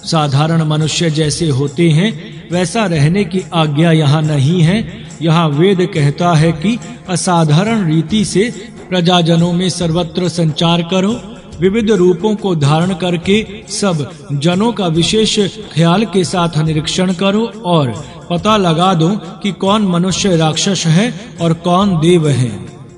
साधारण मनुष्य जैसे होते हैं वैसा रहने की आज्ञा यहाँ नहीं है। यहाँ वेद कहता है कि असाधारण रीति से प्रजाजनों में सर्वत्र संचार करो, विविध रूपों को धारण करके सब जनों का विशेष ख्याल के साथ निरीक्षण करो और पता लगा दो कि कौन मनुष्य राक्षस है और कौन देव है।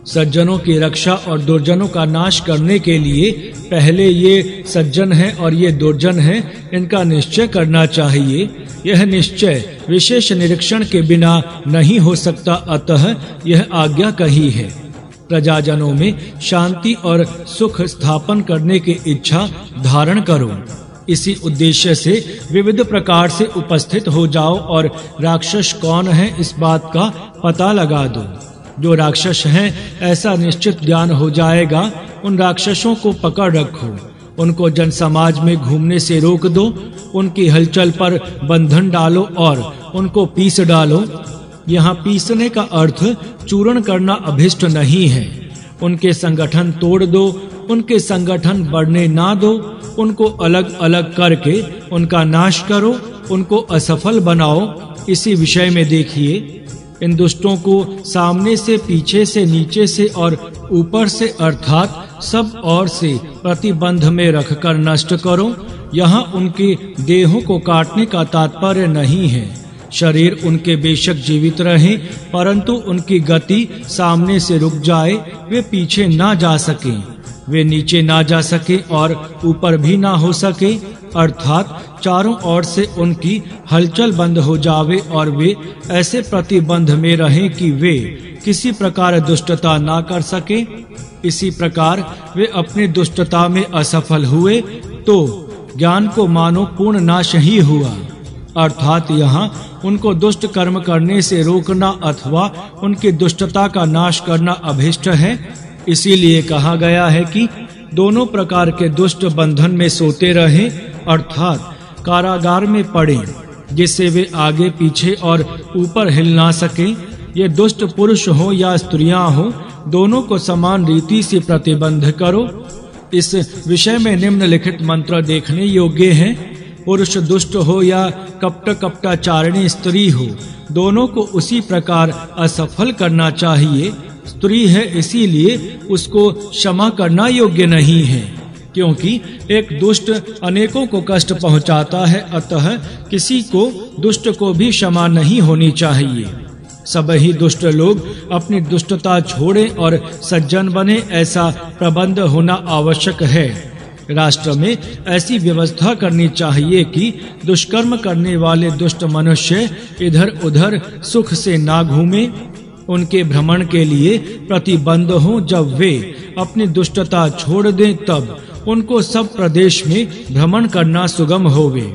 सज्जनों की रक्षा और दुर्जनों का नाश करने के लिए पहले ये सज्जन है और ये दुर्जन है, इनका निश्चय करना चाहिए। यह निश्चय विशेष निरीक्षण के बिना नहीं हो सकता, अतः यह आज्ञा कही है। प्रजाजनों में शांति और सुख स्थापन करने की इच्छा धारण करो। इसी उद्देश्य से विविध प्रकार से उपस्थित हो जाओ और राक्षस कौन है इस बात का पता लगा दो। जो राक्षस हैं ऐसा निश्चित ज्ञान हो जाएगा। उन राक्षसों को पकड़ रखो, उनको जन समाज में घूमने से रोक दो, उनकी हलचल पर बंधन डालो और उनको पीस डालो। यहाँ पीसने का अर्थ चूर्ण करना अभिष्ट नहीं है। उनके संगठन तोड़ दो, उनके संगठन बढ़ने ना दो, उनको अलग अलग करके उनका नाश करो, उनको असफल बनाओ। इसी विषय में देखिए, इन दुष्टों को सामने से, पीछे से, नीचे से और ऊपर से अर्थात सब ओर से प्रतिबंध में रखकर नष्ट करो। यहाँ उनके देहों को काटने का तात्पर्य नहीं है। शरीर उनके बेशक जीवित रहे, परंतु उनकी गति सामने से रुक जाए, वे पीछे ना जा सके, वे नीचे ना जा सके और ऊपर भी ना हो सके, अर्थात चारों ओर से उनकी हलचल बंद हो जावे और वे ऐसे प्रतिबंध में रहें कि वे किसी प्रकार दुष्टता ना कर सके। इसी प्रकार वे अपनी दुष्टता में असफल हुए तो ज्ञान को मानो पूर्ण नाश ही हुआ। अर्थात यहाँ उनको दुष्ट कर्म करने से रोकना अथवा उनकी दुष्टता का नाश करना अभिष्ट है। इसीलिए कहा गया है कि दोनों प्रकार के दुष्ट बंधन में सोते रहें, अर्थात कारागार में पड़े, जिससे वे आगे पीछे और ऊपर हिल ना सके। ये दुष्ट पुरुष हो या स्त्रियां हो, दोनों को समान रीति से प्रतिबंध करो। इस विषय में निम्नलिखित मंत्र देखने योग्य हैं। पुरुष दुष्ट हो या कपटाचारिणी स्त्री हो, दोनों को उसी प्रकार असफल करना चाहिए। स्त्री है इसीलिए उसको क्षमा करना योग्य नहीं है, क्योंकि एक दुष्ट अनेकों को कष्ट पहुंचाता है, अतः किसी को दुष्ट को भी क्षमा नहीं होनी चाहिए। सभी दुष्ट लोग अपनी दुष्टता छोड़ें और सज्जन बने, ऐसा प्रबंध होना आवश्यक है। राष्ट्र में ऐसी व्यवस्था करनी चाहिए कि दुष्कर्म करने वाले दुष्ट मनुष्य इधर उधर सुख से ना घूमे। उनके भ्रमण के लिए प्रतिबंध हो। जब वे अपनी दुष्टता छोड़ दें तब उनको सब प्रदेश में भ्रमण करना सुगम होवे।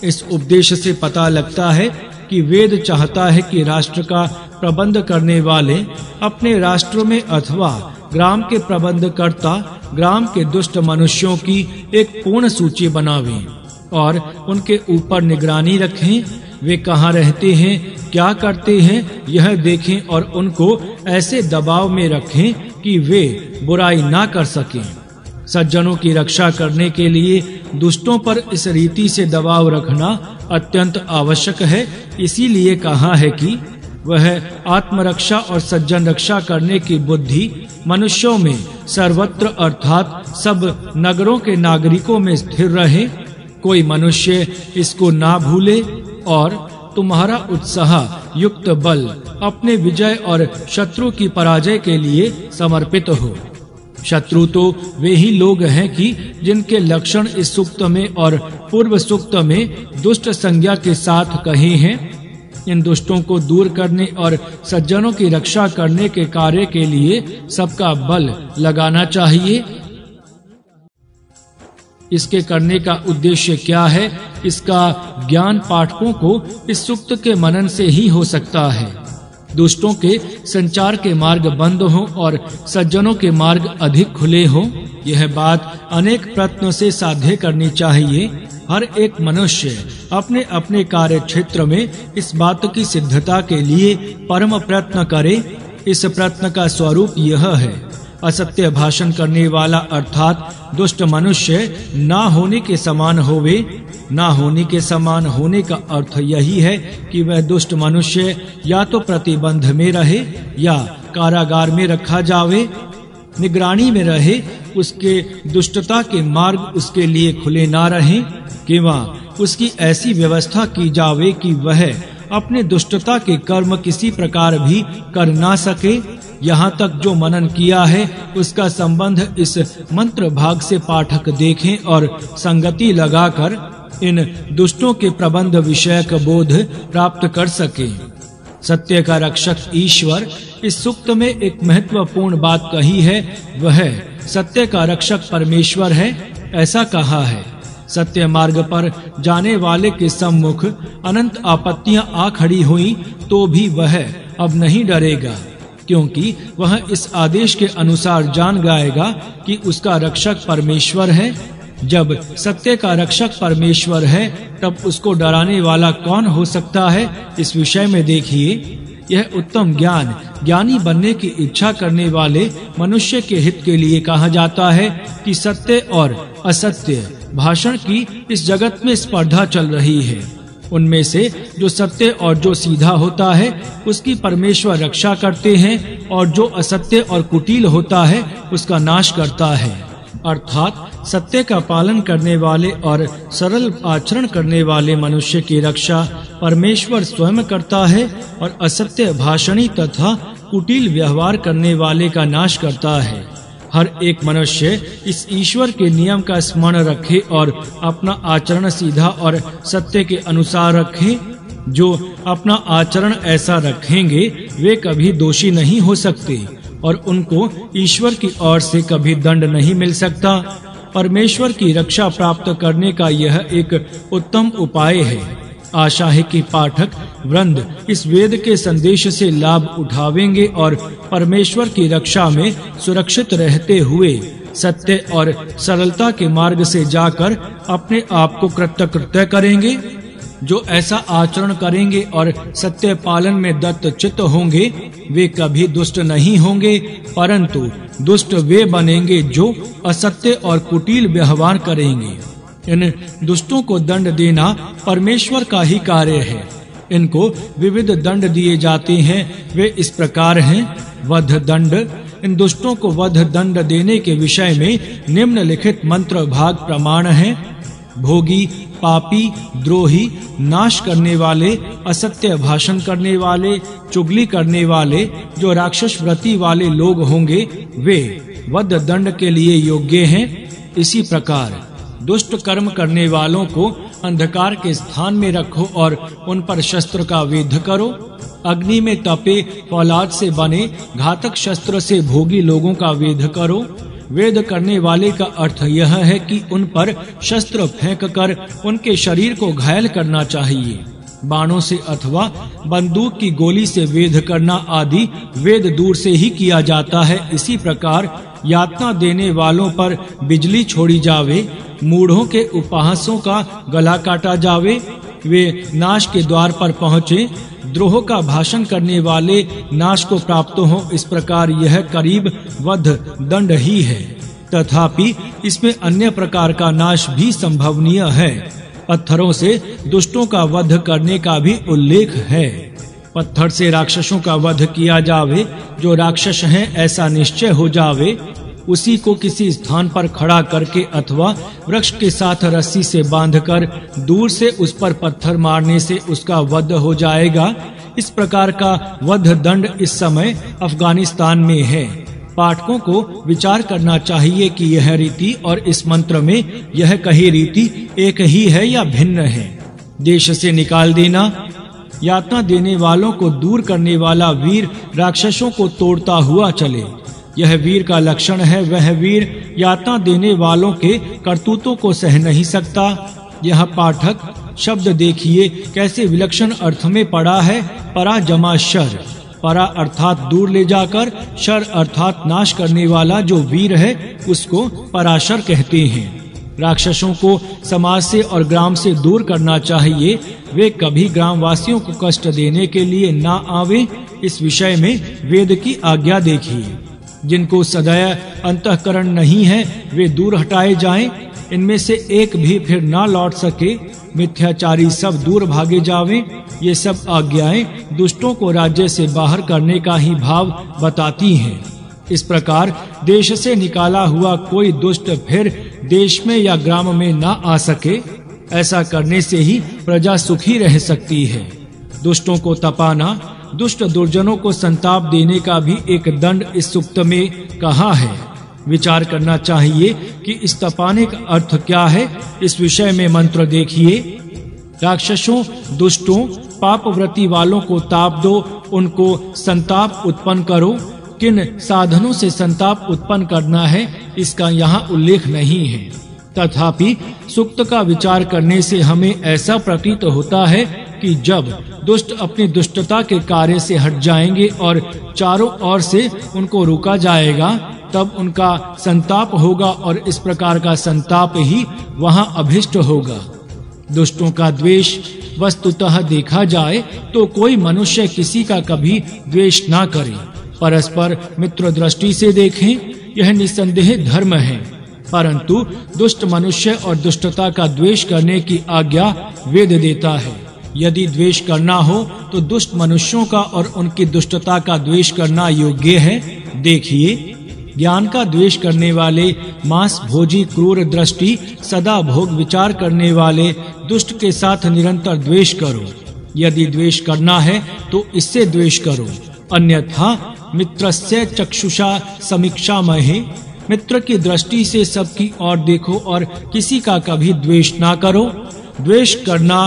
इस उपदेश से पता लगता है कि वेद चाहता है कि राष्ट्र का प्रबंध करने वाले अपने राष्ट्र में अथवा ग्राम के प्रबंधकर्ता ग्राम के दुष्ट मनुष्यों की एक पूर्ण सूची बनावें और उनके ऊपर निगरानी रखें। वे कहाँ रहते हैं, क्या करते हैं, यह देखें और उनको ऐसे दबाव में रखें कि वे बुराई ना कर सकें। सज्जनों की रक्षा करने के लिए दुष्टों पर इस रीति से दबाव रखना अत्यंत आवश्यक है। इसीलिए कहा है कि वह आत्मरक्षा और सज्जन रक्षा करने की बुद्धि मनुष्यों में सर्वत्र अर्थात सब नगरों के नागरिकों में स्थिर रहे। कोई मनुष्य इसको ना भूले और तुम्हारा उत्साह युक्त बल अपने विजय और शत्रु की पराजय के लिए समर्पित हो। शत्रु तो वे ही लोग हैं कि जिनके लक्षण इस सूक्त में और पूर्व सूक्त में दुष्ट संज्ञा के साथ कहे हैं। इन दुष्टों को दूर करने और सज्जनों की रक्षा करने के कार्य के लिए सबका बल लगाना चाहिए। इसके करने का उद्देश्य क्या है, इसका ज्ञान पाठकों को इस सूक्त के मनन से ही हो सकता है। दुष्टों के संचार के मार्ग बंद हो और सज्जनों के मार्ग अधिक खुले हो, यह बात अनेक प्रयत्नों से साध्य करनी चाहिए। हर एक मनुष्य अपने अपने कार्य क्षेत्र में इस बात की सिद्धता के लिए परम प्रयत्न करे। इस प्रयत्न का स्वरूप यह है, असत्य भाषण करने वाला अर्थात दुष्ट मनुष्य ना होने के समान होवे। ना होने के समान होने का अर्थ यही है कि वह दुष्ट मनुष्य या तो प्रतिबंध में रहे या कारागार में रखा जावे, निगरानी में रहे, उसके दुष्टता के मार्ग उसके लिए खुले ना रहें, कि वह उसकी ऐसी व्यवस्था की जावे कि वह अपने दुष्टता के कर्म किसी प्रकार भी कर ना सके। यहाँ तक जो मनन किया है उसका संबंध इस मंत्र भाग से पाठक देखें और संगति लगाकर इन दुष्टों के प्रबंध विषयक बोध प्राप्त कर सके। सत्य का रक्षक ईश्वर, इस सूक्त में एक महत्वपूर्ण बात कही है, वह सत्य का रक्षक परमेश्वर है। ऐसा कहा है, सत्य मार्ग पर जाने वाले के सम्मुख अनंत आपत्तियां आ खड़ी हुई तो भी वह अब नहीं डरेगा, क्योंकि वह इस आदेश के अनुसार जान जाएगा कि उसका रक्षक परमेश्वर है। जब सत्य का रक्षक परमेश्वर है, तब उसको डराने वाला कौन हो सकता है? इस विषय में देखिए, यह उत्तम ज्ञान ज्ञानी बनने की इच्छा करने वाले मनुष्य के हित के लिए कहा जाता है कि सत्य और असत्य भाषण की इस जगत में स्पर्धा चल रही है। उनमें से जो सत्य और जो सीधा होता है उसकी परमेश्वर रक्षा करते हैं, और जो असत्य और कुटिल होता है उसका नाश करता है। अर्थात सत्य का पालन करने वाले और सरल आचरण करने वाले मनुष्य की रक्षा परमेश्वर स्वयं करता है, और असत्य भाषणी तथा कुटिल व्यवहार करने वाले का नाश करता है। हर एक मनुष्य इस ईश्वर के नियम का स्मरण रखे और अपना आचरण सीधा और सत्य के अनुसार रखे। जो अपना आचरण ऐसा रखेंगे वे कभी दोषी नहीं हो सकते, और उनको ईश्वर की ओर से कभी दंड नहीं मिल सकता। परमेश्वर की रक्षा प्राप्त करने का यह एक उत्तम उपाय है। आशा है कि पाठक वृंद इस वेद के संदेश से लाभ उठावेंगे और परमेश्वर की रक्षा में सुरक्षित रहते हुए सत्य और सरलता के मार्ग से जाकर अपने आप को कृतकृत्य करेंगे। जो ऐसा आचरण करेंगे और सत्य पालन में दत्त चित्त होंगे, वे कभी दुष्ट नहीं होंगे, परंतु दुष्ट वे बनेंगे जो असत्य और कुटिल व्यवहार करेंगे। इन दुष्टों को दंड देना परमेश्वर का ही कार्य है। इनको विविध दंड दिए जाते हैं। वे इस प्रकार हैं: वध दंड। इन दुष्टों को वध दंड देने के विषय में निम्नलिखित मंत्र भाग प्रमाण हैं: भोगी, पापी, द्रोही, नाश करने वाले, असत्य भाषण करने वाले, चुगली करने वाले, जो राक्षस वृत्ति वाले लोग होंगे, वे वध दंड के लिए योग्य हैं। इसी प्रकार दुष्ट कर्म करने वालों को अंधकार के स्थान में रखो और उन पर शस्त्र का वेध करो। अग्नि में तपे फौलाद से बने घातक शस्त्र से भोगी लोगों का वेध करो। वेद करने वाले का अर्थ यह है कि उन पर शस्त्र फेंक कर उनके शरीर को घायल करना चाहिए। बाणों से अथवा बंदूक की गोली से वेध करना आदि वेद दूर से ही किया जाता है। इसी प्रकार यातना देने वालों पर बिजली छोड़ी जावे, मूढ़ों के उपहासों का गला काटा जावे, वे नाश के द्वार पर पहुँचे, द्रोह का भाषण करने वाले नाश को प्राप्त हो, इस प्रकार यह करीब वध दंड ही है। तथापि इसमें अन्य प्रकार का नाश भी संभवनीय है। पत्थरों से दुष्टों का वध करने का भी उल्लेख है। पत्थर से राक्षसों का वध किया जावे, जो राक्षस हैं ऐसा निश्चय हो जावे, उसी को किसी स्थान पर खड़ा करके अथवा वृक्ष के साथ रस्सी से बांधकर दूर से उस पर पत्थर मारने से उसका वध हो जाएगा। इस प्रकार का वध दंड इस समय अफगानिस्तान में है। पाठकों को विचार करना चाहिए कि यह रीति और इस मंत्र में यह कही रीति एक ही है या भिन्न है। देश से निकाल देना, यातना देने वालों को दूर करने वाला वीर राक्षसों को तोड़ता हुआ चले, यह वीर का लक्षण है। वह वीर यातना देने वालों के करतूतों को सह नहीं सकता। यह पाठक शब्द देखिए कैसे विलक्षण अर्थ में पड़ा है। परा जमा शर, परा अर्थात दूर ले जाकर, शर अर्थात नाश करने वाला जो वीर है उसको पराशर कहते हैं। राक्षसों को समाज से और ग्राम से दूर करना चाहिए। वे कभी ग्रामवासियों को कष्ट देने के लिए ना आवे। इस विषय में वेद की आज्ञा देखिए। जिनको सदैव अंतःकरण नहीं है वे दूर हटाए जाएं। इनमें से एक भी फिर ना लौट सके। मिथ्याचारी सब दूर भागे जावें। ये सब आज्ञाएं दुष्टों को राज्य से बाहर करने का ही भाव बताती हैं। इस प्रकार देश से निकाला हुआ कोई दुष्ट फिर देश में या ग्राम में ना आ सके। ऐसा करने से ही प्रजा सुखी रह सकती है। दुष्टों को तपाना, दुष्ट दुर्जनों को संताप देने का भी एक दंड इस सूक्त में कहा है। विचार करना चाहिए कि इस तपाने का अर्थ क्या है। इस विषय में मंत्र देखिए। राक्षसों, दुष्टों, पापव्रती वालों को ताप दो, उनको संताप उत्पन्न करो। किन साधनों से संताप उत्पन्न करना है इसका यहाँ उल्लेख नहीं है। तथापि सूक्त का विचार करने से हमें ऐसा प्रतीत होता है कि जब दुष्ट अपनी दुष्टता के कार्य से हट जाएंगे और चारों ओर से उनको रोका जाएगा, तब उनका संताप होगा और इस प्रकार का संताप ही वहां अभिष्ट होगा। दुष्टों का द्वेष वस्तुतः देखा जाए तो कोई मनुष्य किसी का कभी द्वेष ना करे। परस्पर मित्र दृष्टि से देखें, यह निसंदेह धर्म है। परंतु दुष्ट मनुष्य और दुष्टता का द्वेष करने की आज्ञा वेद देता है। यदि द्वेष करना हो तो दुष्ट मनुष्यों का और उनकी दुष्टता का द्वेष करना योग्य है। देखिए, ज्ञान का द्वेष करने वाले, मांस भोजी, क्रूर दृष्टि, सदा भोग विचार करने वाले दुष्ट के साथ निरंतर द्वेष करो। यदि द्वेष करना है तो इससे द्वेष करो, अन्यथा मित्रस्य चक्षुषा समीक्षा महे, मित्र की दृष्टि से सबकी ओर देखो और किसी का कभी द्वेष ना करो। द्वेष करना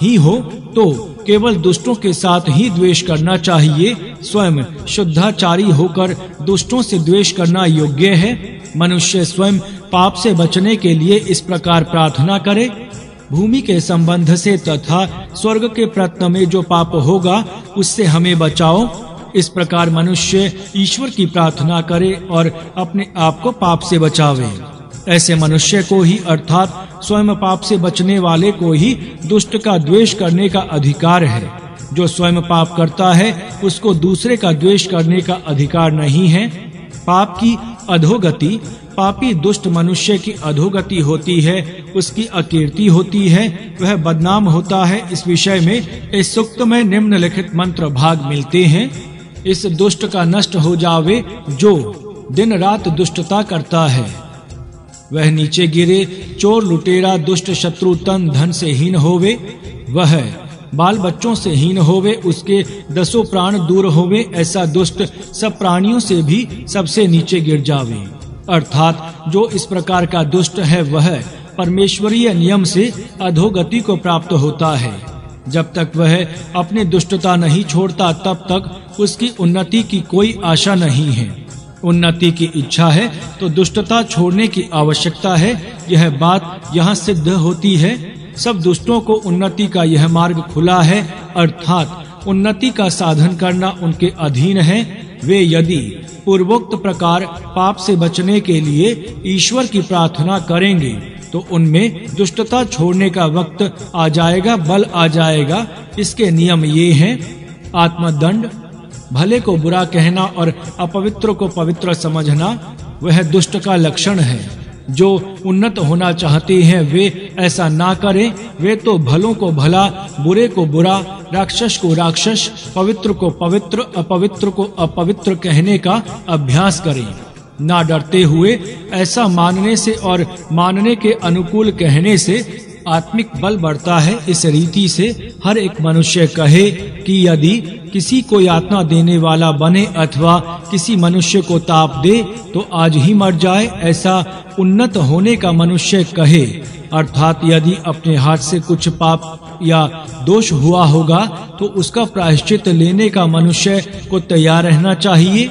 ही हो तो केवल दुष्टों के साथ ही द्वेष करना चाहिए। स्वयं शुद्धाचारी होकर दुष्टों से द्वेष करना योग्य है। मनुष्य स्वयं पाप से बचने के लिए इस प्रकार प्रार्थना करे। भूमि के संबंध से तथा स्वर्ग के प्रयत्न में जो पाप होगा उससे हमें बचाओ। इस प्रकार मनुष्य ईश्वर की प्रार्थना करे और अपने आप को पाप से बचावे। ऐसे मनुष्य को ही अर्थात स्वयं पाप से बचने वाले को ही दुष्ट का द्वेष करने का अधिकार है। जो स्वयं पाप करता है उसको दूसरे का द्वेष करने का अधिकार नहीं है। पाप की अधोगति, पापी दुष्ट मनुष्य की अधोगति होती है, उसकी अकीर्ति होती है, वह बदनाम होता है। इस विषय में इस सूक्त में निम्नलिखित मंत्र भाग मिलते हैं। इस दुष्ट का नष्ट हो जावे जो दिन रात दुष्टता करता है। वह नीचे गिरे, चोर लुटेरा दुष्ट शत्रु तन धन से हीन होवे। वह बाल बच्चों से हीन होवे, उसके 10 प्राण दूर होवे। ऐसा दुष्ट सब प्राणियों से भी सबसे नीचे गिर जावे। अर्थात जो इस प्रकार का दुष्ट है वह परमेश्वरीय नियम से अधोगति को प्राप्त होता है। जब तक वह अपनी दुष्टता नहीं छोड़ता तब तक उसकी उन्नति की कोई आशा नहीं है। उन्नति की इच्छा है तो दुष्टता छोड़ने की आवश्यकता है। यह बात यहाँ सिद्ध होती है। सब दुष्टों को उन्नति का यह मार्ग खुला है, अर्थात उन्नति का साधन करना उनके अधीन है। वे यदि पूर्वोक्त प्रकार पाप से बचने के लिए ईश्वर की प्रार्थना करेंगे तो उनमें दुष्टता छोड़ने का वक्त आ जाएगा, बल आ जाएगा। इसके नियम ये हैं। आत्मदंड, भले को बुरा कहना और अपवित्र को पवित्र समझना, वह दुष्ट का लक्षण है। जो उन्नत होना चाहते हैं वे ऐसा ना करें। वे तो भलों को भला, बुरे को बुरा, राक्षस को राक्षस, पवित्र को पवित्र, अपवित्र को अपवित्र कहने का अभ्यास करें। ना डरते हुए ऐसा मानने से और मानने के अनुकूल कहने से आत्मिक बल बढ़ता है। इस रीति से हर एक मनुष्य कहे कि यदि किसी को यातना देने वाला बने अथवा किसी मनुष्य को ताप दे तो आज ही मर जाए, ऐसा उन्नत होने का मनुष्य कहे। अर्थात यदि अपने हाथ से कुछ पाप या दोष हुआ होगा तो उसका प्रायश्चित लेने का मनुष्य को तैयार रहना चाहिए।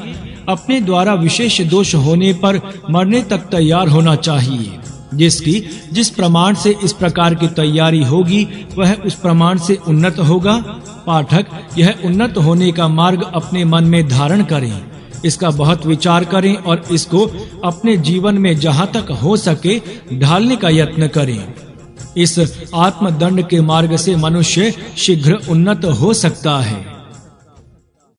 अपने द्वारा विशेष दोष होने पर मरने तक तैयार होना चाहिए। जिसकी जिस प्रमाण से इस प्रकार की तैयारी होगी वह उस प्रमाण से उन्नत होगा। पाठक यह उन्नत होने का मार्ग अपने मन में धारण करें, इसका बहुत विचार करें और इसको अपने जीवन में जहां तक हो सके ढालने का यत्न करें। इस आत्मदंड के मार्ग से मनुष्य शीघ्र उन्नत हो सकता है।